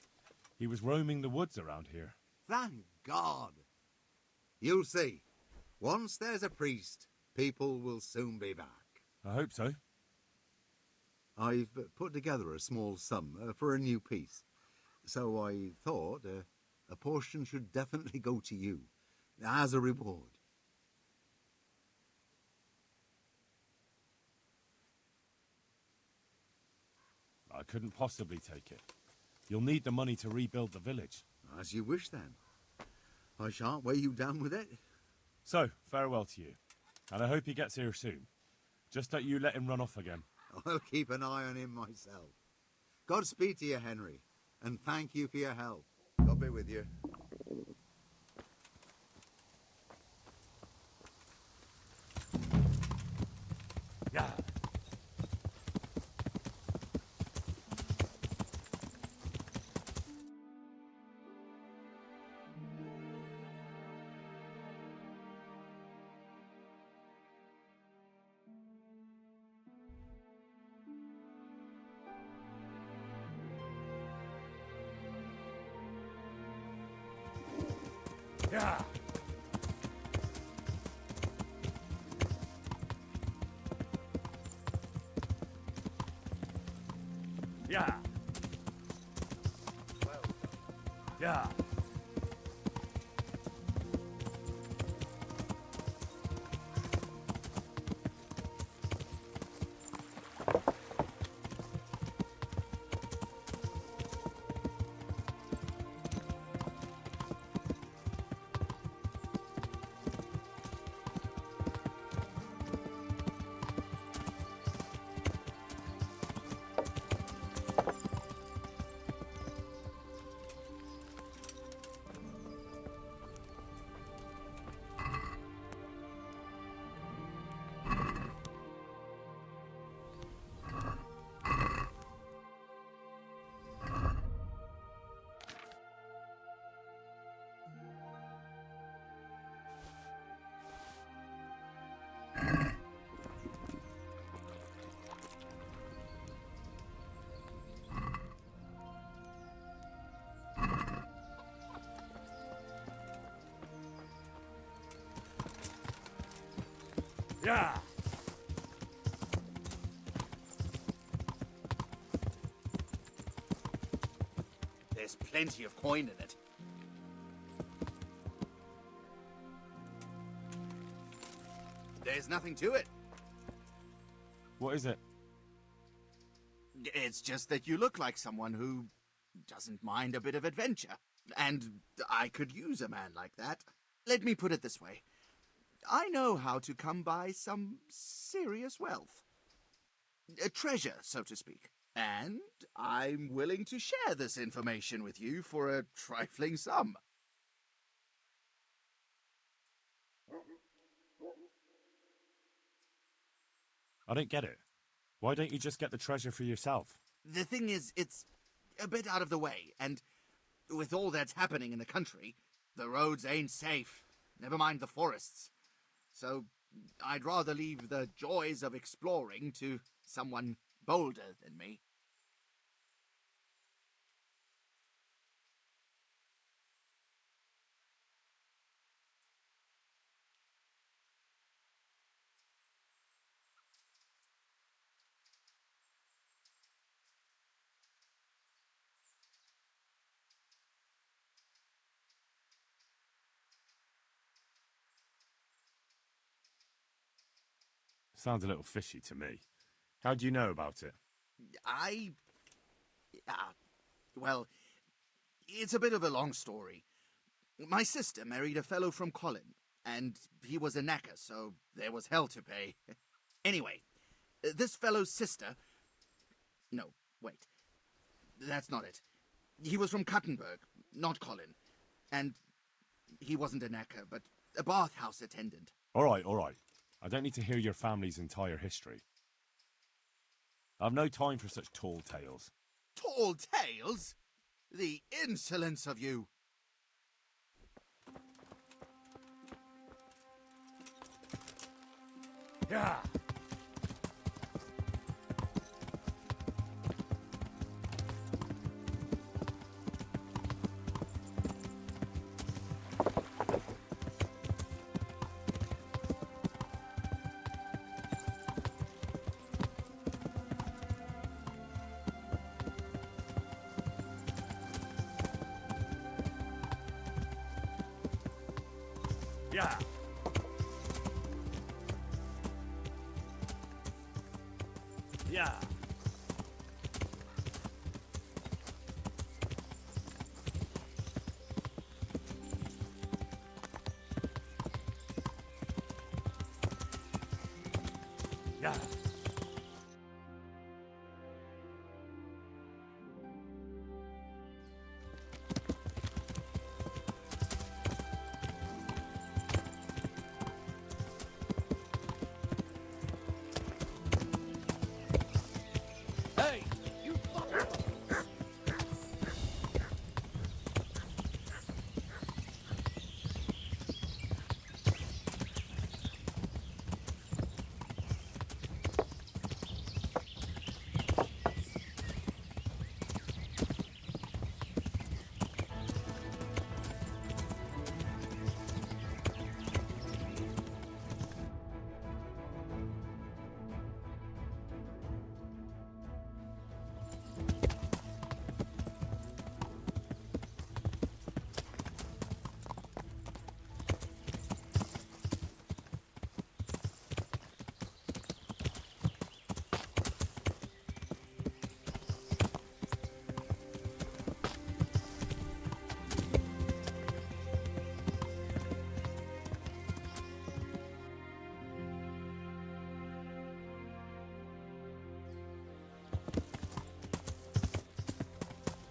He was roaming the woods around here. Thank God. You'll see. Once there's a priest, people will soon be back. I hope so. I've put together a small sum for a new piece. So I thought a portion should definitely go to you, as a reward. I couldn't possibly take it. You'll need the money to rebuild the village. As you wish, then. I shan't weigh you down with it. So, farewell to you. And I hope he gets here soon. Just don't you let him run off again. I'll keep an eye on him myself. Godspeed to you, Henry, and thank you for your help. God be with you. Yeah! Yeah! Yeah! Yeah! Yeah! There's plenty of coin in it. There's nothing to it. What is it? It's just that you look like someone who doesn't mind a bit of adventure. And I could use a man like that. Let me put it this way. I know how to come by some serious wealth. A treasure, so to speak. And I'm willing to share this information with you for a trifling sum. I don't get it. Why don't you just get the treasure for yourself? The thing is, it's a bit out of the way, and with all that's happening in the country, the roads ain't safe, never mind the forests. So I'd rather leave the joys of exploring to someone bolder than me. Sounds a little fishy to me. How do you know about it? Well, it's a bit of a long story. My sister married a fellow from Colin, and he was a knacker, so there was hell to pay. Anyway, this fellow's sister... No, wait. That's not it. He was from Cuttenberg, not Colin. And he wasn't a knacker, but a bathhouse attendant. All right. I don't need to hear your family's entire history. I've no time for such tall tales. Tall tales? The insolence of you! Yeah. Yeah. Yeah. Yeah. Hey, you fucker!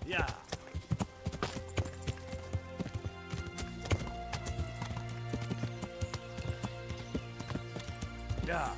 Yeah. Yeah.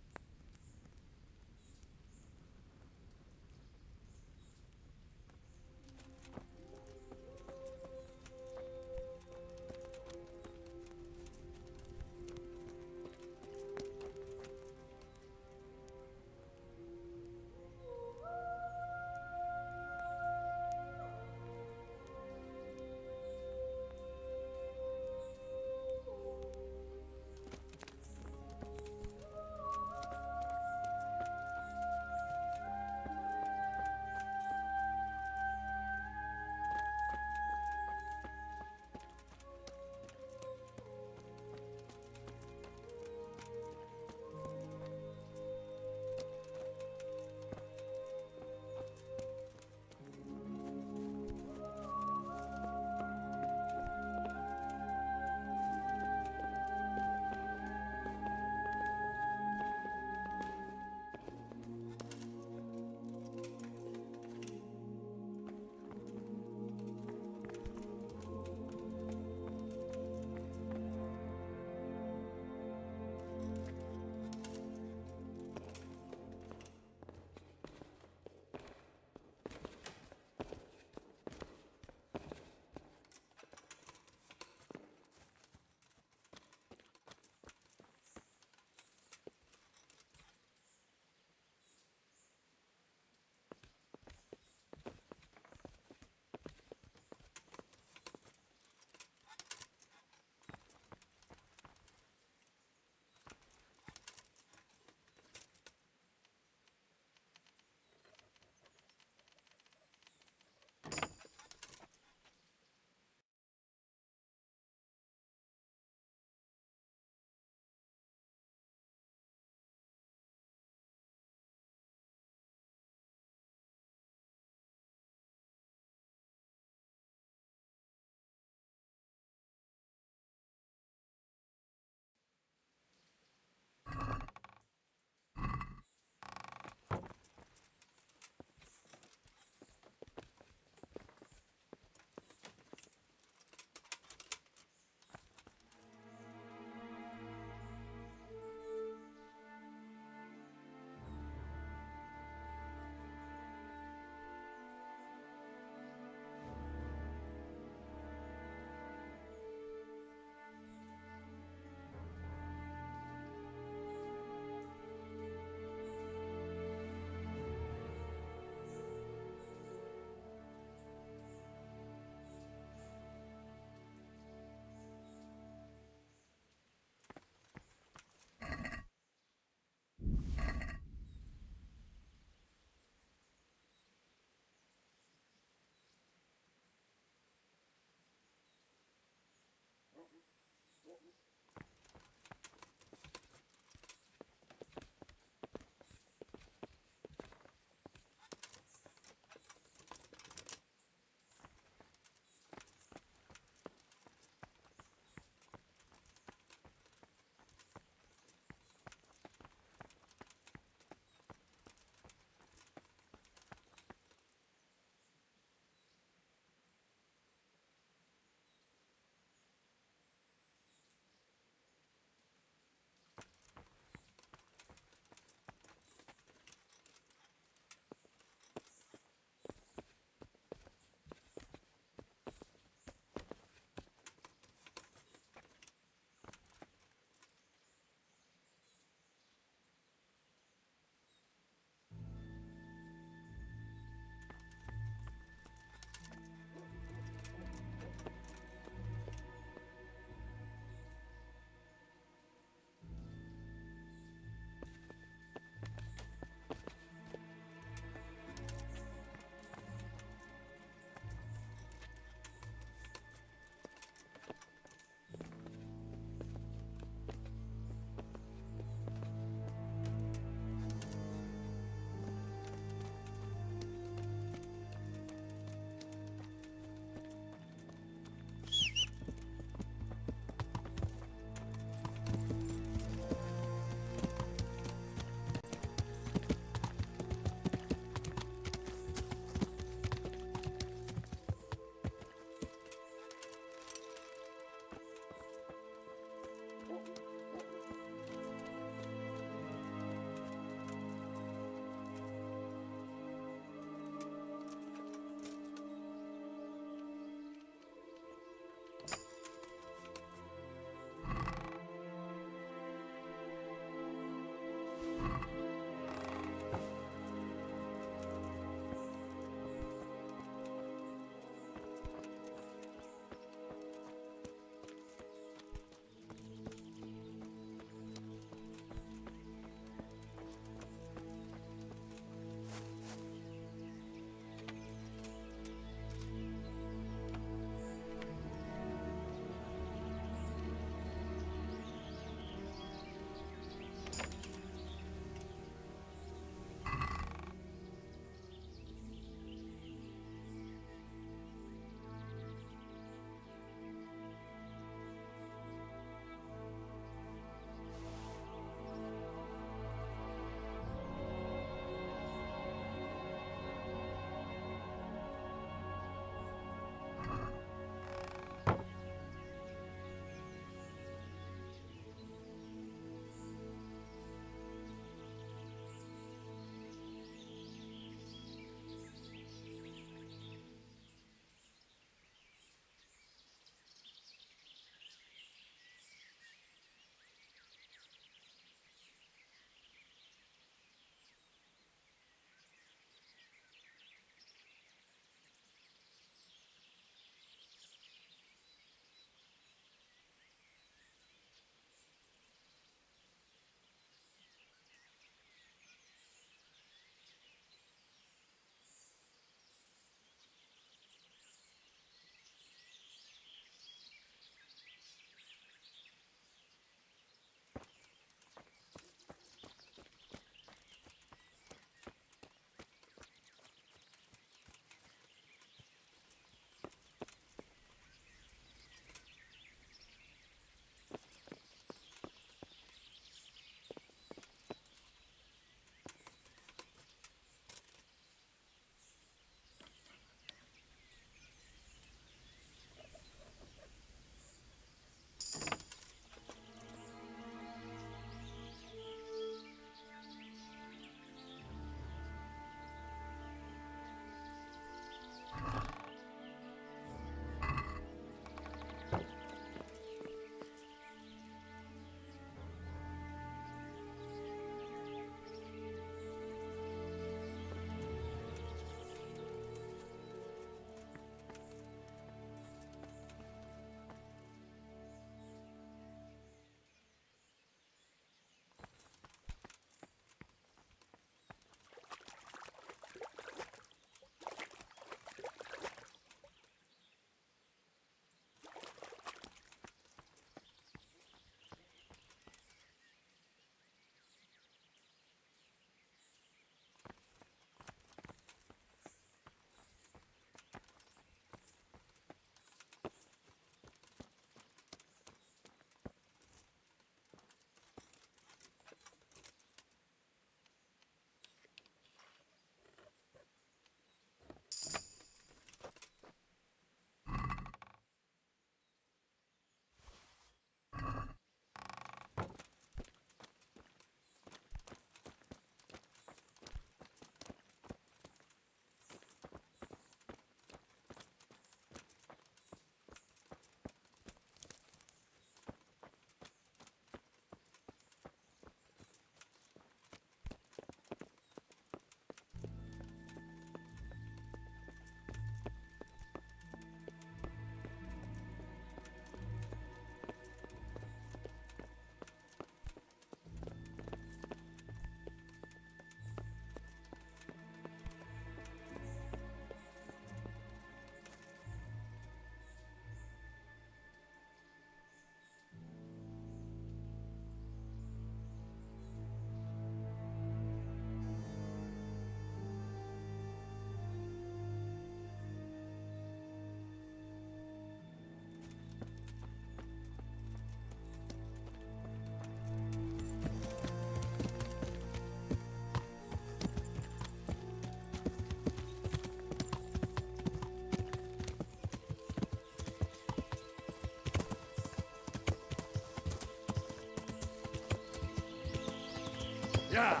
Yeah.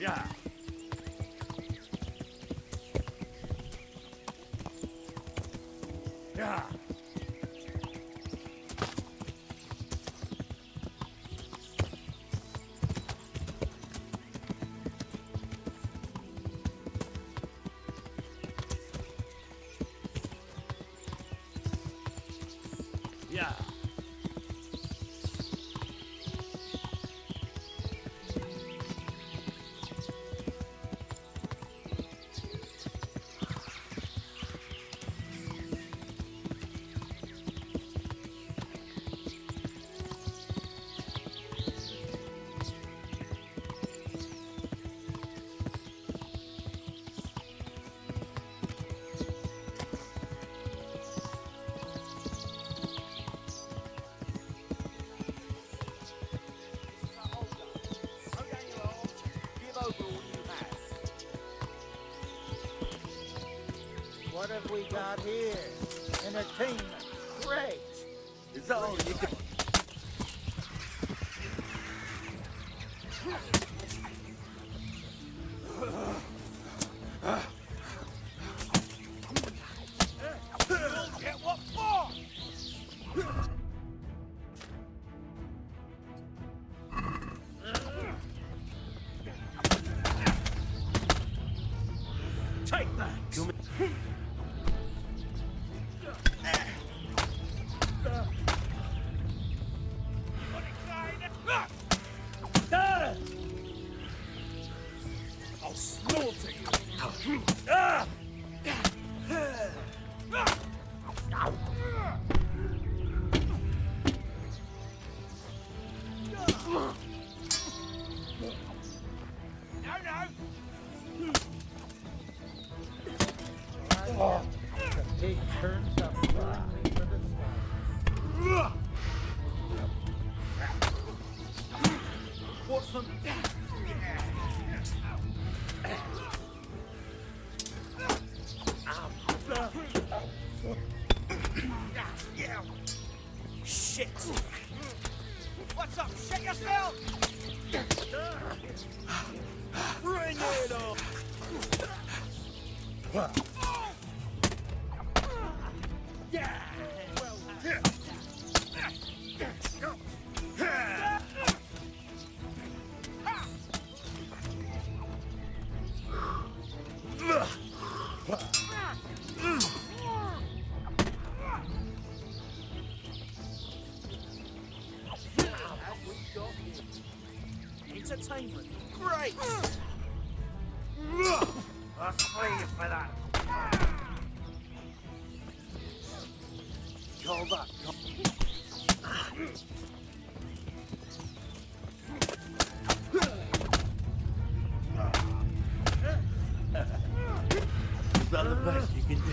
Yeah. Yeah. Yeah. What have we got here? Entertainment. Great. Is that all you can... Get what for? Take that. I'll slaughter you. Ah! The pig turns up willingly for the swine. What's the... Shit! What's up? Shit yourself! Bring it on! Yeah! Well Entertainment. Great. I'll slay you for that. Call that. Is that the best you can do?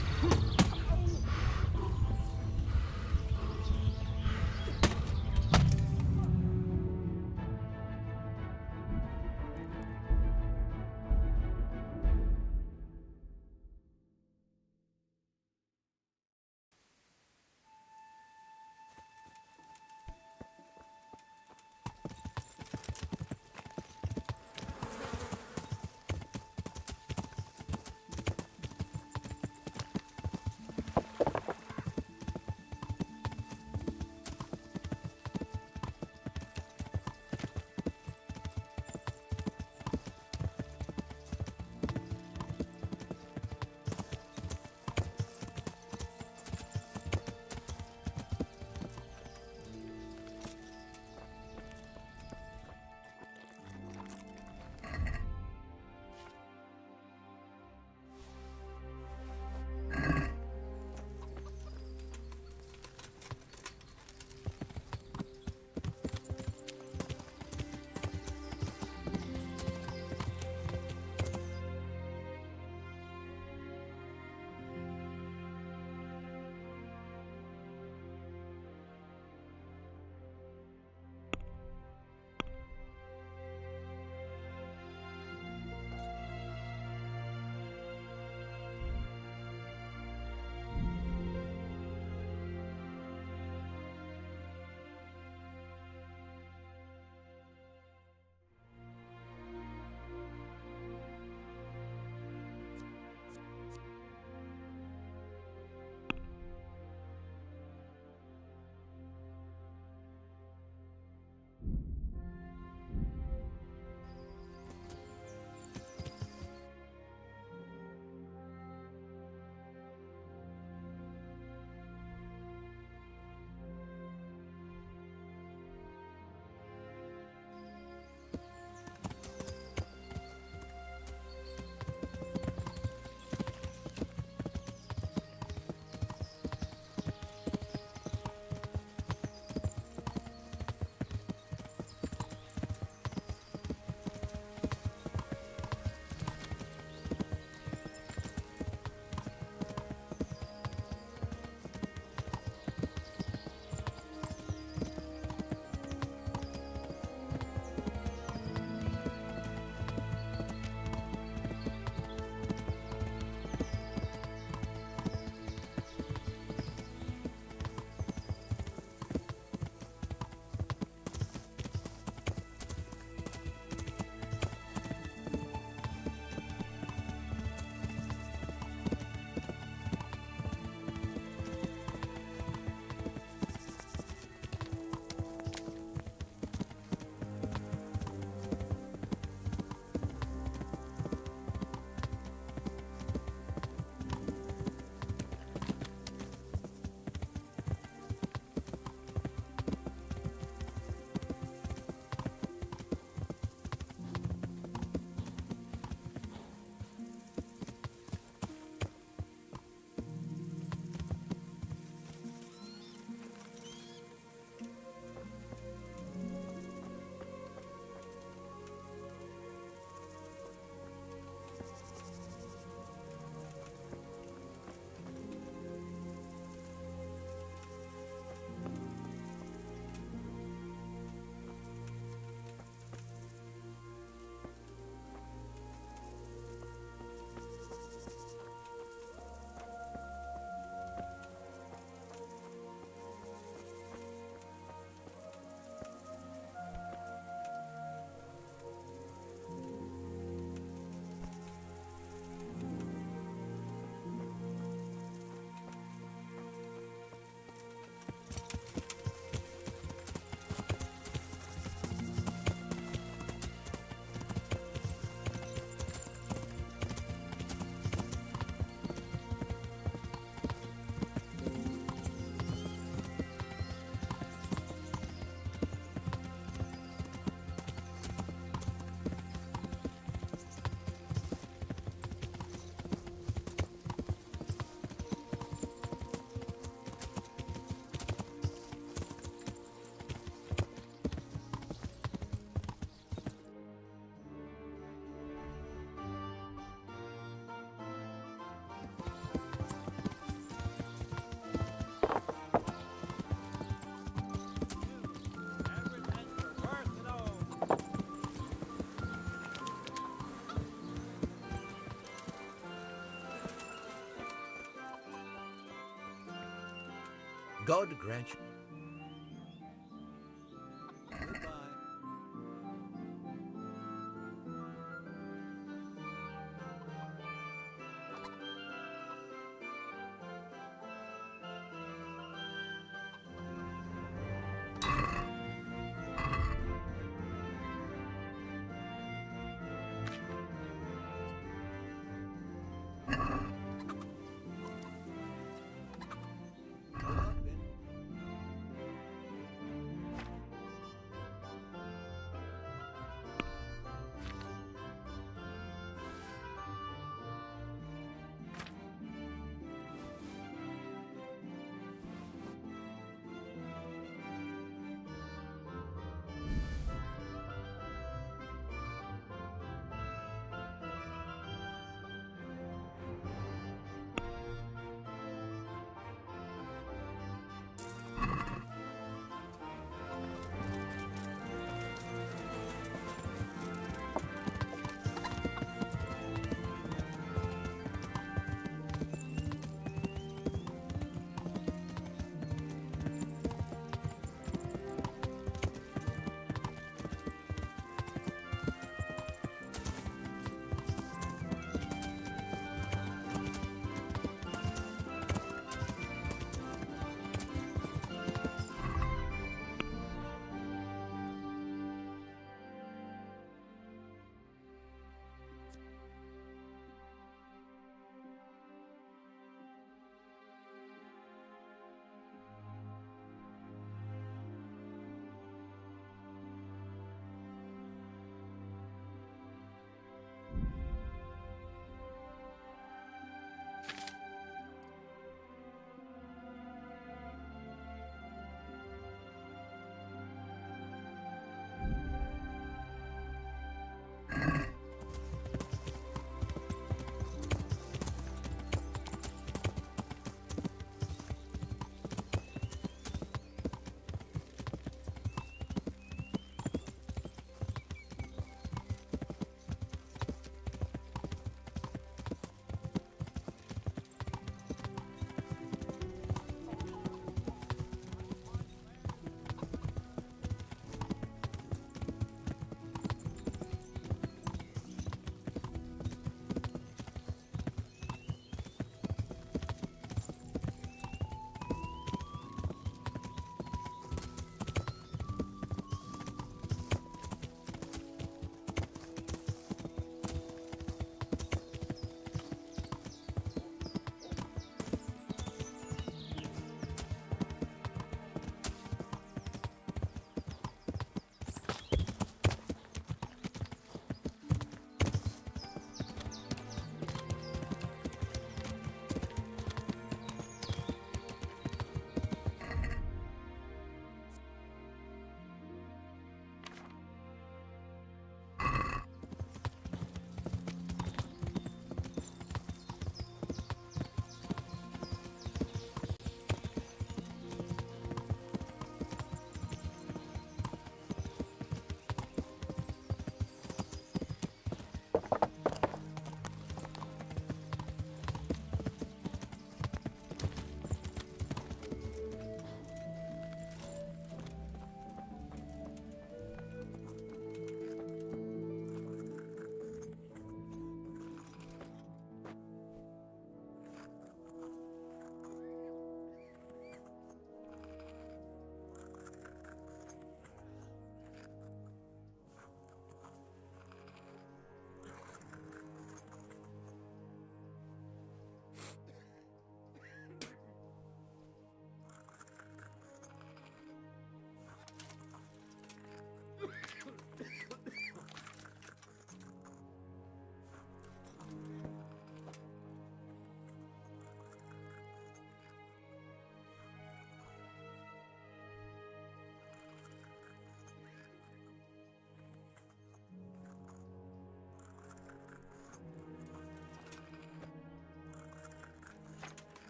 God grant you.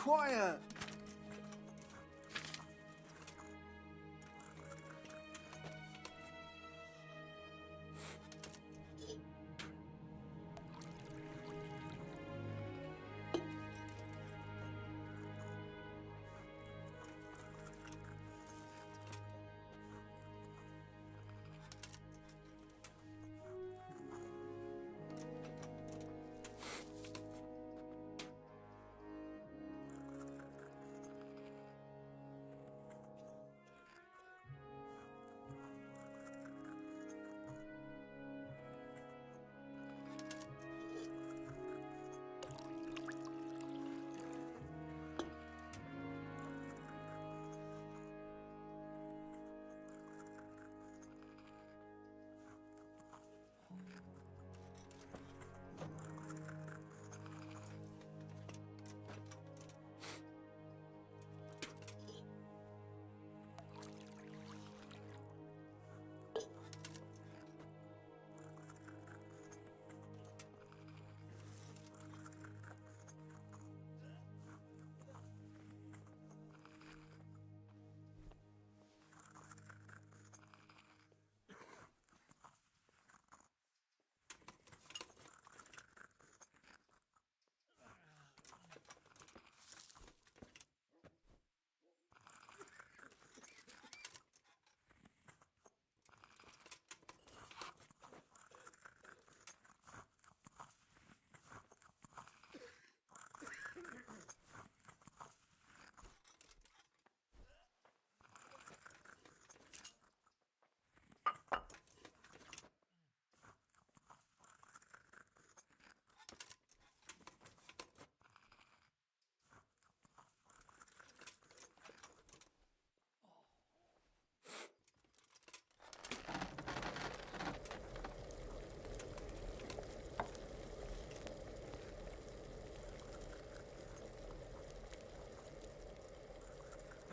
Quiet!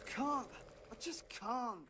can't. I just can't.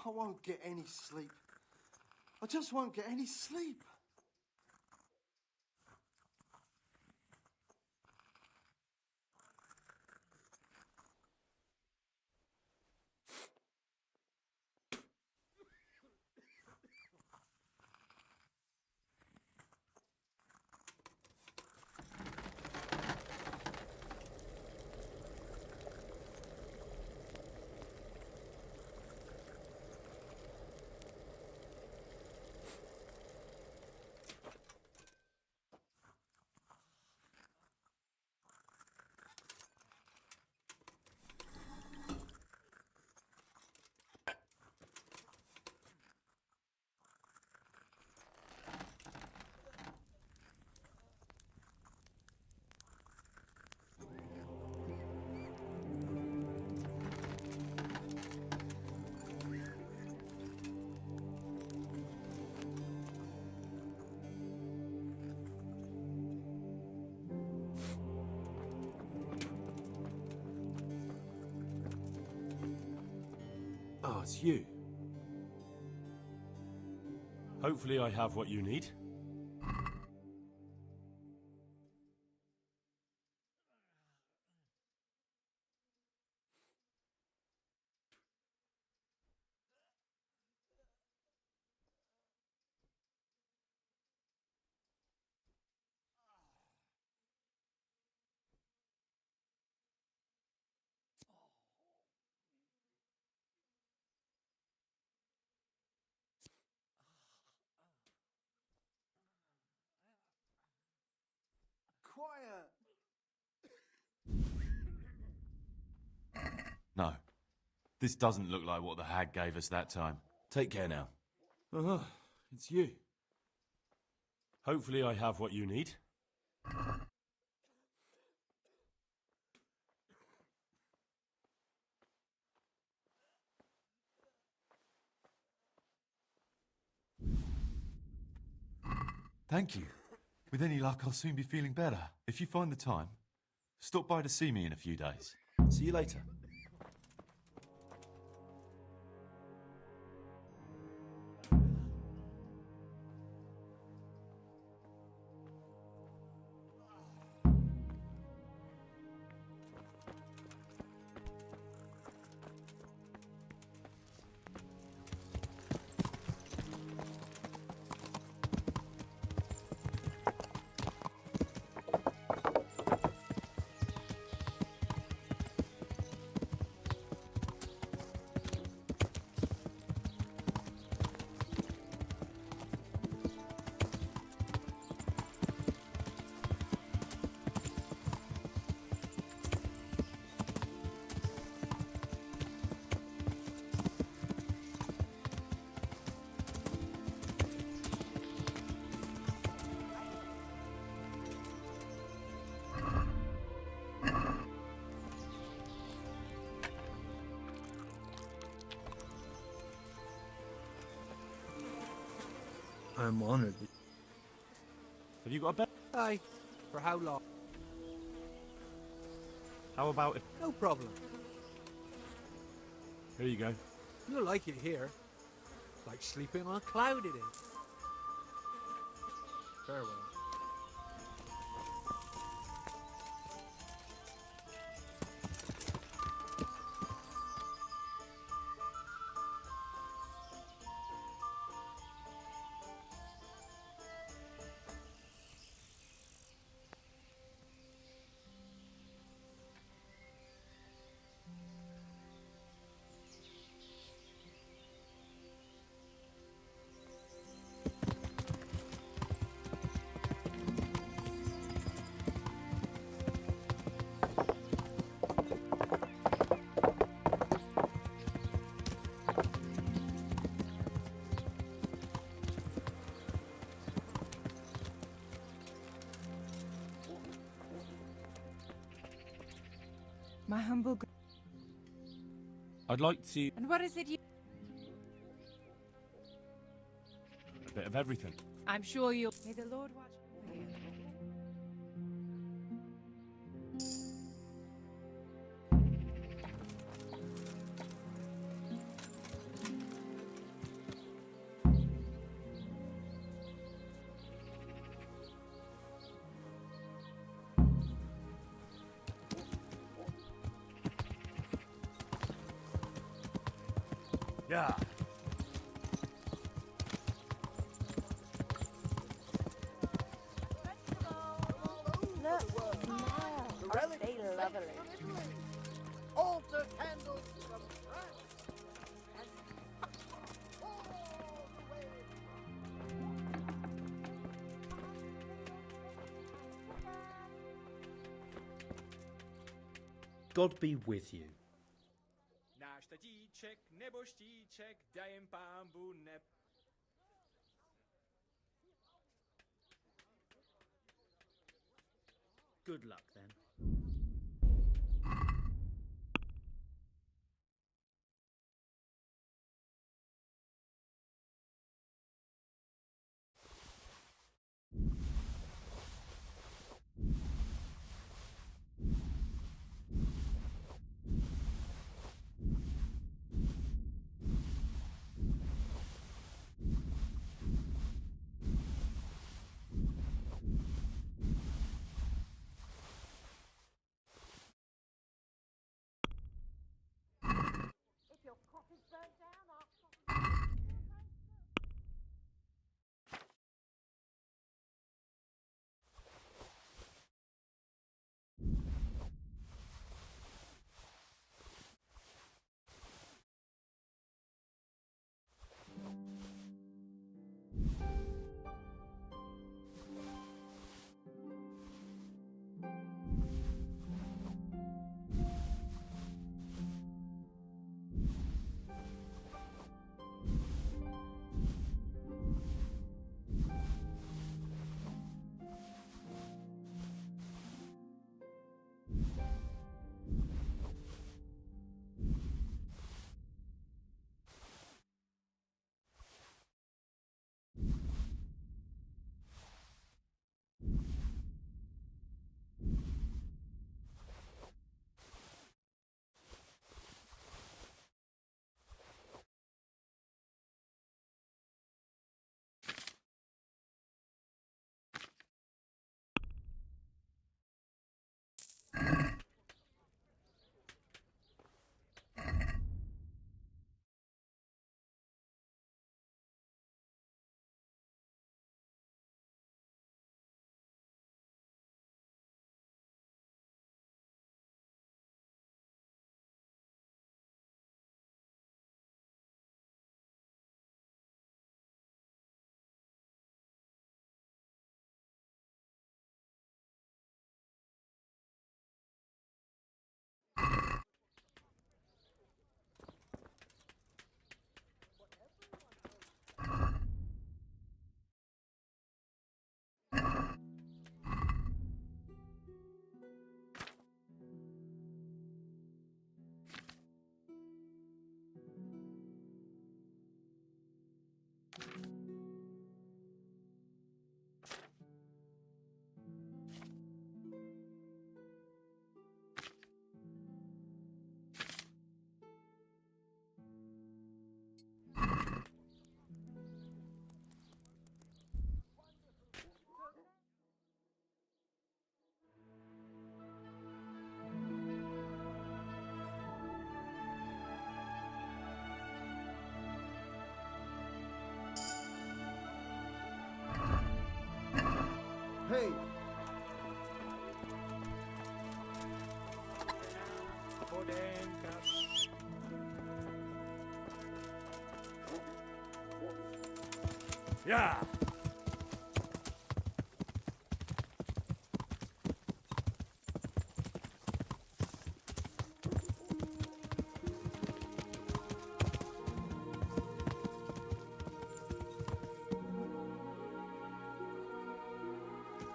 I won't get any sleep. I just won't get any sleep. Oh, it's you. Hopefully I have what you need. Quiet. No. This doesn't look like what the hag gave us that time. Take care now. It's you. Hopefully I have what you need. Thank you. With any luck, I'll soon be feeling better. If you find the time, stop by to see me in a few days. See you later. I'm honored. Have you got a bed? Aye. For how long? How about it? No problem. Here you go. You'll like it here. It's like sleeping on a cloud it is. Farewell. My humble. I'd like to... And what is it you? a bit of everything. I'm sure you'll. May the Lord watch over you. Yeah. Look, smile. Aren't they lovely? Altar candles from France. God be with you. Náš tatíček nebo štíček, daj jim pámbu neb. Good luck then. If your crop is burnt down, I'll... Hey! Yeah.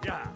Yeah.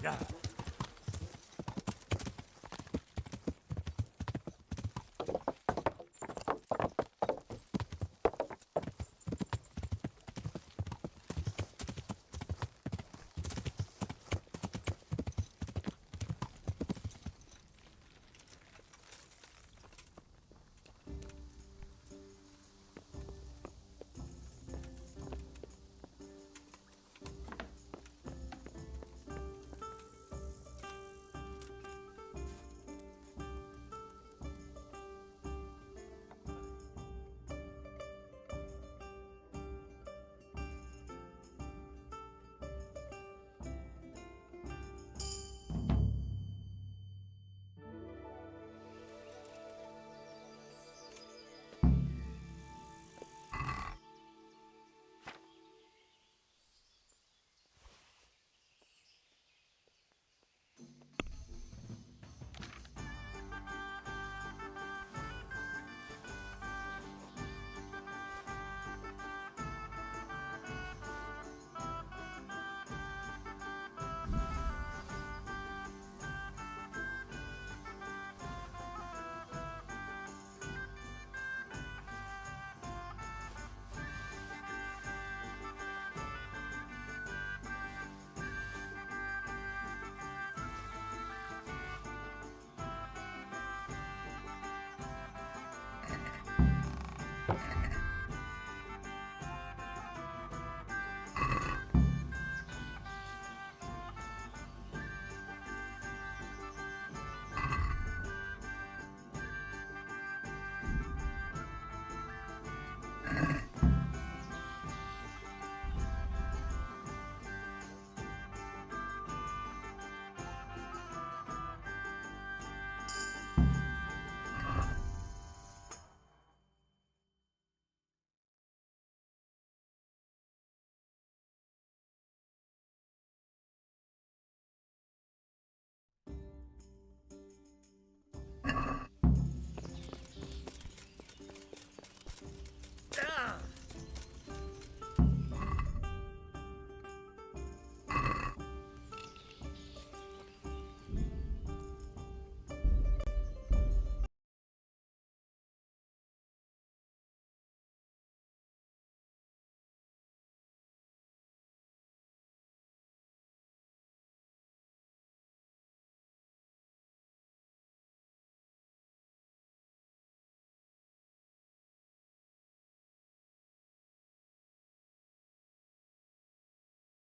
Yeah.